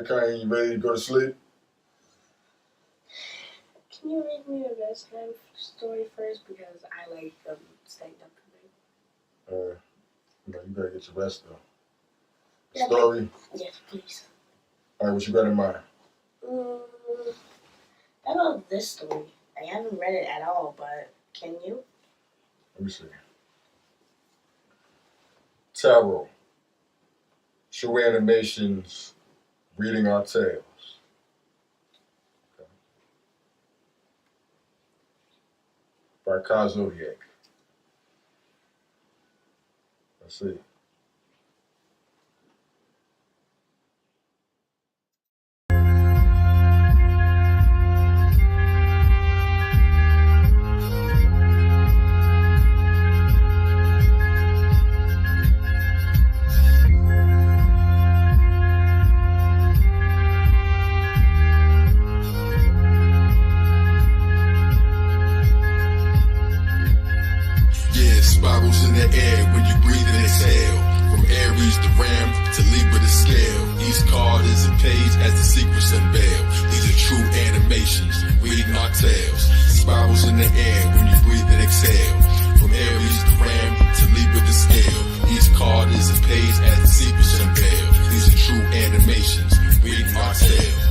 Kind, you ready to go to sleep? Can you read me the bedtime story first? Because I like staying up tonight. You better get your rest though. Yeah, Story? Yes, please. Alright, what you got in mind? I know this story. I haven't read it at all, but can you? Let me see. Tarot. True animations. Reading our tales. Okay. By Zodiak. Let's see. Spirals in the air when you breathe and exhale. From Aries to Ram to Libra to Scale. Each card is a page as the secrets unveil. These are true animations, reading our tales. Spirals in the air when you breathe and exhale. From Aries to Ram to Libra to Scale. Each card is a page as the secrets unveil. These are true animations, reading our tales.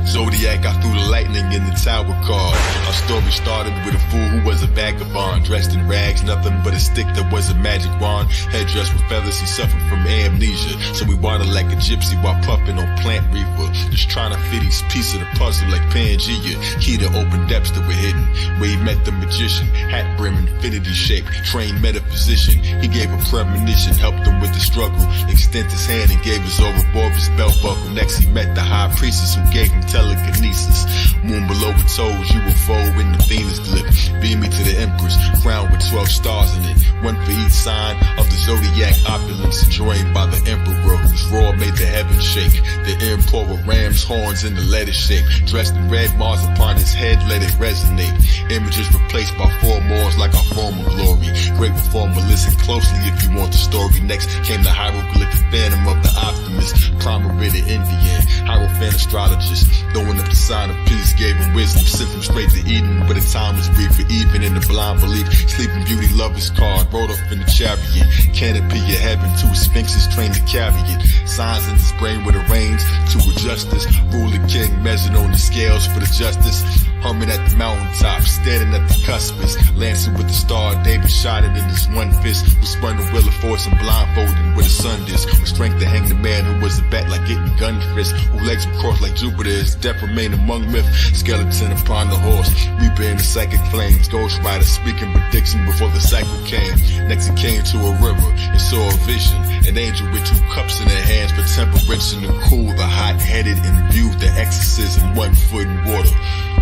Zodiac, I threw the lightning in the tower card. Our story started with a fool who was a vagabond, dressed in rags, nothing but a stick that was a magic wand. Head dressed with feathers, he suffered from amnesia. So we waddled like a gypsy while puffing on plant reefer, just trying to fit each piece of the puzzle like Pangea. Key to open depths that were hidden, where he met the magician, hat brim infinity shape, trained metaphysician. He gave a premonition, helped him with the struggle, extended his hand and gave his Ouroboros belt buckle. Next he met the high priestess who gave him telekinesis. Moon below her toes, UFO in the Venus glyph. Beam me to the Empress, crowned with 12 stars in it. One for each sign of the Zodiac opulence, joined by the Emperor whose roar made the heavens shake. The Emperor ram's horns in the letter shape, dressed in red Mars upon his head, let it resonate. Images replaced by four Moors like our former glory. Great reformer, listen closely if you want the story. Next came the hieroglyphic phantom of the optimist, primer the Indian, hierophant astrologist. Throwing up the sign of peace, gave him wisdom, sent him straight to Eden, but the time was brief for even in the blind belief. Sleeping Beauty, lover's card, rode off in the chariot. Canopy of heaven, two sphinxes trained to carry it. Signs in his brain with the reins to a justice. Ruler king measured on the scales for the justice. Humming at the mountaintop, standing at the cuspice. Lancing with the star, David shot it in his one fist. Who spun the wheel of force and blindfolded with a sun disc. With strength to hang the man who was a bat like getting gun fist. Who legs were crossed like Jupiter's, death remained among myth. Skeleton upon the horse, reaper in the psychic flames. Ghost rider speaking prediction before the cycle came. Next he came to a river and saw a vision. An angel with two cups in her hands for temperation to cool the hot-headed and viewed the exorcism. 1 foot in water,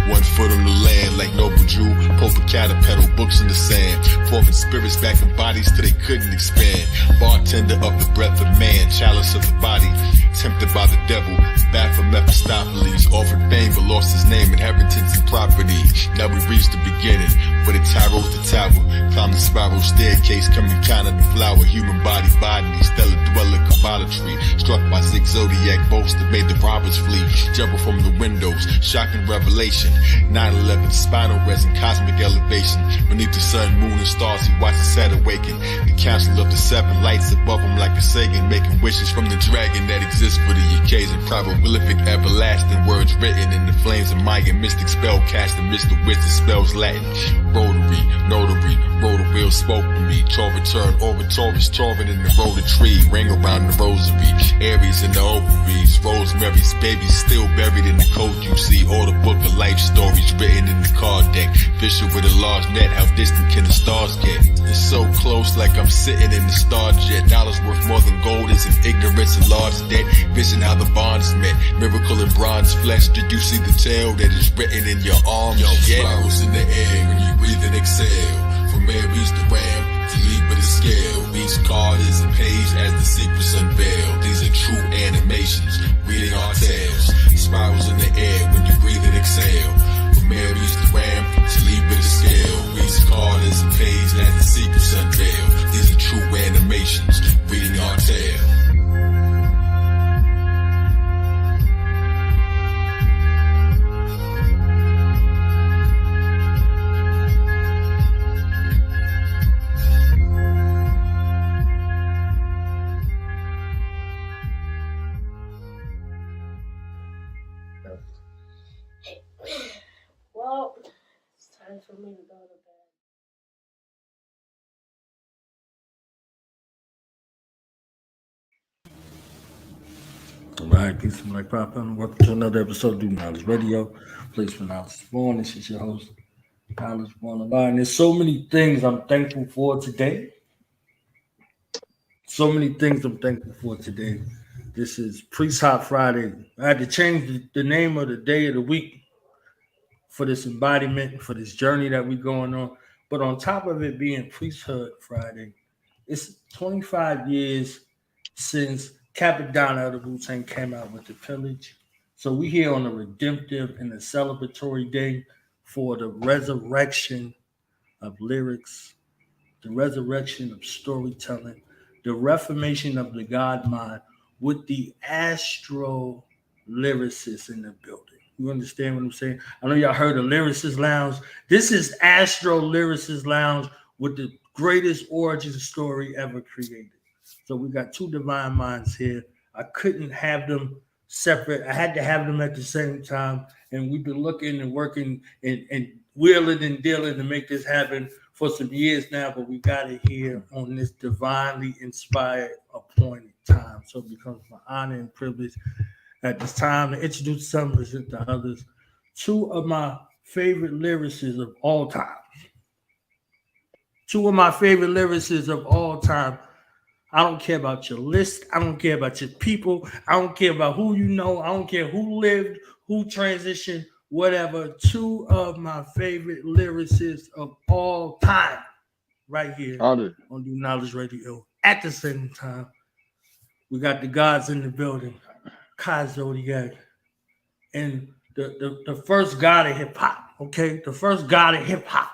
1 foot on the land like Noble Jew. Pope a caterpillar, books in the sand. Forming spirits back in bodies till they couldn't expand. Bartender of the breath of man, chalice of the body. Tempted by the devil, bad for Mephistopheles. Offered fame but lost his name, inheritance and property. Now we reached the beginning, but it tarot's the tower. Climb the spiral staircase, coming kind of the flower. Human body, stellar dweller, Kabbalah tree. Struck by Zodiac bolts that made the robbers flee. Jumping from the windows, shocking revelation. 9/11, spinal resin, cosmic elevation. Beneath the sun, moon, and stars, he watched the set awaken. The council of the seven lights above him like a Sagan, making wishes from the dragon that exists for the occasion. Prieroglyphic, everlasting words written in the flames of Mayan mystic spell casting. Mr. Wizard spells Latin. Rotary, notary, rotor wheel spoke to me. Torah turn, Taurus, Torah in the rotor tree. Ring around the rosary, Aries in the ovaries. Rosemary's baby still buried in the code you see. All the book of life stories written in the card deck. Fisher with a large net, how distant can the stars get? It's so close like I'm sitting in the star jet. Dollars worth more than gold is in ignorance and large debt. Vision how the bond is met. Miracle in bronze flesh. Did you see the tale that is written in your arms? Yo, spirals in the air when you breathe and exhale. From Aries to Ram to Libra to Scale. Each card is a page as the secrets unveil. These are true animations, reading our tales. Spirals in the air when you breathe and exhale. From Aries to Ram to Libra to Scale. Each card is a page as the secrets unveil. These are true animations, reading our tale. All right, peace and black pop, and welcome to another episode of Do Knowledge Radio. Place for Knowledge Born. This is your host, Knowledge Born Online. There's so many things I'm thankful for today. So many things I'm thankful for today. This is Priest Hop Friday. I had to change the name of the day of the week for this embodiment, for this journey that we're going on. But on top of it being Priesthood Friday, it's 25 years since Capadonna of the Wu-Tang came out with the pillage. So we here on a redemptive and a celebratory day for the resurrection of lyrics, the resurrection of storytelling, the reformation of the God mind with the astro lyricists in the building. You understand what I'm saying? I know y'all heard of Lyricist Lounge. This is Astro Lyricist Lounge with the greatest origin story ever created. So we got two divine minds here. I couldn't have them separate. I had to have them at the same time. And we've been looking and working and wheeling and dealing to make this happen for some years now, but we got it here on this divinely inspired, appointed time. So it becomes my honor and privilege at this time to introduce some, present to others, two of my favorite lyricists of all time. Two of my favorite lyricists of all time. I don't care about your list. I don't care about your people. I don't care about who you know. I don't care who lived, who transitioned, whatever. Two of my favorite lyricists of all time, right here Honored. on Do Knowledge Radio. At the same time, we got the gods in the building, Zodiak, and the first god of hip hop. Okay, the first god of hip hop.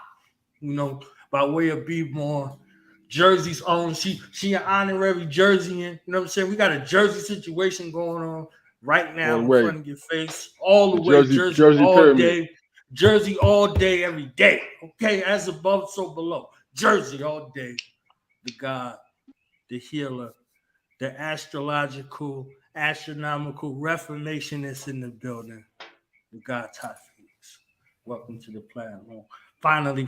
You know, by way of be more. Jersey's own. She an honorary Jerseyan. You know what I'm saying? We got a Jersey situation going on right now in front of your face. All the way Jersey all pyramid. Day. Jersey all day, every day. Okay, as above, so below. Jersey all day. The God, the healer, the astrological, astronomical reformationist in the building. The God Tiye Phoenix. Welcome to the platform. Finally.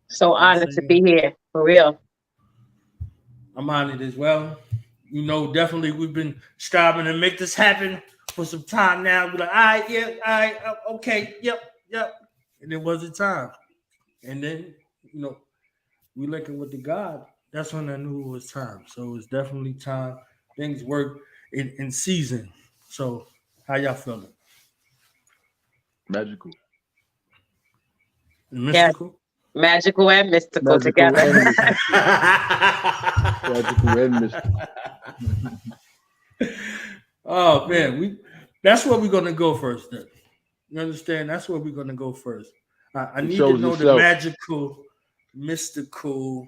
So honored to be here, for real. I'm honored as well. You know, definitely we've been striving to make this happen for some time now. We're like, okay, yep. And it wasn't time. And then, you know, we looking with the God. That's when I knew it was time. So it's definitely time. Things work in season. So how y'all feeling? Magical. Mystical? Yeah. Magical and mystical together. Magical and mystical. Oh man, that's where we're gonna go first then. You understand? That's where we're gonna go first. I need to know the magical, mystical,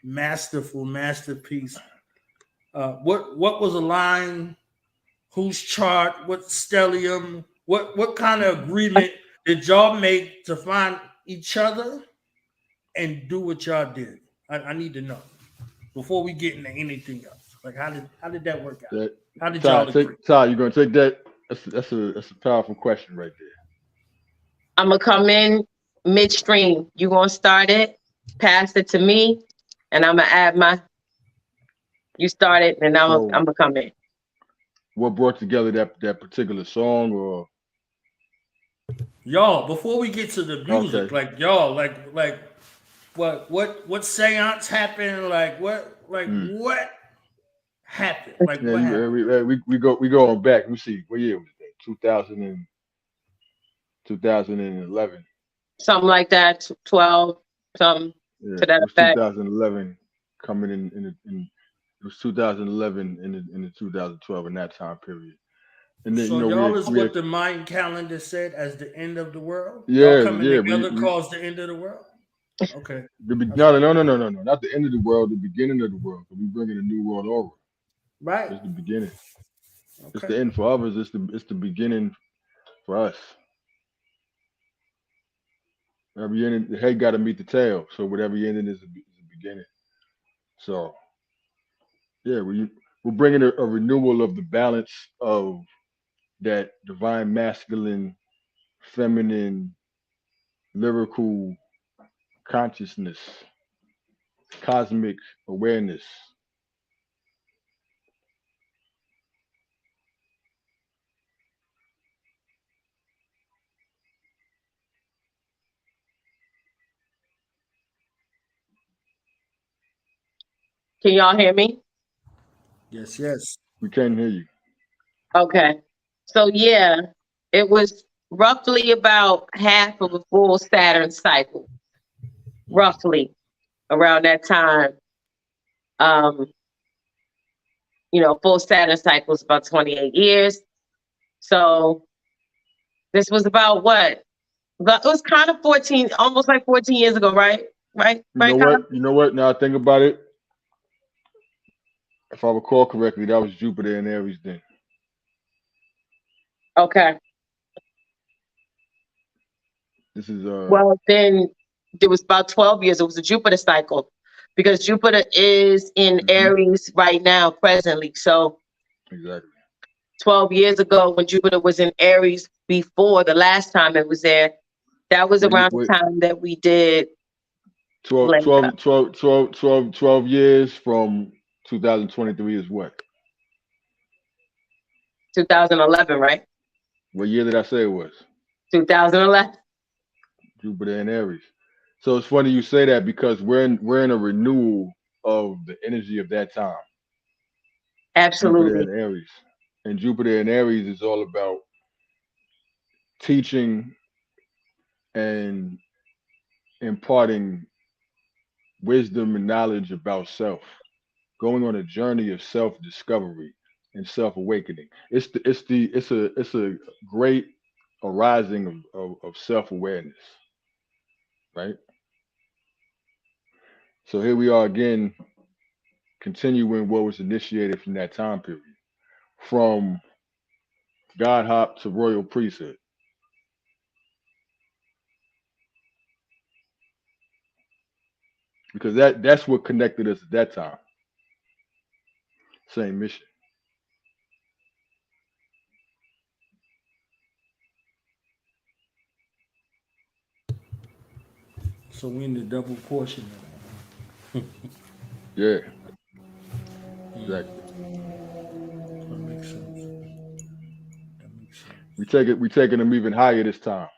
masterful masterpiece. What was a line? Whose chart? What stellium? What kind of agreement did y'all make to find each other and do what y'all did? I need to know before we get into anything else. Like how did that work out? How did y'all agree? Ty, you're gonna take that? That's a powerful question right there. I'm gonna come in midstream. You gonna start it, pass it to me, and I'm gonna add you start it, and I'm gonna come in. What brought together that particular song, or y'all? Before we get to the music, like y'all, like what seance happened? Like what happened? Like what happened? We go on back. Let me see. What year was that? 2011. Something like that. 12. Something to that effect. 2011 coming in it was 2011 in the 2012 in that time period. And then, so y'all is what the Mayan calendar said as the end of the world. Yeah, y'all coming together caused the end of the world. Okay. No, not the end of the world, the beginning of the world. We bringing a new world over. Right. It's the beginning. Okay. It's the end for others. It's the beginning for us. Every ending, the head got to meet the tail. So whatever ending is the beginning. So yeah, we're bringing a renewal of the balance of that divine masculine, feminine, lyrical consciousness, cosmic awareness. Can y'all hear me? Yes, yes. We can't hear you. Okay. So yeah, it was roughly about half of a full Saturn cycle, roughly around that time. Um, full Saturn cycle is about 28 years. So this was about what? It was kind of 14, almost like 14 years ago, right? Right, You know right, Kyle? what? You know what? Now I think about it. If I recall correctly, that was Jupiter and Aries then. Okay. This is Well, then there was about 12 years. It was a Jupiter cycle because Jupiter is in mhm, Aries right now, presently. So exactly. 12 years ago, when Jupiter was in Aries before the last time it was there, that was What, around what the time that we did 12, like 12, 12, 12, 12, 12 years from 2023 is what? 2011, right? What year did I say it was? 2011. Jupiter and Aries. So it's funny you say that because we're in a renewal of the energy of that time. Jupiter Absolutely. and Aries. And Jupiter and Aries is all about teaching and imparting wisdom and knowledge about self, going on a journey of self discovery and self awakening. It's a great arising of self awareness, right? So here we are again, continuing what was initiated from that time period, from God hop to royal priesthood, because that's what connected us at that time. Same mission. So we in the double portion. Yeah, exactly. That makes sense. That makes sense. We taking them even higher this time.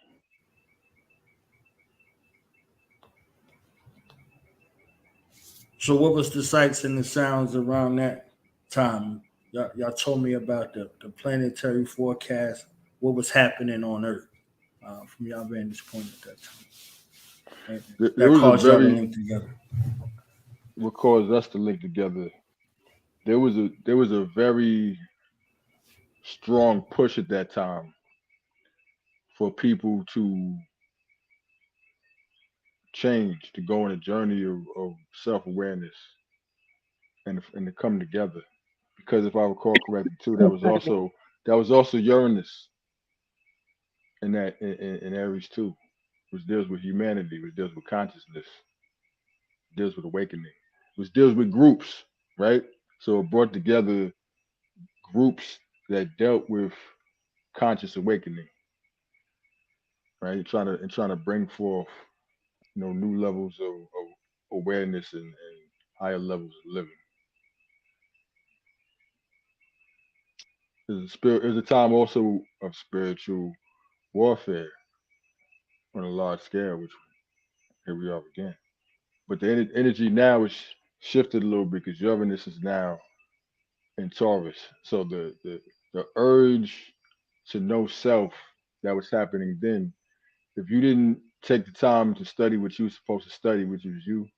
So what was the sights and the sounds around that time? Y'all told me about the planetary forecast, what was happening on Earth from y'all vantage point at that time. And There that was a caused y'all to very link together. what caused us to link together. There was a very strong push at that time for people to change, to go on a journey of self awareness and to come together. Because if I recall correctly too, Pardon me. that was also Uranus in Aries too, which deals with humanity, which deals with consciousness, deals with awakening, which deals with groups, right? So it brought together groups that dealt with conscious awakening, right? Trying to bring forth, new levels of awareness and higher levels of living. There's a time also of spiritual warfare on a large scale, which here we are again. But the energy now is shifted a little bit because Uranus is now in Taurus. So the urge to know self that was happening then, if you didn't take the time to study what you were supposed to study, which was you,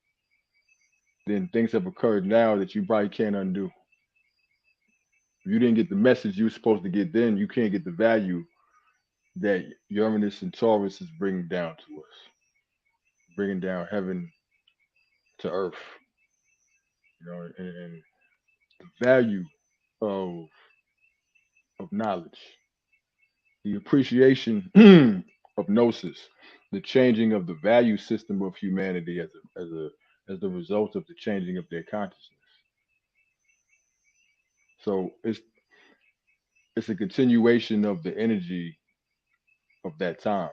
then things have occurred now that you probably can't undo. If you didn't get the message you were supposed to get then, you can't get the value that Uranus and Taurus is bringing down to us, bringing down heaven to earth, and the value of knowledge, the appreciation of gnosis, the changing of the value system of humanity as the result of the changing of their consciousness. So it's a continuation of the energy of that time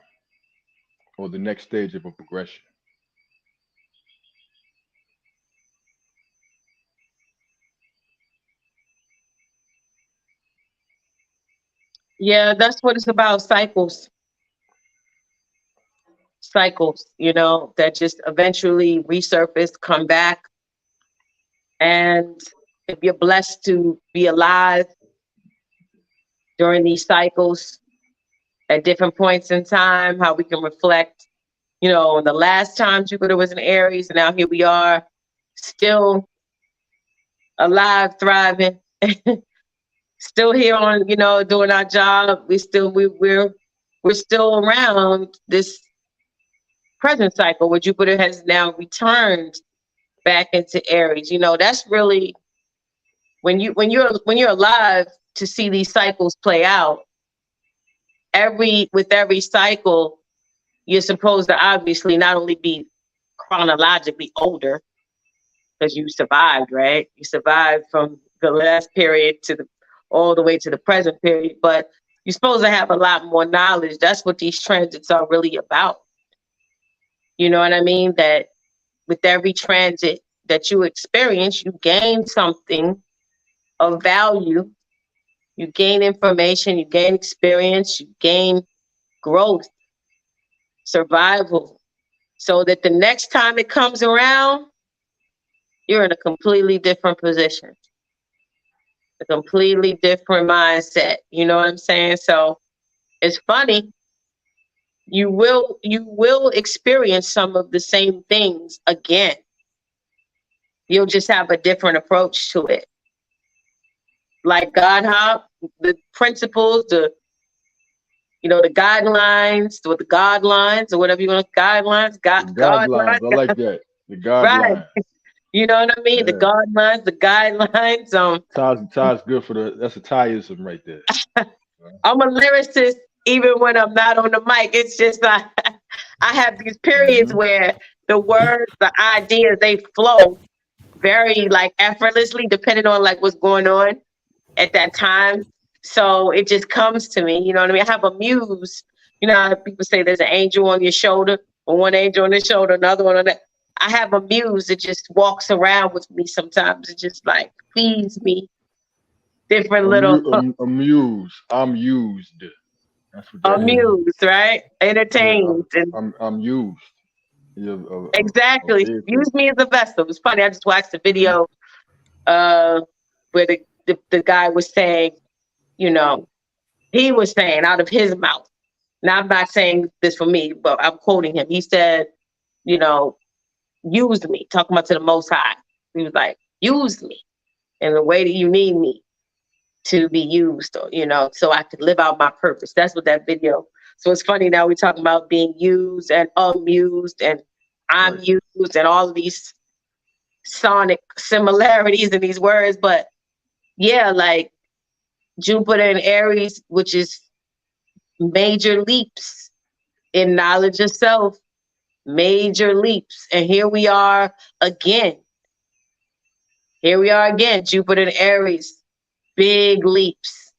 or the next stage of a progression. Yeah, that's what it's about. Cycles. Cycles, that just eventually resurface, come back, And if you're blessed to be alive during these cycles at different points in time, how we can reflect, the last time Jupiter was in Aries, and now here we are, still alive, thriving, still here on, doing our job. We're still around this present cycle where Jupiter has now returned back into Aries. That's really when you're alive to see these cycles play out. With every cycle, you're supposed to obviously not only be chronologically older because you survived, right? You survived from the last period all the way to the present period, but you're supposed to have a lot more knowledge. That's what these transits are really about. You know what I mean? That with every transit that you experience, you gain something of value. You gain information, you gain experience, you gain growth, survival, so that the next time it comes around, you're in a completely different position, a completely different mindset. You know what I'm saying? So it's funny. You will experience some of the same things again. You'll just have a different approach to it. Like God, how the principles, the guidelines, or the guidelines, or whatever you want, guidelines, The guidelines, guidelines, I like that. The right? guidelines. You know what I mean? The Yeah. guidelines, the guidelines. Ties good for that's a tieism right there. I'm a lyricist even when I'm not on the mic. It's just I have these periods Mm-hmm. where the words, the ideas, they flow very like effortlessly, depending on like what's going on at that time. So it just comes to me. You know what I mean? I have a muse. You know how people say there's an angel on your shoulder, or one angel on the shoulder, another one on that. I have a muse that just walks around with me sometimes. It just like feeds me different little Amused. I'm used. That's what that is. amuse, right? Yeah, Entertained and I'm used. Yeah, a exactly. vehicle. Use me as a vessel. It's funny. I just watched a Mhm. video uh where the guy was saying, you know, he was saying out of his mouth. Now I'm not saying this for me, but I'm quoting him. He said, you know, use me, talking about to the most high. He was like, use me in the way that you need me to be used, or, so I could live out my purpose. That's what that video. So it's funny now we're talking about being used and amused and I'm Right. used and all of these sonic similarities in these words. But yeah, like Jupiter and Aries, which is major leaps in knowledge of self, major leaps. And here we are again. Here we are again, Jupiter and Aries, big leaps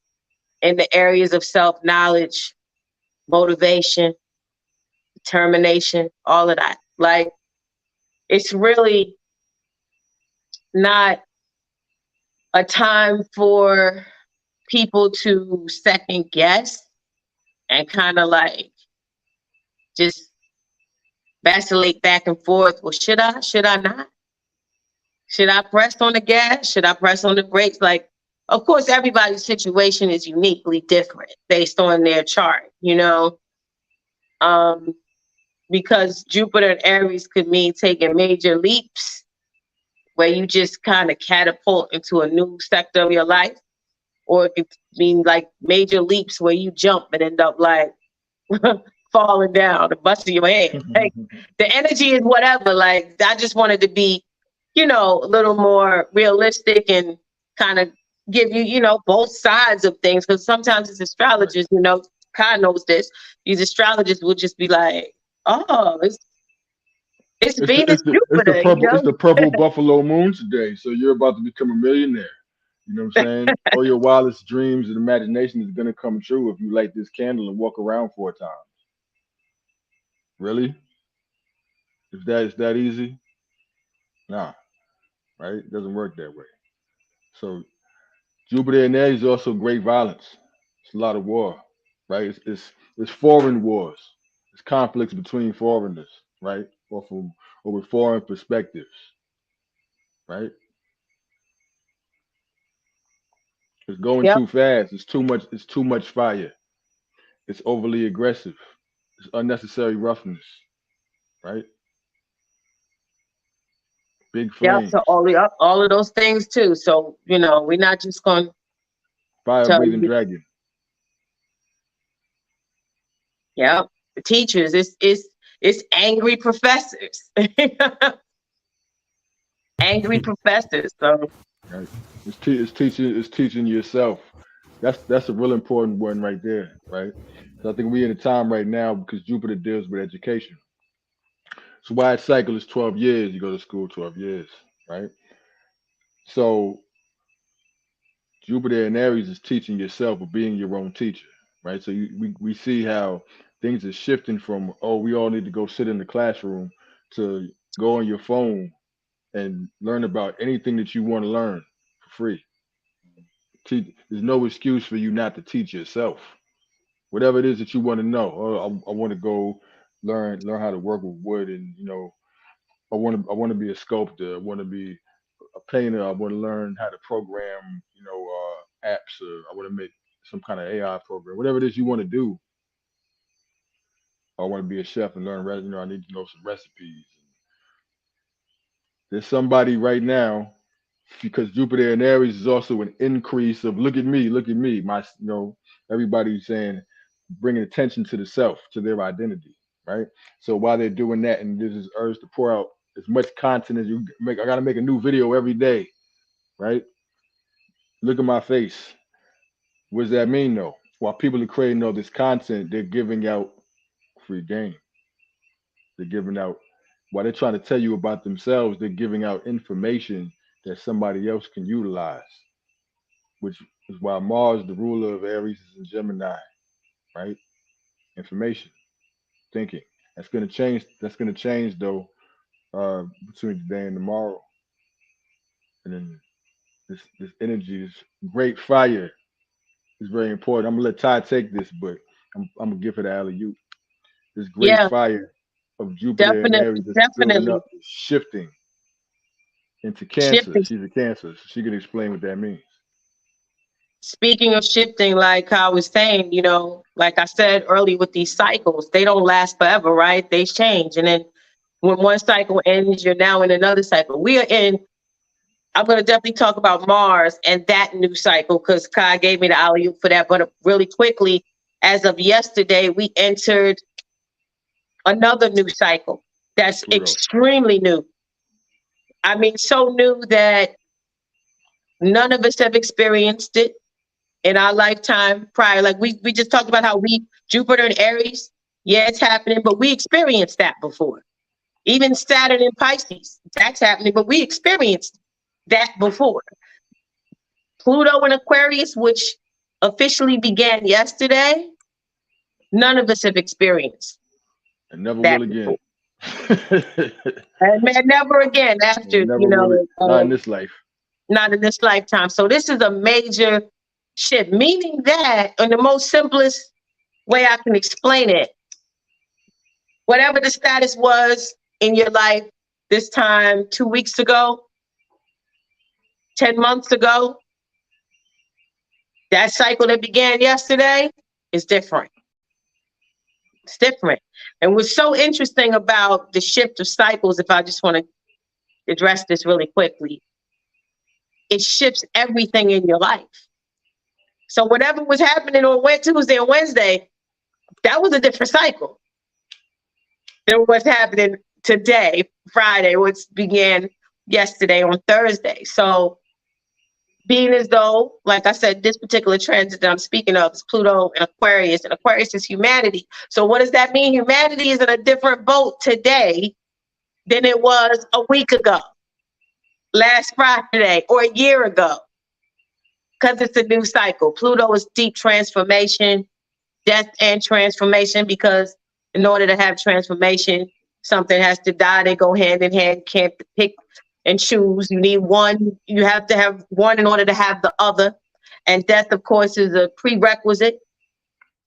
in the areas of self knowledge, motivation, determination, all of that. Like, it's really not a time for people to second guess and kind of like just vacillate back and forth. Well, should I? Should I not? Should I press on the gas? Should I press on the brakes? Like, of course, everybody's situation is uniquely different based on their chart. Um, because Jupiter and Aries could mean taking major leaps where you just kind of catapult into a new sector of your life, or it could mean like major leaps where you jump and end up like falling down and busting your head. Like the energy is whatever. Like I just wanted to be, a little more realistic and kind of give you, both sides of things. Because sometimes as Right. astrologers, God knows this. These astrologers will just be like, "Oh, it's It's the Venus, it's the it's the Jupiter," purple it's the purple buffalo moon today. So you're about to become a millionaire. You know what I'm saying? All your wildest dreams and imagination is gonna come true if you light this candle and walk around 4 times. Really? If that is that easy? Nah, right? It doesn't work that way. So Jupiter in there is also great violence. It's a lot of war, right? It's foreign wars. It's conflicts between foreigners, right? Or with foreign perspectives, right? It's going Yep. too fast. It's too much. It's too much fire. It's overly aggressive. It's unnecessary roughness. Right? Big Yep. So flames. all of those things too. So, we're not just going to Fire tell breathing you, dragon. yep. The teachers, it's angry professors. Angry professors. So, Right? It's teaching yourself. That's a real important one right there. Right? So I think we're in a time right now because Jupiter deals with education. So why its cycle is 12 years. You go to school 12 years. Right? So Jupiter in Aries is teaching yourself or being your own teacher, right? So we see how things are shifting from, oh, we all need to go sit in the classroom to go on your phone and learn about anything that you want to learn for free. There's no excuse for you not to teach yourself. Whatever it is that you want to know. Oh, I want to go learn how to work with wood, and I want to be a sculptor. I want to be a painter. I want to learn how to program, apps. Or I want to make some kind of AI program. Whatever it is you want to do. I want to be a chef and learn. I need to know some recipes. There's somebody right now because Jupiter in Aries is also an increase of look at me. Everybody's saying bringing attention to the self, to their identity, right? So while they're doing that, and there's this urge to pour out as much content as you make, I got to make a new video every day, right? Look at my face. What does that mean though? While people are creating all this content, they're giving out free game. They're giving out while they're trying to tell you about themselves, they're giving out information that somebody else can utilize, which is why Mars, the ruler of Aries, is in Gemini, right? Information, thinking. That's gonna change. That's gonna change though, between today and tomorrow. And then this energy, this great fire is very important. I'm gonna let Ty take this, but I'm gonna give it to alley oop. This great yeah, fire of Jupiter and definitely, Aries that's building definitely up, is shifting into Cancer. shifting. She's a Cancer, so she can explain what that means. Speaking of shifting, like I was saying, like I said earlier with these cycles, they don't last forever, right? They change. And then when one cycle ends, you're now in another cycle. I'm going to definitely talk about Mars and that new cycle because Kai gave me the alley oop for that. But really quickly, as of yesterday, we entered another new cycle that's Pluto. extremely new. I mean, so new that none of us have experienced it in our lifetime prior. Like we just talked about how Jupiter and Aries, yeah, it's happening, but we experienced that before. Even Saturn and Pisces, that's happening, but we experienced that before. Pluto and Aquarius, which officially began yesterday, none of us have experienced And never that will before. again. And man, never again after, Never really, not in this life. not in this lifetime. So this is a major shift, meaning that in the most simplest way I can explain it, whatever the status was in your life this time 2 weeks ago, 10 months ago, that cycle that began yesterday is different. It's different. And what's so interesting about the shift of cycles, if I just want to address this really quickly, it shifts everything in your life. So whatever was happening on Tuesday and Wednesday, that was a different cycle than what's happening today, Friday, which began yesterday on Thursday. So being as though, like I said, this particular transit that I'm speaking of is Pluto and Aquarius is humanity. So what does that mean? Humanity is in a different boat today than it was a week ago, last Friday, or a year ago, because it's a new cycle. Pluto is deep transformation, death and transformation, because in order to have transformation, something has to die. They go hand in hand. You can't pick and choose. You need one. You have to have one in order to have the other. And death, of course, is a prerequisite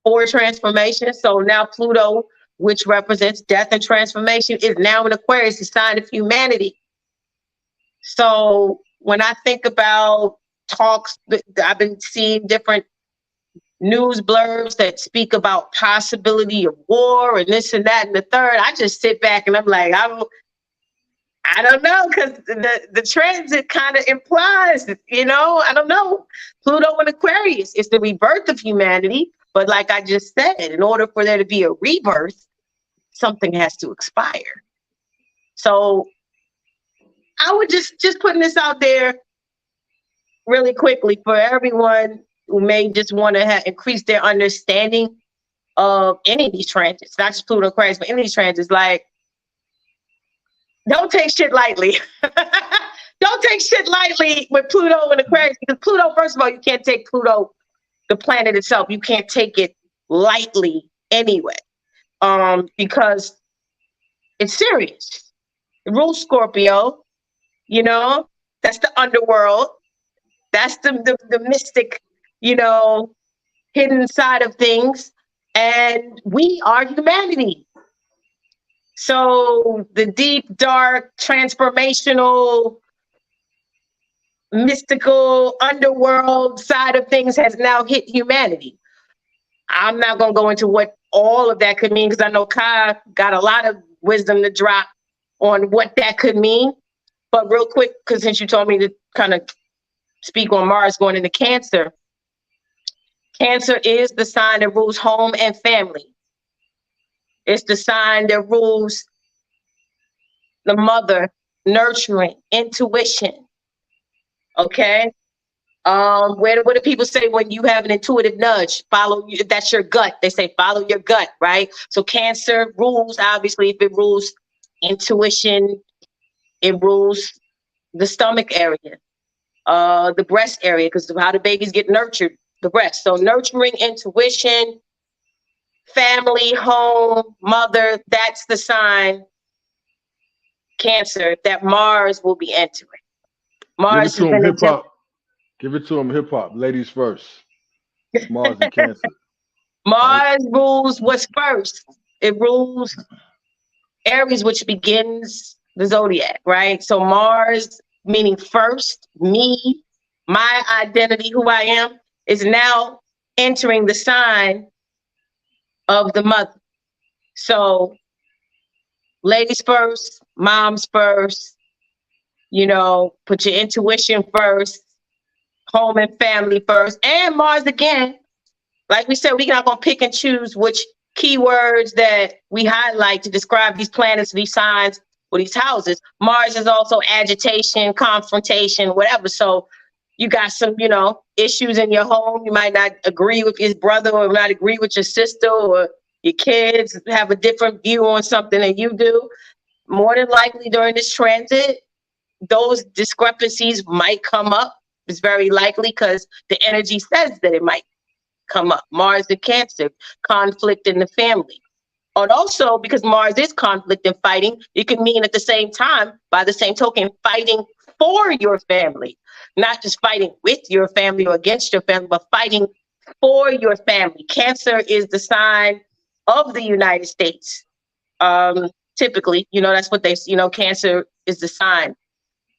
for transformation. So now Pluto, which represents death and transformation, is now in Aquarius, the sign of humanity. So when I think about talks. I've been seeing different news blurbs that speak about possibility of war and this and that and the third. I just sit back and I'm like, I don't know, because the transit kind of implies, I don't know. Pluto in Aquarius is the rebirth of humanity. But like I just said, in order for there to be a rebirth, something has to expire. So I would just putting this out there really quickly for everyone who may just want to increase their understanding of any of these transits, not just Pluto Aquarius, but any of these transits. Like, don't take shit lightly. Don't take shit lightly with Pluto and Aquarius, because Pluto, first of all, you can't take Pluto, the planet itself, you can't take it lightly anyway, because it's serious. It rules Scorpio, that's the underworld. That's the mystic, hidden side of things. And we are humanity. So the deep, dark, transformational, mystical, underworld side of things has now hit humanity. I'm not going to go into what all of that could mean, because I know Kai got a lot of wisdom to drop on what that could mean. But real quick, because since you told me to kind of speak on Mars going into Cancer, Cancer is the sign that rules home and family. It's the sign that rules the mother, nurturing, intuition. Okay? What do people say when you have an intuitive nudge? That's your gut. They say follow your gut, right? So Cancer rules, obviously, if it rules intuition, it rules the stomach area, the breast area, because how do babies get nurtured? The breast. So nurturing, intuition, family, home, mother, that's the sign, Cancer, that Mars will be entering. Mars Give it to him, hip hop. Give it to him, hip hop. Ladies first. Mars and Cancer. Mars rules what's first. It rules Aries, which begins the zodiac, right? So Mars, meaning first, me, my identity, who I am, is now entering the sign of the mother. So ladies first, moms first, put your intuition first, home and family first, and Mars again. Like we said, we're not going to pick and choose which keywords that we highlight to describe these planets, these signs, or these houses. Mars is also agitation, confrontation, whatever. So you got some, issues in your home. You might not agree with your brother, or not agree with your sister, or your kids have a different view on something than you do. More than likely during this transit, those discrepancies might come up. It's very likely, because the energy says that it might come up. Mars and Cancer, conflict in the family. And also, because Mars is conflict and fighting, it can mean at the same time, by the same token, fighting for your family. Not just fighting with your family or against your family, but fighting for your family. Cancer is the sign of the United States. Typically, that's what they, Cancer is the sign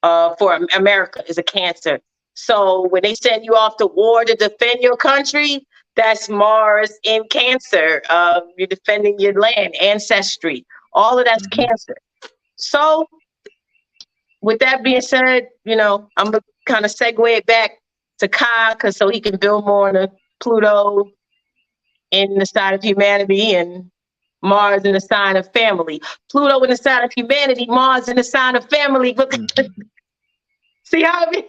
for America, is a Cancer. So when they send you off to war to defend your country, that's Mars in Cancer. You're defending your land, ancestry, all of that's Cancer. So with that being said, I'm going to kind of segue it back to Kai, so he can build more on the Pluto in the sign of humanity and Mars in the sign of family. Pluto in the sign of humanity, Mars in the sign of family. See how see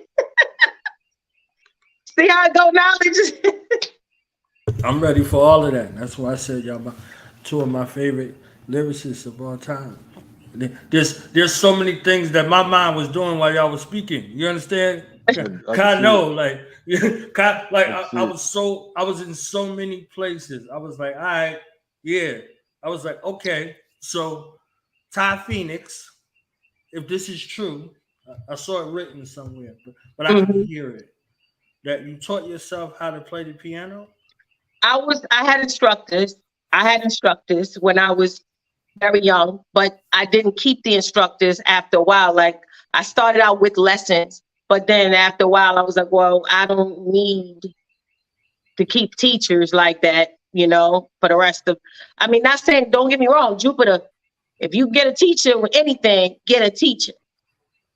how it go, knowledge? I'm ready for all of that. That's why I said y'all two of my favorite lyricists of all time. There's so many things that my mind was doing while y'all was speaking. You understand? I know, I was in so many places. I was like, all right, yeah. I was like, okay, so Tiye Phoenix, if this is true, I saw it written somewhere, but I can hear it. That you taught yourself how to play the piano? I had instructors. When I was very young, but I didn't keep the instructors after a while. Like, I started out with lessons, But then after a while, I was like, well, I don't need to keep teachers like that, for the rest of. I mean, not saying, don't get me wrong, Jupiter. If you get a teacher with anything, get a teacher.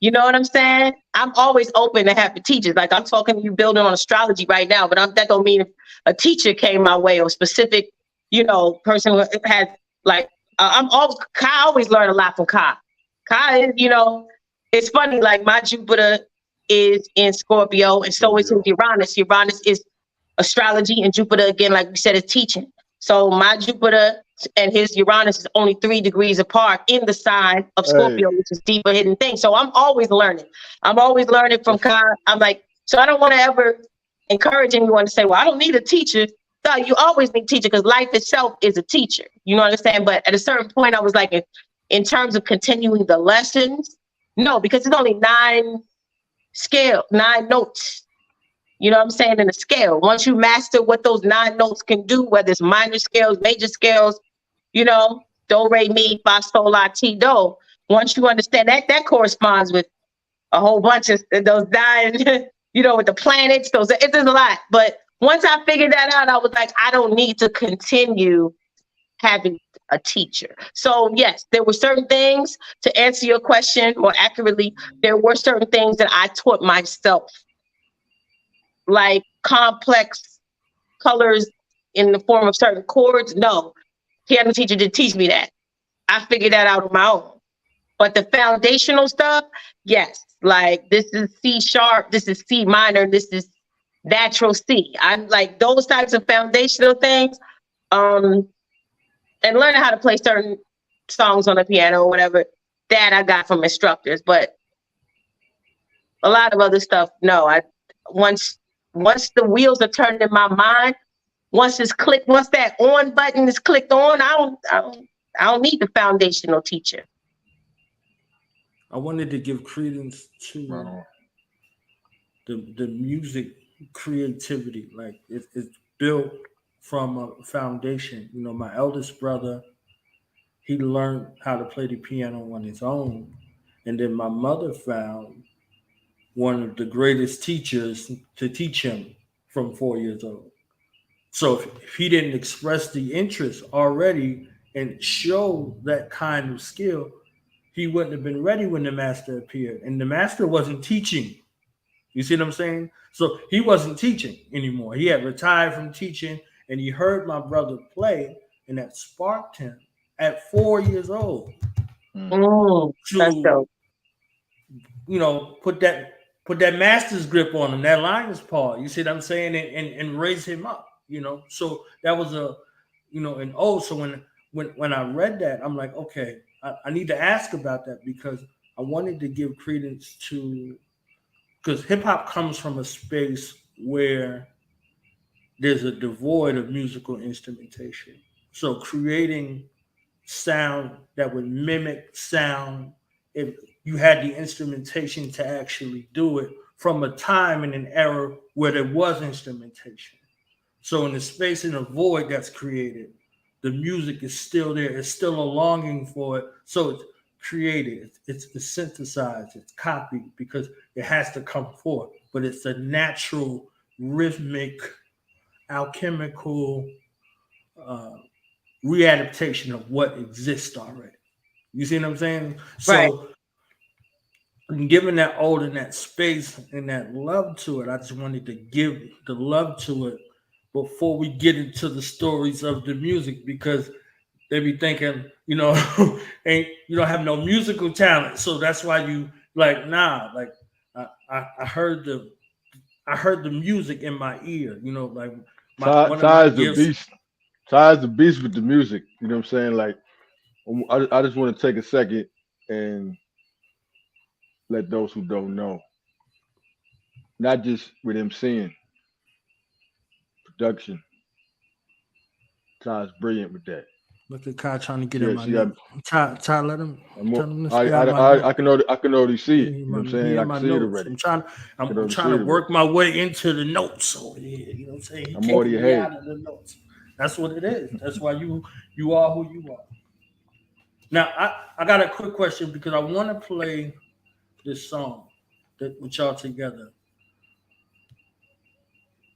You know what I'm saying? I'm always open to having teachers. Like I'm talking to you building on astrology right now, but that don't mean if a teacher came my way or specific, person who has like, Kai always learn a lot from Kai. Kai is, it's funny, like my Jupiter is in Scorpio and so is his Uranus. Uranus is astrology and Jupiter, again, like we said, is teaching. So my Jupiter and his Uranus is only 3 degrees apart in the sign of Scorpio, which is deeper hidden thing. So I'm always learning. I'm always learning from Kai. I'm like, so I don't want to ever encourage anyone to say, well, I don't need a teacher. No, you always need a teacher because life itself is a teacher. You know what I'm saying? But at a certain point, I was like, in terms of continuing the lessons, no, because it's only 9 notes. You know what I'm saying? In a scale. Once you master what those 9 notes can do, whether it's minor scales, major scales, do, re, mi, fa, sol, la, ti, do. Once you understand that corresponds with a whole bunch of those 9, with the planets, it's a lot. But once I figured that out, I was like, I don't need to continue having a teacher. So yes, there were certain things, to answer your question more accurately, there were certain things that I taught myself. Like complex colors in the form of certain chords. No, piano teacher didn't teach me that. I figured that out on my own. But the foundational stuff, yes. Like this is C sharp, this is C minor, this is natural C. I'm like those types of foundational things. And learning how to play certain songs on the piano or whatever, that I got from instructors. But a lot of other stuff, no. Once the wheels are turned in my mind, once that on button is clicked on, I don't need the foundational teacher. I wanted to give credence to the music creativity. Like it's built from a foundation. My eldest brother, he learned how to play the piano on his own. And then my mother found one of the greatest teachers to teach him from 4 years old. So if he didn't express the interest already and show that kind of skill, he wouldn't have been ready when the master appeared. And the master wasn't teaching. You see what I'm saying? So he wasn't teaching anymore. He had retired from teaching, and he heard my brother play, and that sparked him at 4 years old That's dope. Put that master's grip on him, that lion's paw. You see what I'm saying? And raise him up. So that was so when I read that, I'm like, okay, I need to ask about that because I wanted to give credence to, because hip hop comes from a space where there's a devoid of musical instrumentation. So creating sound that would mimic sound, if you had the instrumentation to actually do it from a time and an era where there was instrumentation. So in the space and the void that's created, the music is still there. It's still a longing for it. So it's created. It's synthesized. It's copied because it has to come forth. But it's a natural, rhythmic, alchemical readaptation of what exists already. You see what I'm saying? Right. So given that ode and that space and that love to it, I just wanted to give the love to it before we get into the stories of the music, because they be thinking, ain't you don't have no musical talent, so that's why you like I heard the music in my ear, like Ty's the beast. Ty's the beast with the music. You know what I'm saying? Like, I just want to take a second and let those who don't know, not just with him seeing production. Ty's brilliant with that. Look at Kai trying to get in my neck. Ty, let him. I can already see it. You know what I'm saying? I can see it already. I'm trying to work my way into the notes over here. You know what I'm saying? I'm already ahead. Out of the notes. That's what it is. That's why you are who you are. Now I got a quick question because I want to play this song. with y'all together.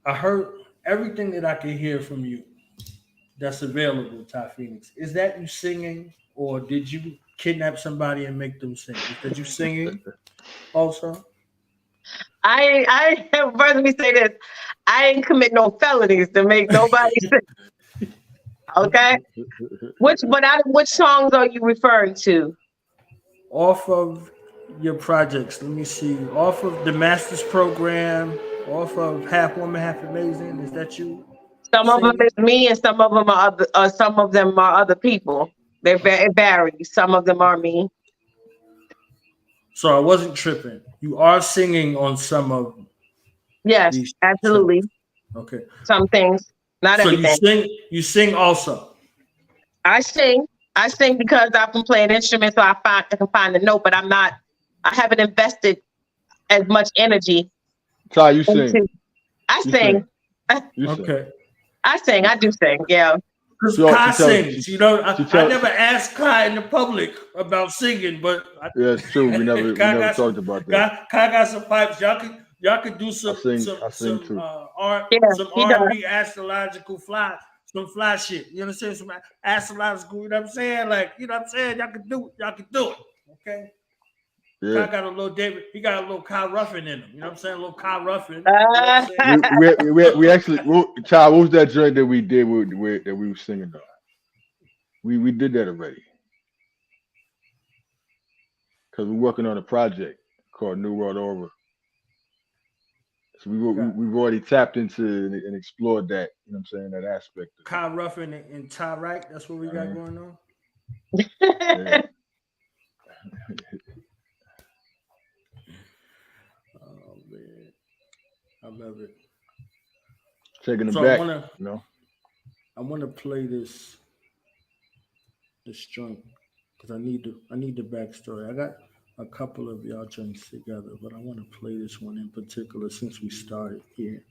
I heard everything that I could hear from you that's available, Tiye Phoenix. Is that you singing, or did you kidnap somebody and make them sing? Is that you singing also? I first let me say this. I ain't commit no felonies to make nobody sing. Okay? Which songs are you referring to? Off of your projects, let me see. Off of the Masters Program, off of Half Woman, Half Amazing. Is that you? Some of them is me, and some of them are other people. It varies. Some of them are me. So I wasn't tripping. You are singing on some of. Yes, absolutely. Tracks. Okay. Some things, not everything. So you sing also. I sing because I can play an instrument, so I can find the note, but I haven't invested as much energy. Tiye, you sing. I sing. Okay. I sing. I do sing. Yeah. Because Kai sings. I never asked Kai in the public about singing, but yeah, it's true. We never talked about that. Kai got some pipes. Y'all could do some R&B astrological some fly shit. You understand? Some astrological, you know what I'm saying? Like, you know what I'm saying? Y'all can do it. Okay. Yeah. Kai got a little David, he got a little Kyle Ruffin in him. You know what I'm saying? A little Kyle Ruffin. We actually, Tiye, what was that joint that we did that we were singing on? We did that already. Because we're working on a project called New World Order. So we've already tapped into and explored that, you know what I'm saying, that aspect. Kyle Ruffin and Ty Wright, that's what we got going on? Yeah. Oh, man. I love it. Taking it back, I want to play this joint because I need the backstory. I got a couple of y'all joints together, but I want to play this one in particular since we started here.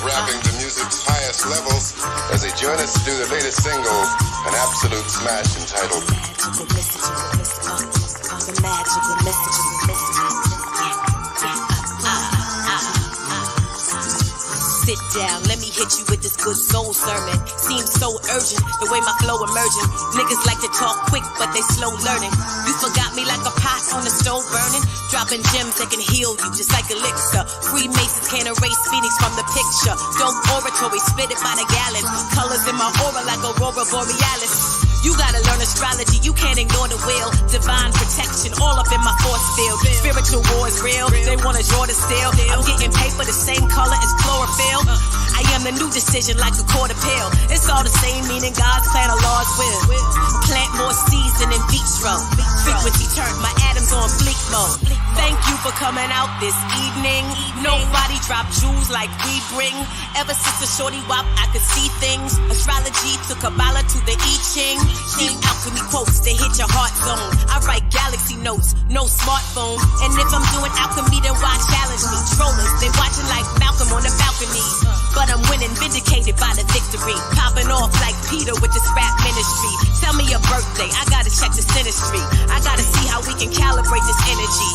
Rapping to music's highest levels as they join us to do their latest single, an absolute smash entitled The Magical Sit down, let me hit you with this good soul sermon. Seems so urgent, the way my flow emerging. Niggas like to talk quick, but they slow learning. You forgot me like a pot on the stove burning. Dropping gems that can heal you just like elixir. Freemasons can't erase Phoenix from the picture. Dope oratory, spit it by the gallon. Colors in my aura like aurora borealis. You gotta learn astrology, you can't ignore the will. Divine protection, all up in my force field. Spiritual war is real, they wanna draw the steel. I'm getting paper the same color as chlorophyll. I am the new decision like a quarter pill. It's all the same meaning, God's plan or Lord's will. Plant more seeds than in vitro. Frequency turned, my atoms on fleek mode. Thank you for coming out this evening. Nobody drop jewels like we bring. Ever since the shorty wop, I could see things. Astrology to Kabbalah to the I Ching. Deep alchemy quotes, they hit your heart zone. I write galaxy notes, no smartphone. And if I'm doing alchemy, then why challenge me? Trollers, they watching like Malcolm on the balcony. But I'm winning, vindicated by the victory. Popping off like Peter with this rap ministry. Tell me your birthday, I gotta check the synastry. I gotta see how we can calibrate this energy.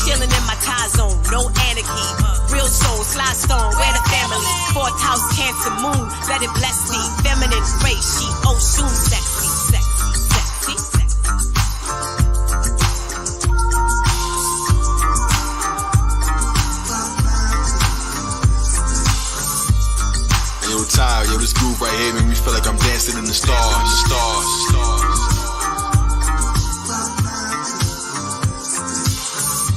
Chilling in my tie zone, no anarchy. Real soul, slide stone, where the family. Fourth house, Cancer moon, let it bless me. Feminine, great, she, Oshun, sexy, sexy, sexy, sexy. Yo, Tiye, yo, this groove right here make me feel like I'm dancing in the stars.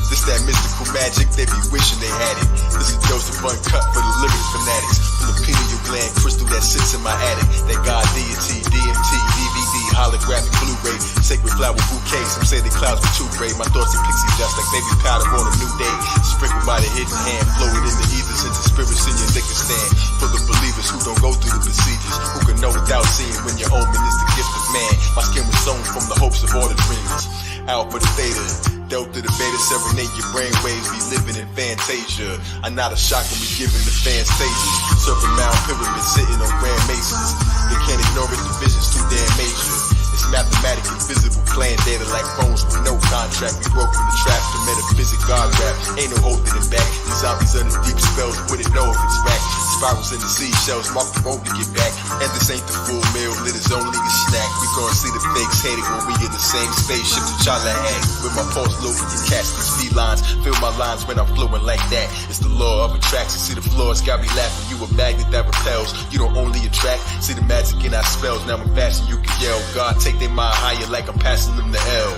This that mystical magic, they be wishing they had it. This is dose of uncut for the lyric fanatics. From the pineal gland crystal that sits in my attic. That God deity, DMT, DVD, holographic Blu-ray, sacred flower bouquet. Some say the clouds were too gray. My thoughts are pixie dust like baby powder on a new day. Sprinkled by the hidden hand, floated in the ether into spirits in your liquor stand. For the believers who don't go through the procedures, who can know without seeing when your omen is the gift of man. man. My skin was sewn from the hopes of all the dreamers. Alpha to theta, delta to beta, serenade your brain waves, be living in fantasia. I'm not a shock when we giving the fans stages. Surfing Mount Pyramid, sitting on grand maces. They can't ignore it, the vision's too damn major. It's mathematically visible, playing data like phones with no contract. We broke from the trap to metaphysic God rap. Ain't no holding it back. The zombies under deep spells, wouldn't know if it's back. Spirals in the seashells, mark the road to get back. And this ain't the full meal, lit is only a snack. We gon' see the fakes hating when we in the same spaceship that y'all had. With my pulse low, you catch these felines. Feel my lines when I'm flowing like that. It's the law of attraction. See the flaws, got me laughing. You a magnet that repels. You don't only attract. See the magic in our spells. Now in fashion, you can yell. God, take their mind higher like I'm passing them to hell.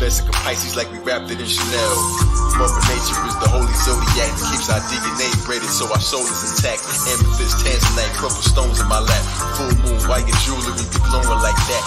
Vesica Pisces like we wrapped it in Chanel. Mother Nature is the holy Zodiac that keeps our DNA braided so our soul is intact. Amethyst, tanzanite, purple stones in my lap. Full moon, white and jewelry be glowing like that.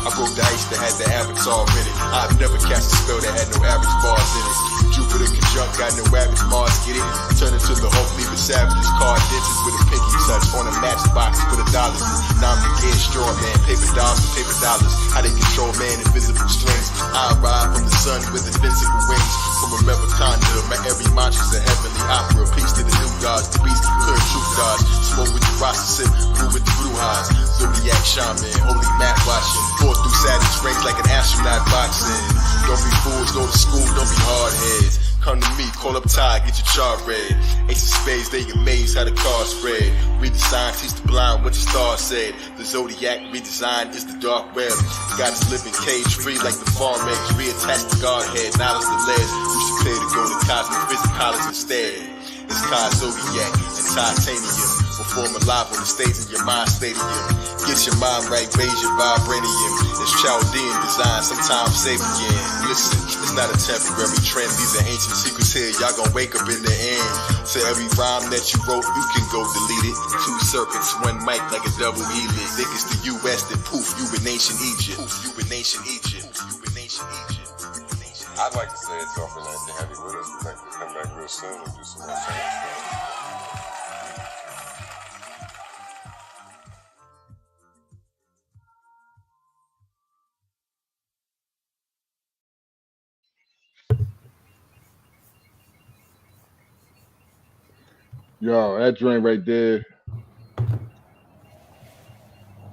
I broke the ice that had the avatar in it. I've never cast a spell that had no average bars in it. Jupiter conjunct, got no average Mars, get it? Turn into the Hulk, leave it savages. Card dentist with a pinky touch on a matchbox for the dollars. Now I'm again straw man, paper dolls and paper dollars. How they control man, invisible strings. I ride from the sun with invincible wings. From a Conda, my every mantra's a heavenly opera. Peace to the new gods, the beast, clear truth gods. Smoke with the rasta sip, brew with the brujas. Zodiac shaman, holy map watching. 4 through Saturn rings like an astronaut boxing. Don't be fools, go to school, don't be hard heads. Come to me, call up Ty, get your chart read. Ace of spades, they amazed how the cards spread. Redesign, teach the blind what the stars said. The Zodiac redesign is the dark web. Got us living cage free like the farm eggs. Reattach the Godhead, knowledge the lead. Used to pay to go to cosmic physics college instead. It's Kai Zodiac and titanium. Performing live on the stage in your mind stadium. Get your mind right, raise your vibranium. It's Chaldean design, sometimes Sabian. Listen, it's not a temporary trend. These are ancient secrets here. Y'all gon' wake up in the end. To every rhyme that you wrote, you can go delete it. 2 serpents, 1 mic like a double helix. Think it's the US, then poof, you in ancient Egypt. Poof, you in ancient Egypt. You in ancient Egypt. I'd like to say it's off and nice to have you with us. We'd like to come back real soon and do some more things. Yo, that joint right there.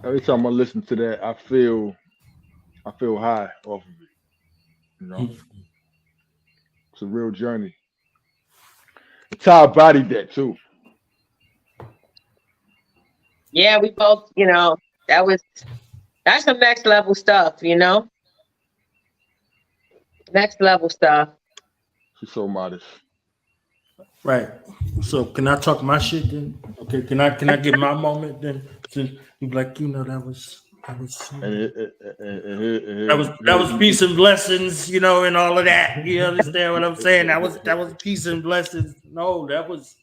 Every time I listen to that, I feel high off of it. You know, it's a real journey. Ty bodied that too. Yeah, we both, that's some next level stuff, next level stuff. She's so modest. Right. So can I talk my shit then? Okay. Can I get my moment then? Since you like, that was And that was peace and blessings, and all of that. You understand what I'm saying? That was peace and blessings. No, that was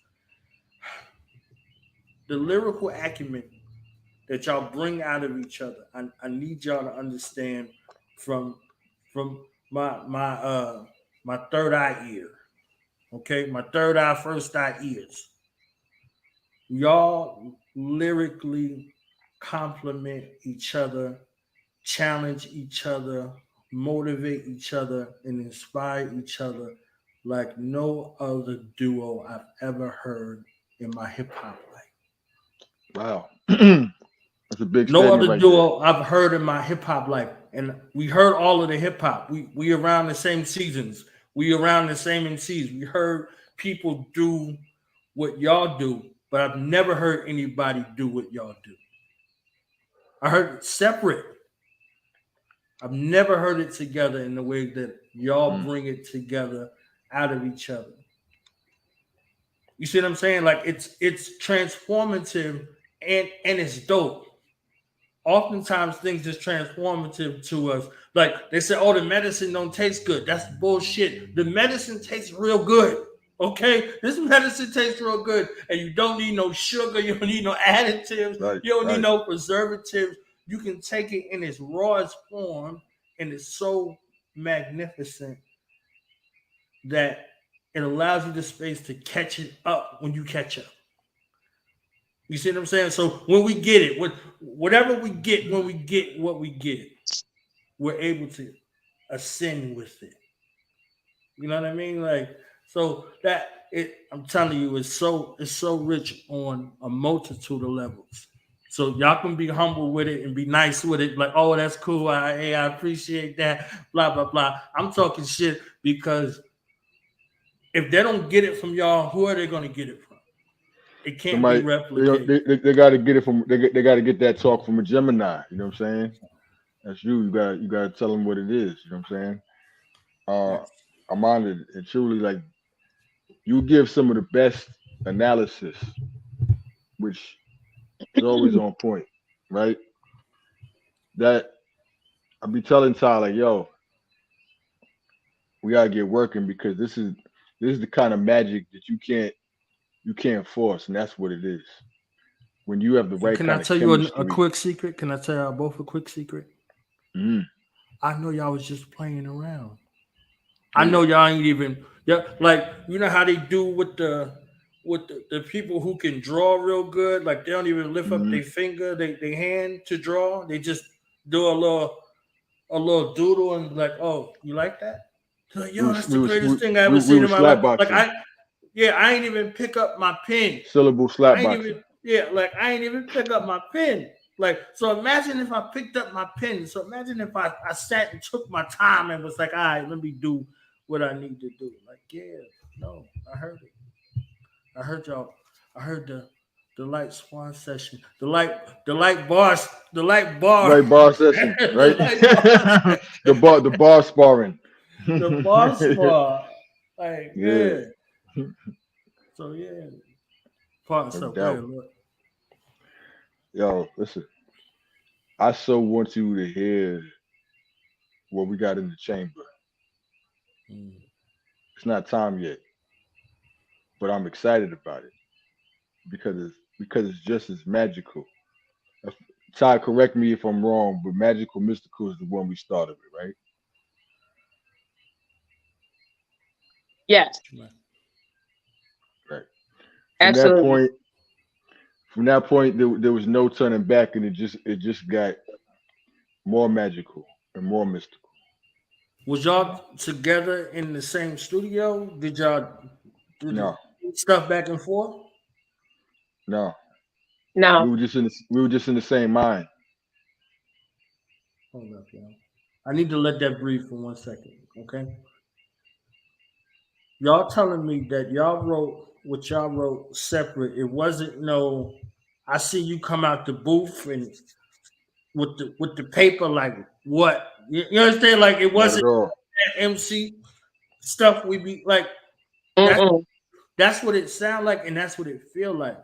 the lyrical acumen that y'all bring out of each other. I need y'all to understand from my third eye ear. Okay, my third eye, first eye ears. Y'all lyrically compliment each other, challenge each other, motivate each other, and inspire each other like no other duo I've ever heard in my hip hop life. Wow. That's a big No statement other right duo I've heard in my hip hop life. And we heard all of the hip hop. We around the same seasons. We around the same MCs. We heard people do what y'all do, but I've never heard anybody do what y'all do. I heard it separate. I've never heard it together in the way that y'all bring it together out of each other. You see what I'm saying? Like it's transformative and it's dope. Oftentimes things is transformative to us. Like they say, oh, the medicine don't taste good. That's bullshit. The medicine tastes real good. Okay, this medicine tastes real good, and you don't need no sugar. You don't need no additives. Right, You don't need no preservatives. You can take it in its rawest form, and it's so magnificent that it allows you the space to catch it up when you catch up. You see what I'm saying? So when we get it, whatever we get, when we get what we get, we're able to ascend with it. You know what I mean? Like, so that it, I'm telling you, it's so rich on a multitude of levels. So y'all can be humble with it and be nice with it, like, oh, that's cool. I appreciate that. Blah blah blah. I'm talking shit because if they don't get it from y'all, who are they going to get it from? It can't be Somebody, replicated. they got to get it from they got to get that talk from a Gemini. You know what I'm saying? That's you. You got to tell them what it is. You know what I'm saying? Uh, Yes. I'm honored and truly like you give some of the best analysis, which is always on point, right? That I be telling Ty like, yo, we gotta get working because this is the kind of magic that you can't force, and that's what it is. When you have the And right can I kind of tell you a chemistry. quick secret? Can I tell y'all both a quick secret? Mm, I know y'all was just playing around. oh I know yeah. y'all ain't even, yeah, like you know how they do with the people who can draw real good, like they don't even lift up Mm. their finger, they hand to draw. They just do a little doodle and like, oh, you like that? They're like, yo, that's the greatest thing I ever We seen in was my slap life. Like boxing, I ain't even pick up my pen. syllable slap I ain't boxing. even like I ain't even pick up my pen. Like, so imagine if I picked up my pen. So imagine if I sat and took my time and was like, all right, let me do what I need to do. Like, yeah, no, I heard it. I heard y'all. I heard the light swan session. The light bar Right bar session, the right? light bar The bar sparring. the bar spar. Like, Yeah, yeah. So yeah. Parts no up. Go doubt. ahead, look. Yo, listen, I so want you to hear what we got in the chamber. Mm. It's not time yet, but I'm excited about it because it's just as magical. If- Ty, correct me if I'm wrong, but magical mystical is the one we started with, right? Yes, Right. From that absolutely. point, from that point, there was no turning back, and it just got more magical and more mystical. Was y'all together in the same studio? Did y'all do the No, stuff back and forth? no, No. we were just in the same mind. Hold up, y'all. I need to let that breathe for 1 second, okay? Y'all telling me that y'all wrote what y'all wrote separate. It wasn't no. I see you come out the booth and with the paper like what? You understand? Like it Not at wasn't all. that MC stuff. We be like that. Mm-mm. That's what it sound like, and that's what it feel like.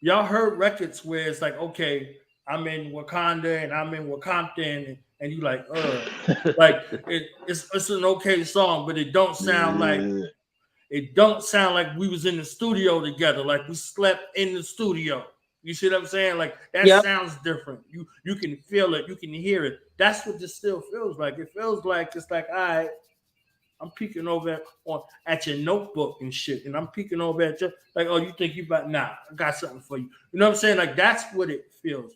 Y'all heard records where it's like, okay, I'm in Wakanda and I'm in Wakantan, and you like it's an okay song, but Yeah, yeah, yeah. it don't sound like we was in the studio together, like we slept in the studio. You see what I'm saying? Like that Yep. sounds different. You can feel it, you can hear it. That's what this still feels like. It feels like it's like, all right, I'm peeking over at your notebook and shit, and I'm peeking over at you like, oh, you think you about nah? I got something for you. You know what I'm saying? Like that's what it feels like.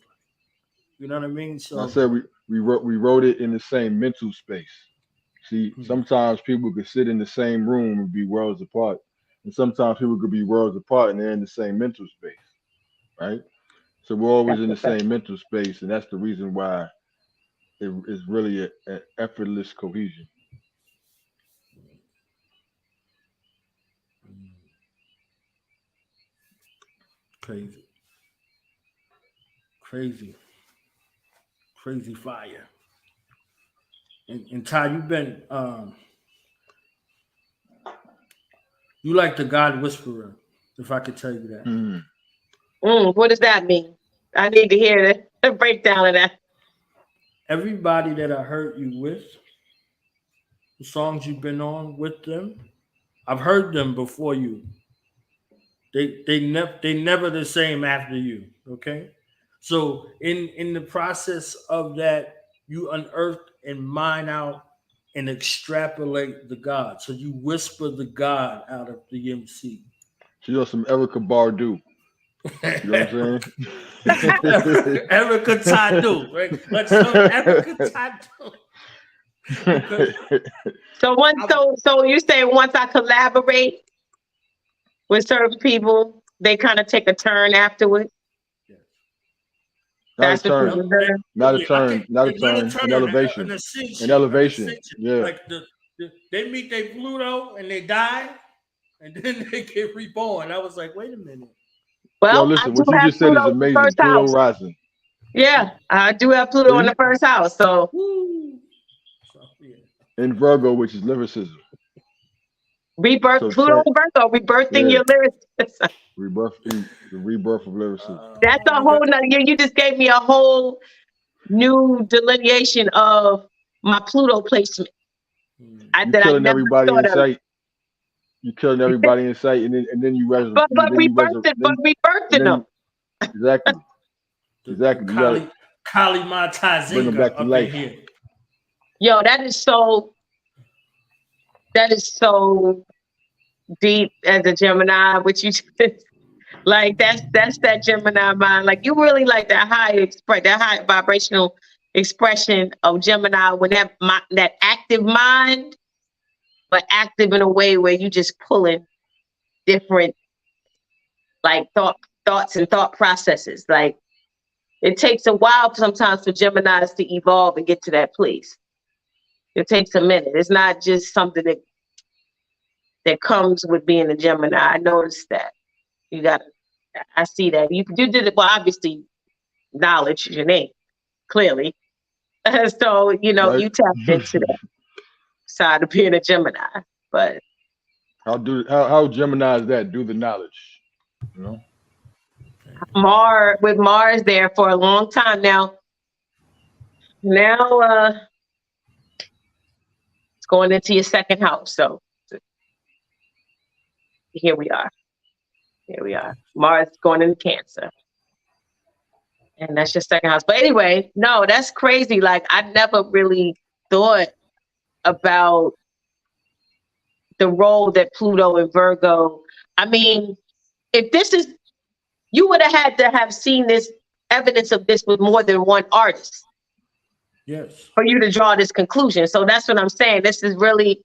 You know what I mean? And I So, said we wrote it in the same mental space. See, hmm, sometimes people could sit in the same room and be worlds apart, and sometimes people could be worlds apart and they're in the same mental space, right? So we're always That's in the the fact. same mental space, and that's the reason why it is really an effortless cohesion. crazy, crazy, crazy fire. And Ty, you've been you like the God Whisperer, if I could tell you that. Mm. What does that mean? I need to hear the breakdown of that. Everybody that I heard you with, the songs you've been on with them, I've heard them before you. They never the same after you. Okay, so in the process of that, you unearth and mine out and extrapolate the God. So you whisper the God out of the MC. She's on some Erica Badu. You know what I'm saying? Erica Tadu, right? Let's go, Erica Tadu. So you say once I collaborate with certain people, they kind of take a turn afterwards. Not a turn, not a Yeah, turn, not a turn, an elevation, an elevation. Yeah. Like they meet their Pluto and they die, and then they get reborn. I was like, wait a minute. Well, Yo, listen, I do what you have just said Pluto is in the amazing. first Pluto house. rising. Yeah, I do have Pluto in the first house. So in Virgo, which is lyricism. Rebirth, So Pluto in Virgo, rebirthing your lyricism. The rebirth of lyricism. That's a whole nother. You just gave me a whole new delineation of my Pluto placement. You're killing everybody in sight. You're killing everybody in sight, and then you but rebirthing them. Exactly. Exactly. Kali Mata bring them back to up life. In here. Yo, that is so deep as a Gemini, which you just, like that's that Gemini mind. Like you really like that high vibrational expression of Gemini when that active mind, but active in a way where you just pulling different like thoughts and thought processes. Like it takes a while sometimes for Geminis to evolve and get to that place. It takes a minute. It's not just something that comes with being a Gemini. I noticed that. I see that. You did it, well, obviously, knowledge is your name, clearly. So, you Right. tapped into that side of being a Gemini. But how Gemini is that? Do the knowledge. You know? with Mars there for a long time now. Now it's going into your second house. So here we are. Mars going into Cancer. And that's your second house. But anyway, no, that's crazy. Like I never really thought about the role that Pluto and Virgo. I mean, if this is, you would have had to have seen this evidence of this with more than one artist. Yes. For you to draw this conclusion. So that's what I'm saying. This is really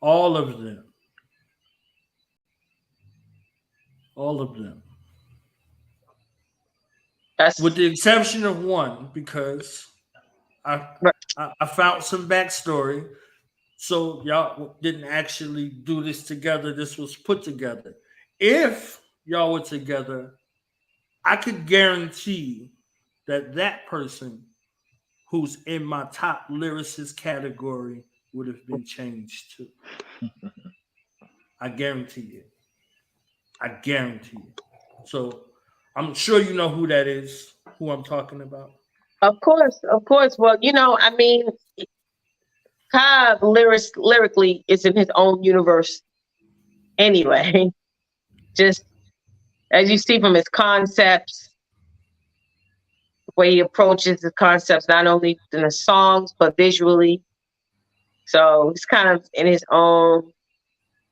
all of them. All of them. With the exception of one, because I found some backstory. So y'all didn't actually do this together. This was put together. If y'all were together, I could guarantee that person who's in my top lyricist category would have been changed too. I guarantee it. So I'm sure you know who that is, who I'm talking about. Of course. Well, I mean, Cobb lyrically is in his own universe anyway. Just as you see from his concepts, the way he approaches the concepts, not only in the songs, but visually. So he's kind of in his own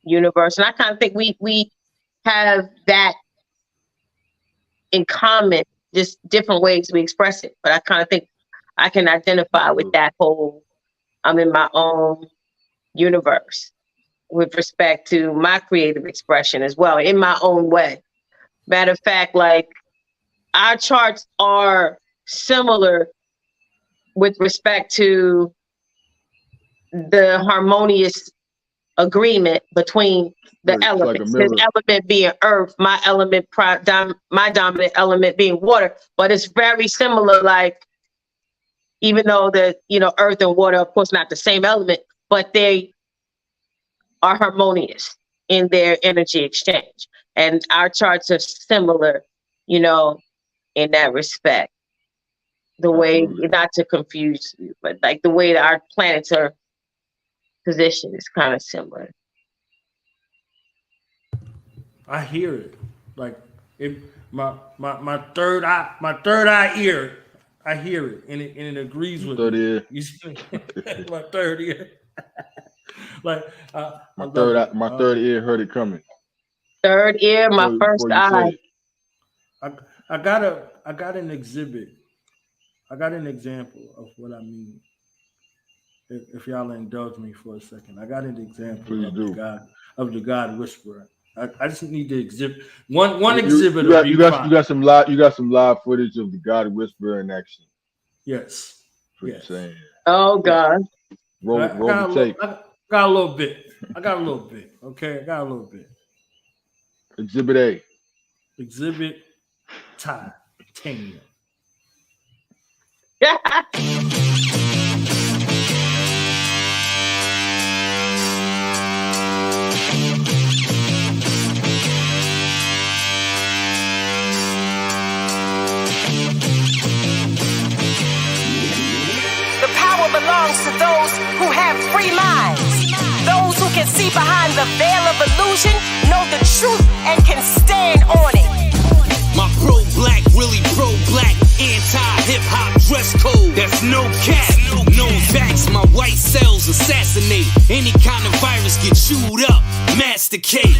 universe. And I kind of think we have that in common, just different ways we express it. But I kind of think I can identify with that whole, I'm in my own universe with respect to my creative expression as well, in my own way. Matter of fact, like our charts are similar with respect to the harmonious agreement between the elements. His element being earth, my element, my dominant element being water. But it's very similar, like, even though earth and water, of course, not the same element, but they are harmonious in their energy exchange. And our charts are similar, in that respect. The way, not to confuse you, but like the way that our planets are positioned is kind of similar. I hear it. Like my third eye ear, I hear it, and it agrees with me. My third ear. Like my third ear heard it coming. Third ear, my first eye. I got an exhibit. I got an example of what I mean. If y'all indulge me for a second, I got an example Please do. of the God Whisperer. I just need to exhibit one You, exhibit will be you fine. got some live footage of the God Whisperer in action. Yes, That's what you're yes, saying. Oh yeah. God. Roll the tape. I got a little bit. I got a little bit. Okay, I got a little bit. Exhibit A. Exhibit titanium. The power belongs to those who have free minds. Those who can see behind the veil of illusion, know the truth, and can stand on it. My pro-black, really pro-black, anti-hip-hop dress code. That's no cap, no facts. My white cells assassinate. Any kind of virus get chewed up, masticate.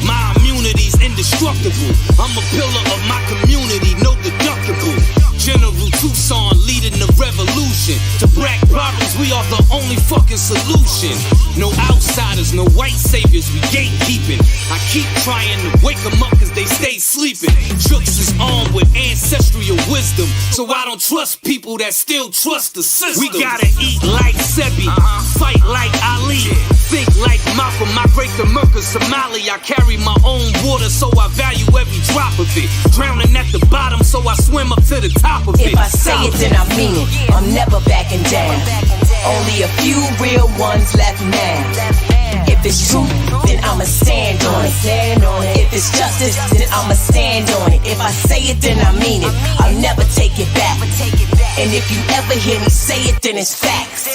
My immunity's indestructible. I'm a pillar of my community, no deductible. General Tucson leading the revolution. To black problems, we are the only fucking solution. No outsiders, no white saviors, we gatekeeping. I keep trying to wake them up cause they stay sleeping. Chooks is armed with ancestral wisdom, so I don't trust people that still trust the system. We gotta eat like Sebi, fight like Ali, think like Malcolm, migrate to Merca, Somali. I carry my own water, so I value every drop of it. Drowning at the bottom, so I swim up to the top of it. If I say it, then I mean it. I'm never backing down. Only a few real ones left now. If it's truth, then I'ma stand on it. If it's justice, then I'ma stand on it. If I say it, then I mean it. I'll never take it back. And if you ever hear me say it, then it's facts.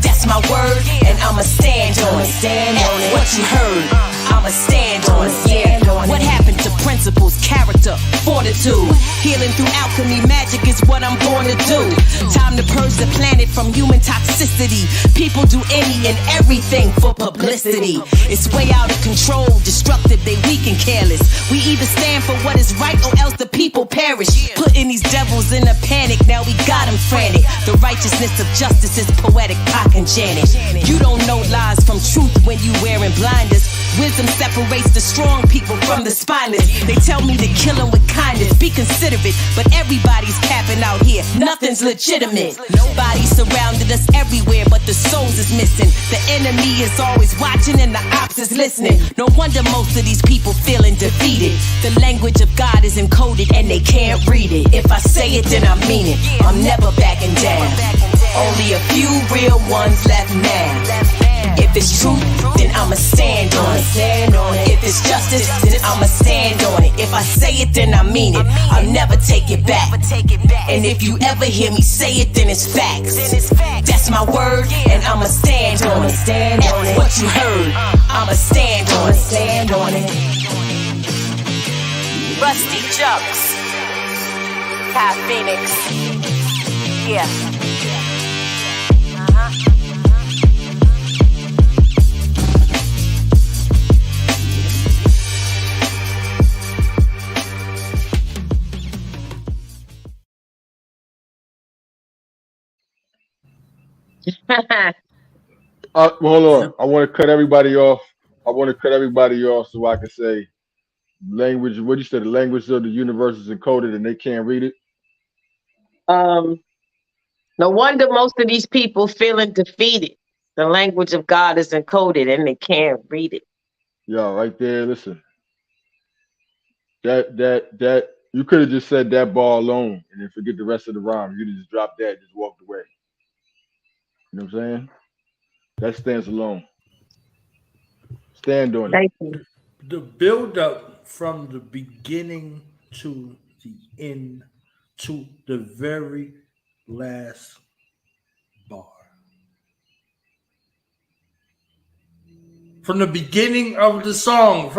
That's my word, and I'ma stand on it. And what you heard, I'ma stand on it. Yeah. What happened to principles, character, fortitude? Healing through alchemy, magic is what I'm born to do. Time to purge the planet from human toxicity. People do any and everything for publicity. It's way out of control, destructive, they weak and careless. We either stand for what is right or else the people perish. Putting these devils in a panic, now we got them frantic. The righteousness of justice is poetic, Pac and Janet. You don't know lies from truth when you wearing blinders. Wisdom separates the strong people from the spineless. They tell me to kill them with kindness, be considerate, but everybody's capping out here. Nothing's legitimate. Nobody surrounded us everywhere, but the souls is missing. The enemy is always watching and the ops is listening. No wonder most of these people feeling defeated. The language of God is encoded and they can't read it. If I say it, then I mean it. I'm never backing down. Only a few real ones left now. If it's truth, then I'ma stand on it. If it's justice, then I'ma stand on it. If I say it, then I mean it. I'll never take it back. And if you ever hear me say it, then it's facts. That's my word, and I'ma stand on it. And what you heard, I'ma stand on it. Rusty Jugs, Tiye Phoenix. Yeah. Well, hold on. I want to cut everybody off. So I can say language. What you said? The language of the universe is encoded, and they can't read it. No wonder most of these people feeling defeated. The language of God is encoded and they can't read it. Yo, right there. Listen. That you could have just said that bar alone and then forget the rest of the rhyme. You just dropped that, just walked away. You know what I'm saying? That stands alone. Stand on it. Thank you. The build up from the beginning to the end to the very last bar. From the beginning of the song,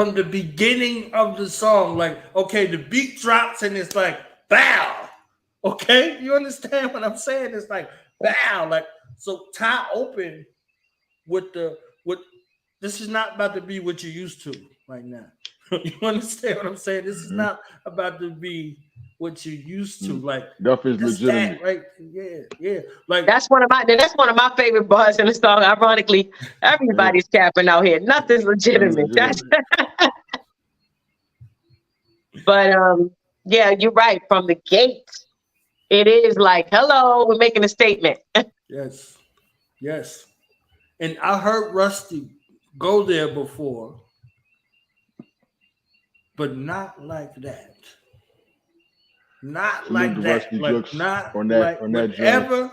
like, okay, the beat drops and it's like, bow. Okay, you understand what I'm saying? It's like, bow. Like, so tie open with this is not about to be what you're used to right now. You understand what I'm saying? This is not about to be what you're used to. Like Duff is that's legitimate. that, right? Yeah, yeah. Like That's one of my favorite bars in the song. Ironically, Yeah, everybody's capping out here. Nothing's nothing legitimate. That's legitimate. but yeah, you're right. From the gate, it is like, hello, we're making a statement. yes, yes. And I heard Rusty go there before, but not like that. Not Salute like to that. Rusty Like Jooks not on like that joint. whatever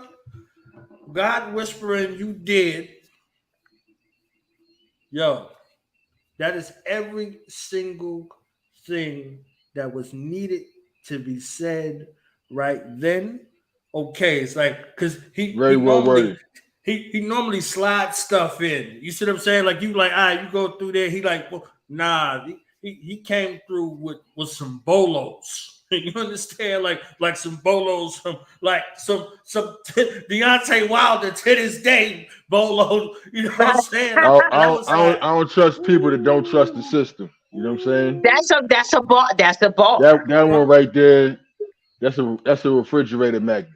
God whispering you did, yo, that is every single thing that was needed to be said right then. Okay, it's like because he Very well normally worded. he normally slides stuff in. You see what I'm saying? Like you like, you go through there. He like, well, nah, he came through with some bolos. You understand? Like some bolos, some Deontay Wilder to this day bolos. You know what I'm saying? And I was like, I don't trust people that don't trust the ooh, system. You know what I'm saying? ooh. That's a bar. That's a bar. That one right there, that's a refrigerator magnet.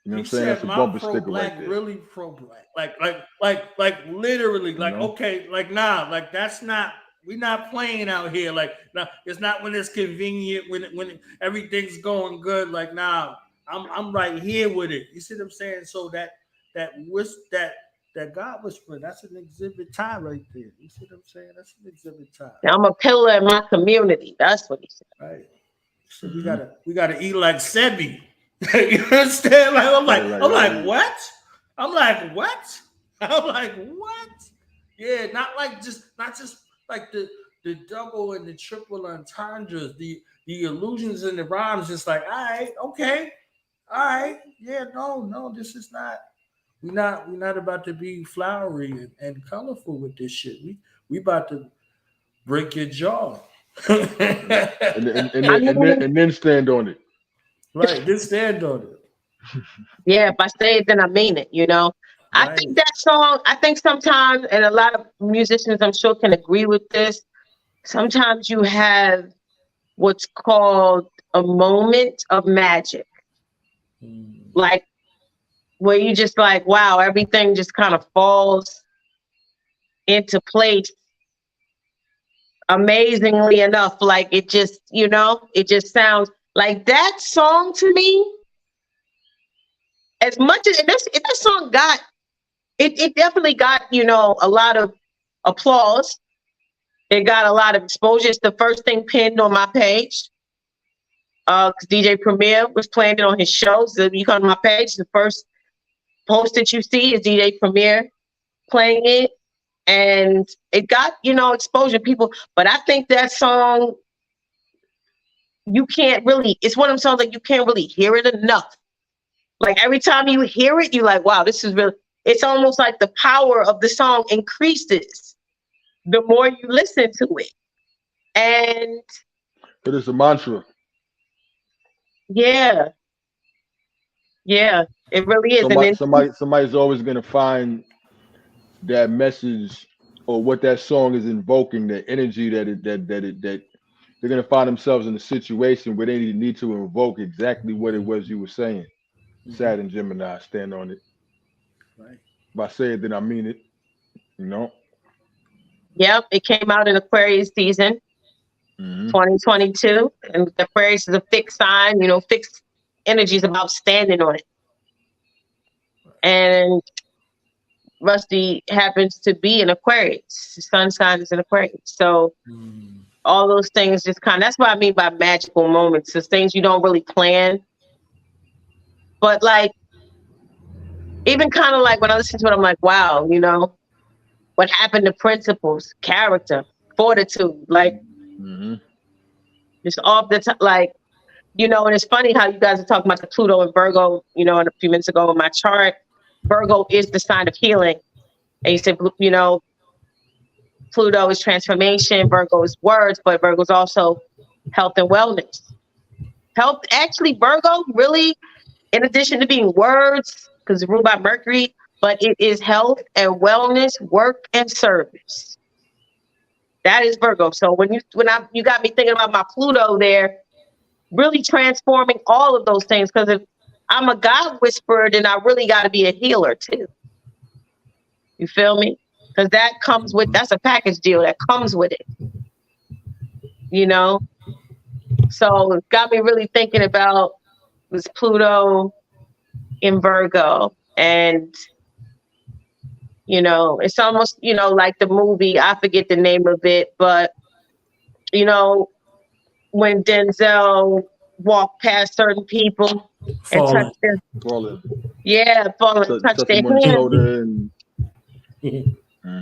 You know what He I'm saying? That's said a my bumper pro sticker right black there. really pro black. Like literally, You like know? okay, like nah, like that's not we're not playing out here. Like nah, it's not when it's convenient, when everything's going good. Like nah, I'm right here with it. You see what I'm saying? So that God whisper, that's an exhibit time right there. You see what I'm saying? That's an exhibit time. I'm a pillar in my community. That's what he said. Right. So we gotta eat like Sebi. You understand? Like I'm like what? I'm like what? I'm like what? Yeah, not just like the double and the triple entendres, the illusions and the rhymes. Just like all right, okay, all right, yeah, no, this is not. We're not about to be flowery and colorful with this shit. We about to break your jaw. I mean, And then stand on it. Right, just stand on it. yeah, if I say it, then I mean it, you know. I Right. think that song, I think sometimes, and a lot of musicians I'm sure can agree with this, sometimes you have what's called a moment of magic. Like where you just like, wow, everything just kind of falls into place amazingly enough. Like it just, you know, it just sounds like that song to me, as much as that song got it definitely got, you know, a lot of applause. It got a lot of exposure. It's the first thing pinned on my page. Because DJ Premier was playing it on his shows. So you come to my page, the first post that you see is DJ Premier playing it. And it got, you know, exposure people. But I think that song, you can't really, it's one of them songs that you can't really hear it enough. Like every time you hear it, you're like, wow, this is really, it's almost like the power of the song increases the more you listen to it. And It is a mantra. yeah, it really is. And then Somebody's always gonna find that message or what that song is invoking, the energy that they're gonna find themselves in a situation where they need to invoke exactly what it was you were saying. Saturn Gemini, stand on it. Right. If I say it, then I mean it. You know. yep, it came out in Aquarius season 2022. And Aquarius is a fixed sign, you know, fixed energy is about standing on it. And Rusty happens to be an Aquarius. His sun sign is an Aquarius. So all those things just kind of, that's what I mean by magical moments. It's things you don't really plan. But like, even kind of like when I listen to it, I'm like, wow, you know, what happened to principles, character, fortitude, like just off the top, like, you know, and it's funny how you guys are talking about the Pluto and Virgo, you know, and a few minutes ago in my chart, Virgo is the sign of healing. And you said, you know, Pluto is transformation, Virgo is words, but Virgo is also health and wellness. Health, actually, Virgo really, in addition to being words, because it's ruled by Mercury, but it is health and wellness, work and service. That is Virgo. So you got me thinking about my Pluto there, really transforming all of those things. Because if I'm a God whisperer, then I really got to be a healer too. You feel me? Because that comes with, that's a package deal that comes with it. You know? So it got me really thinking about this Pluto in Virgo. And, you know, it's almost, you know, like the movie, I forget the name of it, but, you know, when Denzel walked past certain people and Falling. touched them. Falling. Yeah, falling, touched Touch their him on the hands. shoulder and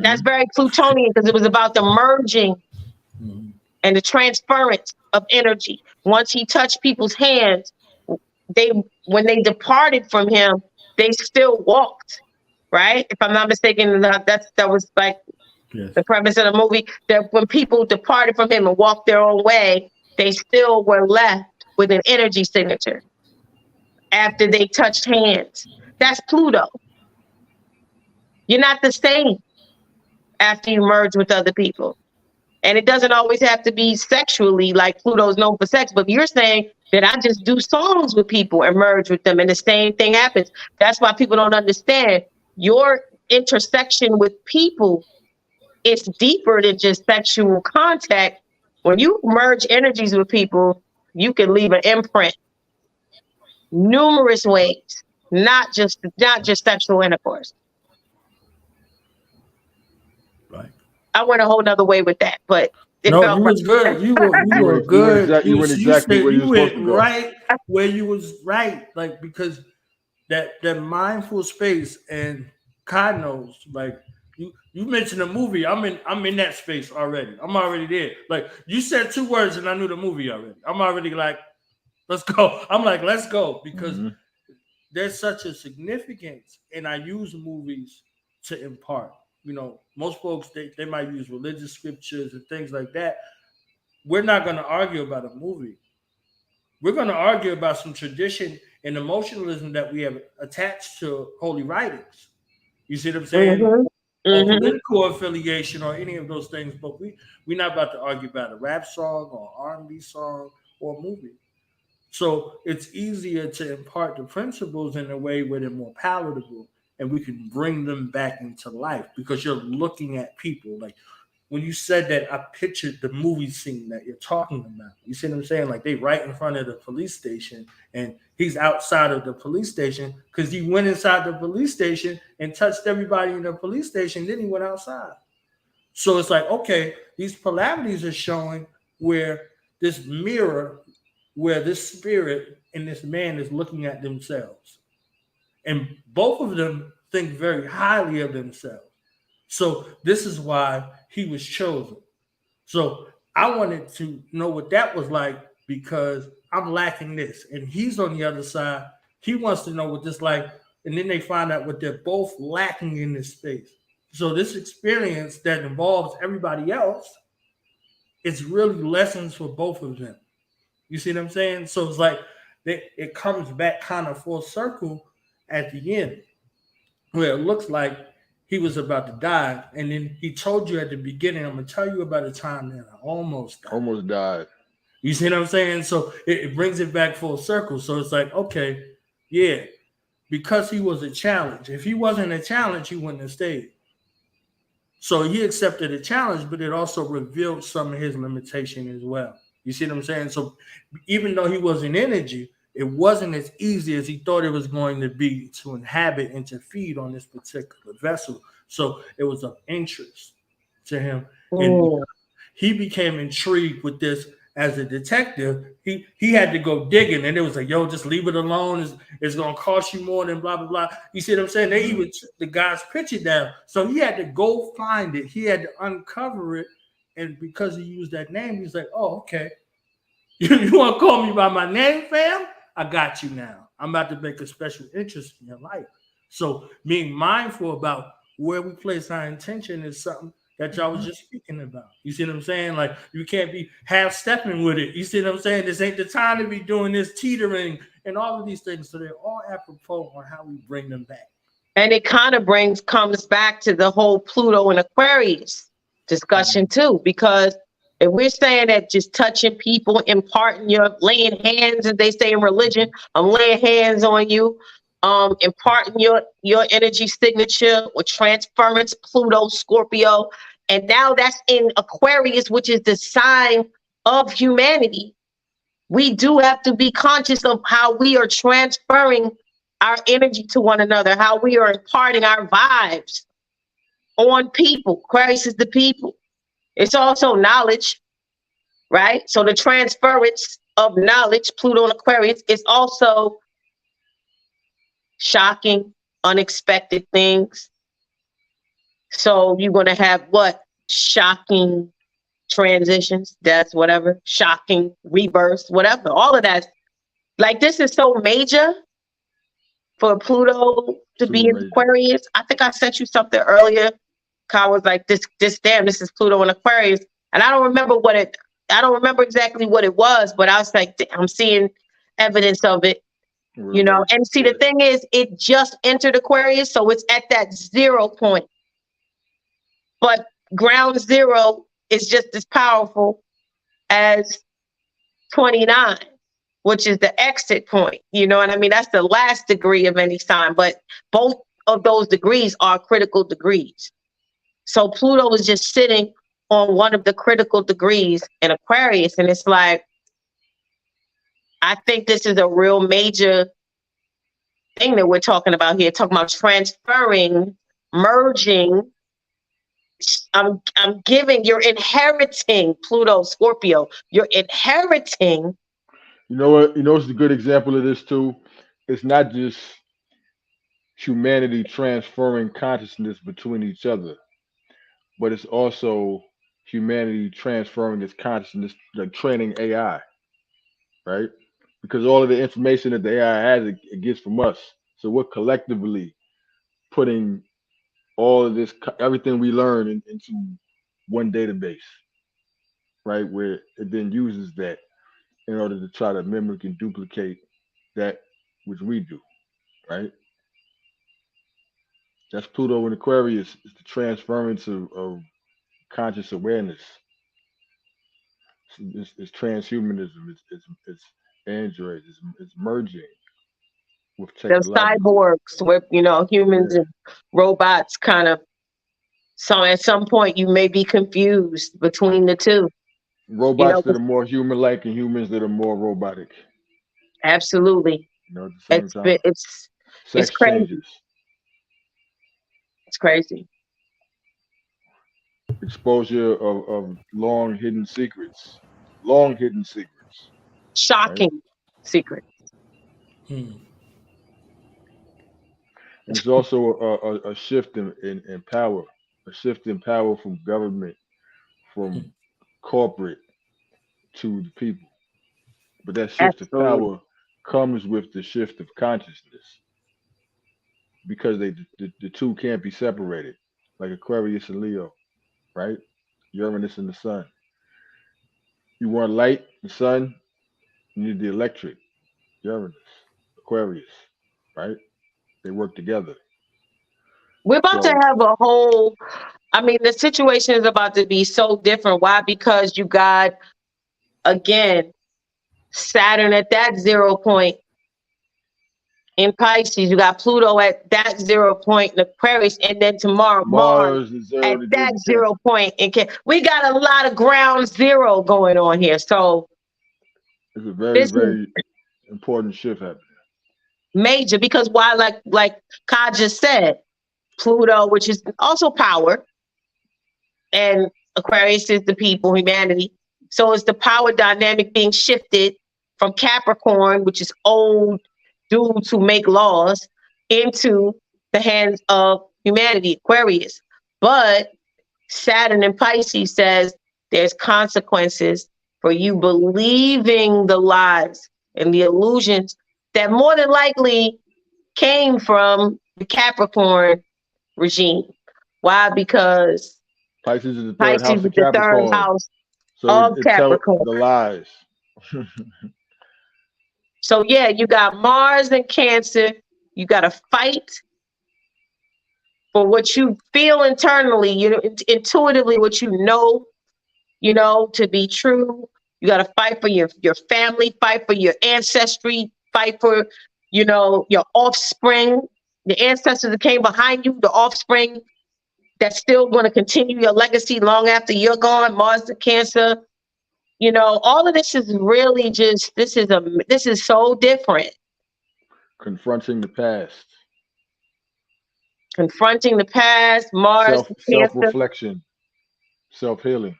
That's very Plutonian because it was about the merging and the transference of energy. Once he touched people's hands, when they departed from him, they still walked, right? If I'm not mistaken, that was like the premise of the movie, that when people departed from him and walked their own way, they still were left with an energy signature after they touched hands. That's Pluto. You're not the same after you merge with other people. And it doesn't always have to be sexually, like Pluto's known for sex, but you're saying that I just do songs with people and merge with them and the same thing happens. That's why people don't understand. Your intersection with people is deeper than just sexual contact. When you merge energies with people, you can leave an imprint numerous ways, not just sexual intercourse. Right. I went a whole nother way with that, but it No, felt you right. was good. You were good. You went exactly where you was supposed to go. Right where you was right, like because that mindful space, and God knows, like you mentioned a movie. I'm in that space already. I'm already there. Like you said 2 words and I knew the movie already. I'm already like, let's go. I'm like, let's go, because there's such a significance, and I use movies to impart. You know, most folks they might use religious scriptures and things like that. We're not going to argue about a movie. We're going to argue about some tradition and emotionalism that we have attached to holy writings. You see what I'm saying? Or political affiliation or any of those things, but we're not about to argue about a rap song or R&B song or a movie. So it's easier to impart the principles in a way where they're more palatable and we can bring them back into life, because you're looking at people. Like when you said that, I pictured the movie scene that you're talking about. You see what I'm saying? Like they right in front of the police station and he's outside of the police station because he went inside the police station and touched everybody in the police station. Then he went outside. So it's like, okay, these polarities are showing where this mirror, where this spirit and this man is looking at themselves. And both of them think very highly of themselves. So this is why he was chosen. So I wanted to know what that was like, because I'm lacking this. And he's on the other side. He wants to know what this like. And then they find out what they're both lacking in this space. So this experience that involves everybody else, it's really lessons for both of them. You see what I'm saying? So it's like it comes back kind of full circle at the end, where it looks like he was about to die. And then he told you at the beginning, I'm going to tell you about a time that I almost died. You see what I'm saying? So it brings it back full circle. So it's like, okay, yeah, because he was a challenge. If he wasn't a challenge, he wouldn't have stayed. So he accepted a challenge, but it also revealed some of his limitation as well. You see what I'm saying? So even though he was an energy, it wasn't as easy as he thought it was going to be to inhabit and to feed on this particular vessel. So it was of interest to him. And he became intrigued with this as a detective. He had to go digging, and it was like, yo, just leave it alone. It's going to cost you more than blah, blah, blah. You see what I'm saying? They even took the guy's picture down. So he had to go find it. He had to uncover it. And because he used that name, he's like, oh, okay. You want to call me by my name, fam? I got you now. I'm about to make a special interest in your life. So being mindful about where we place our intention is something that y'all was just speaking about. You see what I'm saying? Like you can't be half-stepping with it. You see what I'm saying? This ain't the time to be doing this teetering and all of these things. So they're all apropos on how we bring them back. And it kind of comes back to the whole Pluto and Aquarius discussion too, because if we're saying that just touching people, imparting your laying hands, as they say in religion, I'm laying hands on you, imparting your energy signature with transference, Pluto, Scorpio, and now that's in Aquarius, which is the sign of humanity. We do have to be conscious of how we are transferring our energy to one another, how we are imparting our vibes on people. Aquarius is the people. It's also knowledge, right? So the transference of knowledge, Pluto and Aquarius, is also shocking, unexpected things. So you're going to have what? Shocking transitions, deaths, whatever, shocking rebirths, whatever. All of that. Like, this is so major for Pluto to be in Aquarius. I think I sent you something earlier. Kyle was like, this is Pluto and Aquarius. And I don't remember exactly what it was, but I was like, I'm seeing evidence of it, you know. And see, the thing is, it just entered Aquarius, so it's at that 0 point. But ground zero is just as powerful as 29, which is the exit point. You know what I mean? That's the last degree of any sign, but both of those degrees are critical degrees. So Pluto is just sitting on one of the critical degrees in Aquarius. And it's like, I think this is a real major thing that we're talking about here, talking about transferring, merging. I'm you're inheriting Pluto, Scorpio. You're inheriting. You know what? You know what's a good example of this too? It's not just humanity transferring consciousness between each other, but it's also humanity transferring its consciousness, like training AI, right? Because all of the information that the AI has, it gets from us. So we're collectively putting all of this, everything we learn into one database, right? Where it then uses that in order to try to mimic and duplicate that which we do, right? That's Pluto in Aquarius. It's the transference of conscious awareness. It's transhumanism. It's androids. It's merging with The technological. cyborgs, where, you know, humans and robots kind of. So at some point, you may be confused between the two. Robots that are more human-like and humans that are more robotic. Absolutely. You know, at the same time. It's crazy. Changes. It's crazy. Exposure of long hidden secrets. Long hidden secrets. Shocking secrets. And it's also a shift in power. A shift in power from government, from corporate to the people. But that shift of power comes with the shift of consciousness, because the two can't be separated, like Aquarius and Leo, right? Uranus and the sun. You want light, the sun, you need the electric, Uranus, Aquarius, right? They work together. We're about to have a whole, I mean, the situation is about to be so different. Why? Because you got, again, Saturn at that 0 point in Pisces. You got Pluto at that 0 point in Aquarius, and then tomorrow Mars at that 0 point in Cancer. We got a lot of ground zero going on here. So it's a very, very important shift happening. Major, because why? Like Ka just said, Pluto, which is also power, and Aquarius is the people, humanity. So it's the power dynamic being shifted from Capricorn, which is old dudes who make laws, into the hands of humanity, Aquarius. But Saturn in Pisces says there's consequences for you believing the lies and the illusions that more than likely came from the Capricorn regime. Why? Because Pisces is the third house of Capricorn. Third house so of Capricorn. The lies. So yeah, you got Mars and Cancer. You got to fight for what you feel internally, intuitively, what to be true. You got to fight for your family, fight for your ancestry, fight for, your offspring, the ancestors that came behind you, the offspring that's still going to continue your legacy long after you're gone. Mars and Cancer, all of this is really just, this is so different. Confronting the past. Confronting the past, Mars and Self Cancer, reflection. Self healing.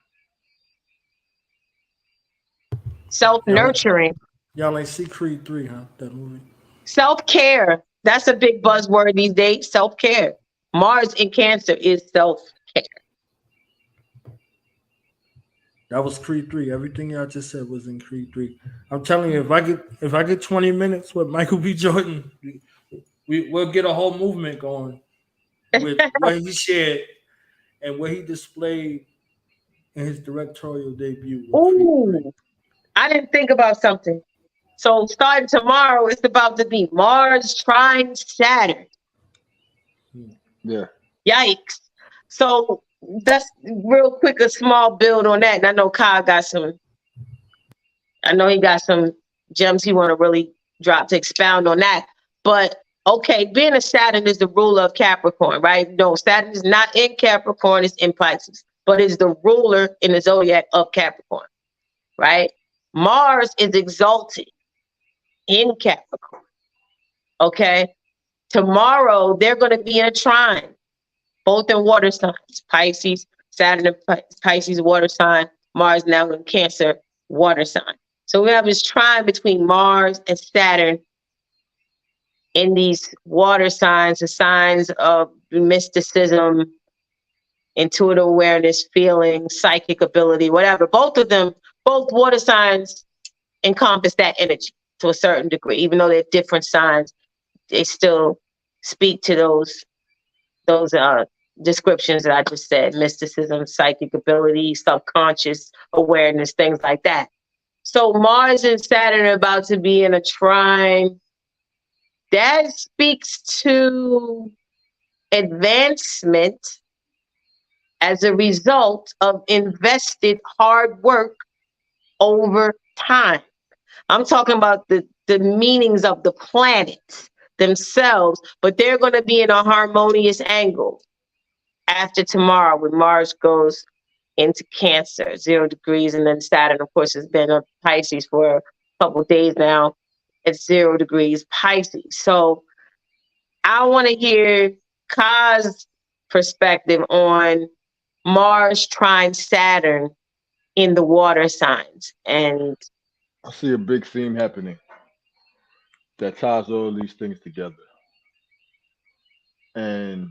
Y'all, self-nurturing, y'all ain't see Creed 3, huh? That movie. self-care. That's a big buzzword these days, self-care. Mars in Cancer is self-care. That was Creed 3. Everything y'all just said was in Creed 3. I'm telling you, if I get 20 minutes with Michael B. Jordan, we'll get a whole movement going with what he shared and what he displayed in his directorial debut with Creed 3. Ooh, I didn't think about something. So starting tomorrow, it's about to be Mars trine Saturn. Yeah. Yikes. So that's real quick, a small build on that. And I know Kyle he got some gems he want to really drop to expound on that. But okay, being a Saturn is the ruler of Capricorn, right? No, Saturn is not in Capricorn, it's in Pisces, but is the ruler in the zodiac of Capricorn, right? Mars is exalted in Capricorn. Okay. Tomorrow they're going to be in a trine, both in water signs, Pisces, Saturn and Pisces water sign, Mars now in Cancer water sign. So we have this trine between Mars and Saturn in these water signs, the signs of mysticism, intuitive awareness, feeling, psychic ability, whatever. Both of them, both water signs encompass that energy to a certain degree. Even though they're different signs, they still speak to those descriptions that I just said: mysticism, psychic ability, subconscious awareness, things like that. So Mars and Saturn are about to be in a trine. That speaks to advancement as a result of invested hard work over time. I'm talking about the meanings of the planets themselves, but they're going to be in a harmonious angle after tomorrow when Mars goes into Cancer, 0 degrees, and then Saturn, of course, has been a Pisces for a couple of days now. It's 0 degrees Pisces. So I want to hear Ka's perspective on Mars trine Saturn in the water signs. And I see a big theme happening that ties all these things together. And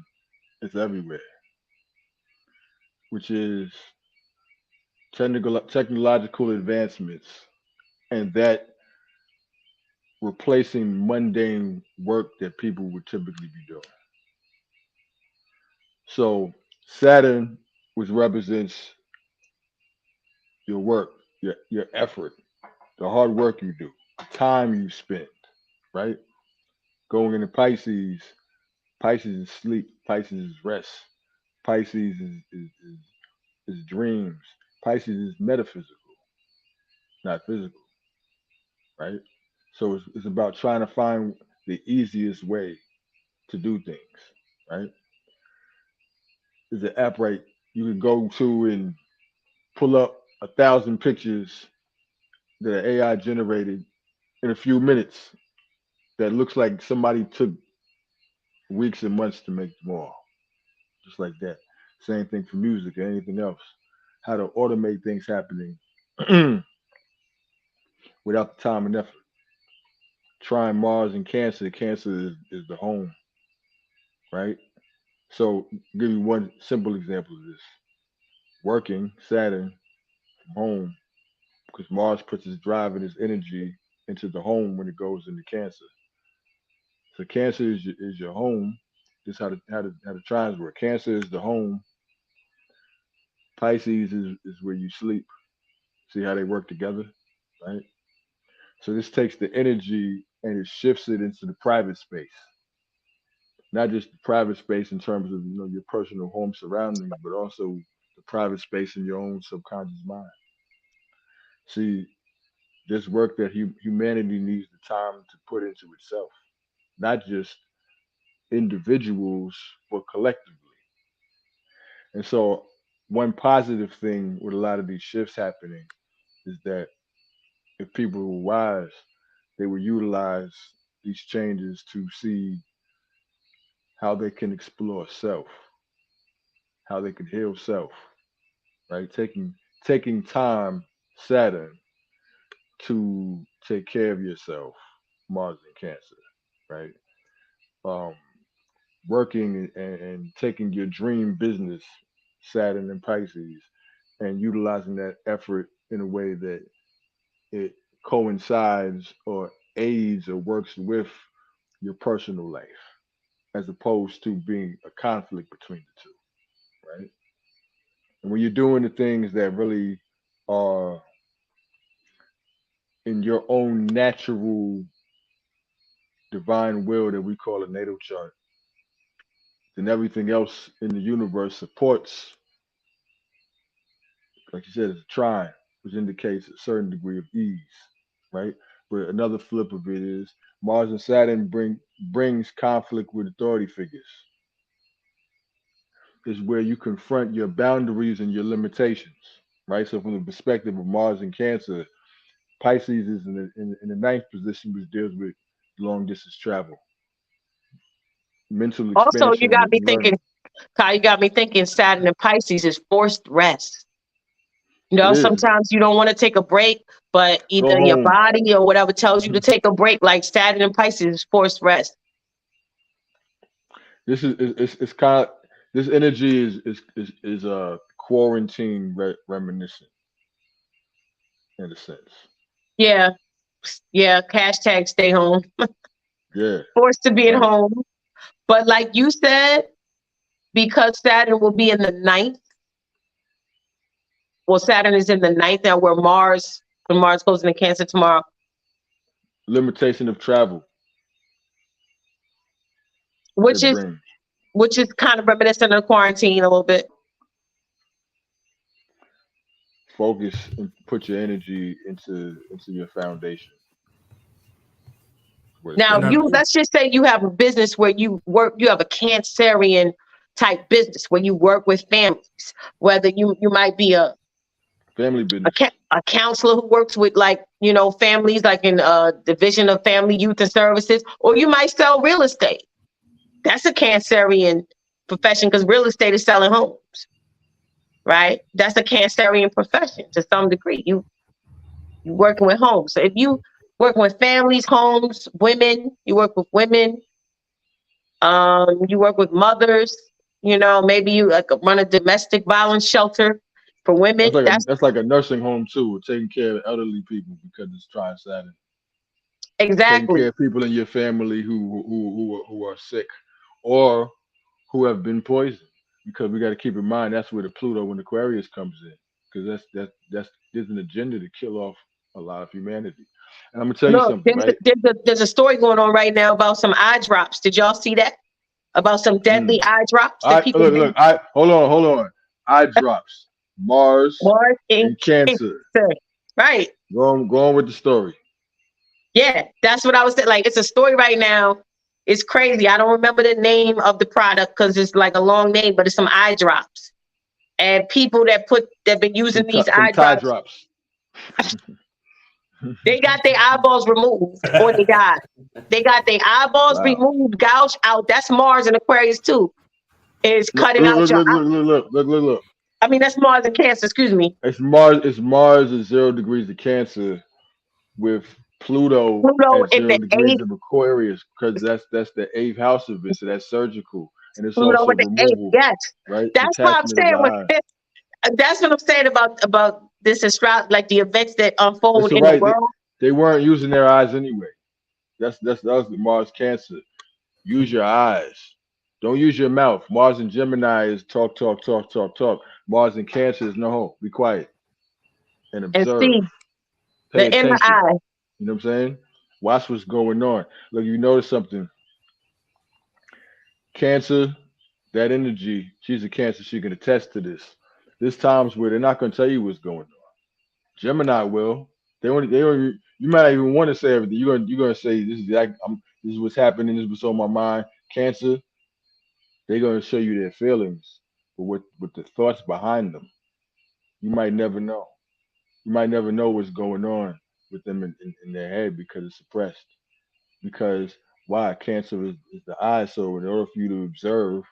it's everywhere, which is technological advancements and that replacing mundane work that people would typically be doing. So Saturn, which represents your work, your effort, the hard work you do, the time you spend, right? Going into Pisces, Pisces is sleep, Pisces is rest, Pisces is dreams, Pisces is metaphysical, not physical, right? So it's about trying to find the easiest way to do things, right? There's an app, right, you can go to and pull up 1,000 pictures that are AI generated in a few minutes that looks like somebody took weeks and months to make them all, just like that. Same thing for music or anything else. How to automate things happening without the time and effort. Trying Mars and Cancer. Cancer is the home, right? So, give you one simple example of this. Working Saturn from home, because Mars puts his drive and his energy into the home when it goes into Cancer. So Cancer is your home. This is how the trines work. Cancer is the home. Pisces is where you sleep. See how they work together, right? So this takes the energy and it shifts it into the private space. not just the private space in terms of your personal home surroundings, but also the private space in your own subconscious mind. See, this work that humanity needs the time to put into itself, not just individuals, but collectively. And so, one positive thing with a lot of these shifts happening is that if people were wise, they would utilize these changes to see how they can explore self, how they can heal self, right? Taking time, Saturn, to take care of yourself, Mars and Cancer, right? Um, Working and taking your dream business, Saturn and Pisces, and utilizing that effort in a way that it coincides or aids or works with your personal life, as opposed to being a conflict between the two, right? And when you're doing the things that really are in your own natural divine will that we call a natal chart, then everything else in the universe supports, like you said, it's a trine, which indicates a certain degree of ease, right? But another flip of it is Mars and Saturn brings conflict with authority figures. Is where you confront your boundaries and your limitations, right? So from the perspective of Mars and Cancer, Pisces is in the ninth position, which deals with long distance travel, mental Also, you expansion, got me and thinking, learning. Kai, you got me thinking Saturn and Pisces is forced rest. It is. Sometimes you don't want to take a break, but Go either your home. body or whatever tells you to take a break, like Saturn and Pisces is forced rest. This is it's kind of, this energy is a quarantine reminiscent in a sense. Yeah, yeah, hashtag stay home. Yeah, Forced to be at right. home. But like you said, because Saturn will be in the ninth, well, Saturn is in the ninth now where when Mars goes into Cancer tomorrow, Limitation of travel which that is brings which is kind of reminiscent of quarantine a little bit. focus and put your energy into your foundation. What it Now, says. Now, let's just say you have a business where you have a Cancerian type business where you work with families, whether you might be Family business. a counselor who works with families like in division of family youth and services, or you might sell real estate. That's a Cancerian profession because real estate is selling homes, right? That's a Cancerian profession to some degree. You working with homes. So if you working with families, homes, women, you work with women, you work with mothers, maybe you like run a domestic violence shelter for women. That's That's like a nursing home too, taking care of elderly people because it's trying Saturn. Taking exactly. care of people in your family who are sick or who have been poisoned. Because we got to keep in mind that's where the Pluto and Aquarius comes in. Because that's there's an agenda to kill off a lot of humanity. And I'm gonna tell you Look, something, right? there's a story going on right now about some eye drops. Did y'all see that? About some Mm. deadly eye drops that I people look. I hold on. Eye drops. Mars Mars in and Cancer. Cancer. Right. Go on with the story. Yeah, that's what I was saying. Like, it's a story right now. It's crazy. I don't remember the name of the product because it's like a long name, but it's some eye drops. And people that been using these Some eye tie drops, drops. they got their eyeballs removed, or they got their eyeballs Wow. removed, gouged out. That's Mars and Aquarius too. It's Look, cutting out your. look. I mean, that's Mars and Cancer. Excuse me. It's Mars. It's Mars at 0 degrees of Cancer with Pluto Pluto at in zero the degrees eighth. of Aquarius because that's the eighth house of it. So that's surgical and it's Pluto also in the eighth. removal, Yes, right? that's what I'm Detachment of the saying. eye. That's what I'm saying about this like the events that unfold That's in the right. world. They weren't using their eyes anyway. That was the Mars Cancer. Use your eyes. Don't use your mouth. Mars and Gemini is talk, talk, talk, talk, talk. Mars and Cancer is no. Be quiet and And observe. see Pay the inner attention. eye. You know what I'm saying? Watch what's going on. Look, you notice something. Cancer, that energy, she's a Cancer, she can attest to this. There's times where they're not gonna tell you what's going on. Gemini will. They don't you might not even want to say everything. You're gonna say this is what's happening, this is what's on my mind. Cancer, they're gonna show you their feelings, but with the thoughts behind them. You might never know. You might never know what's going on with them in their head because it's suppressed. Because why? Cancer is the eye, so in order for you to observe,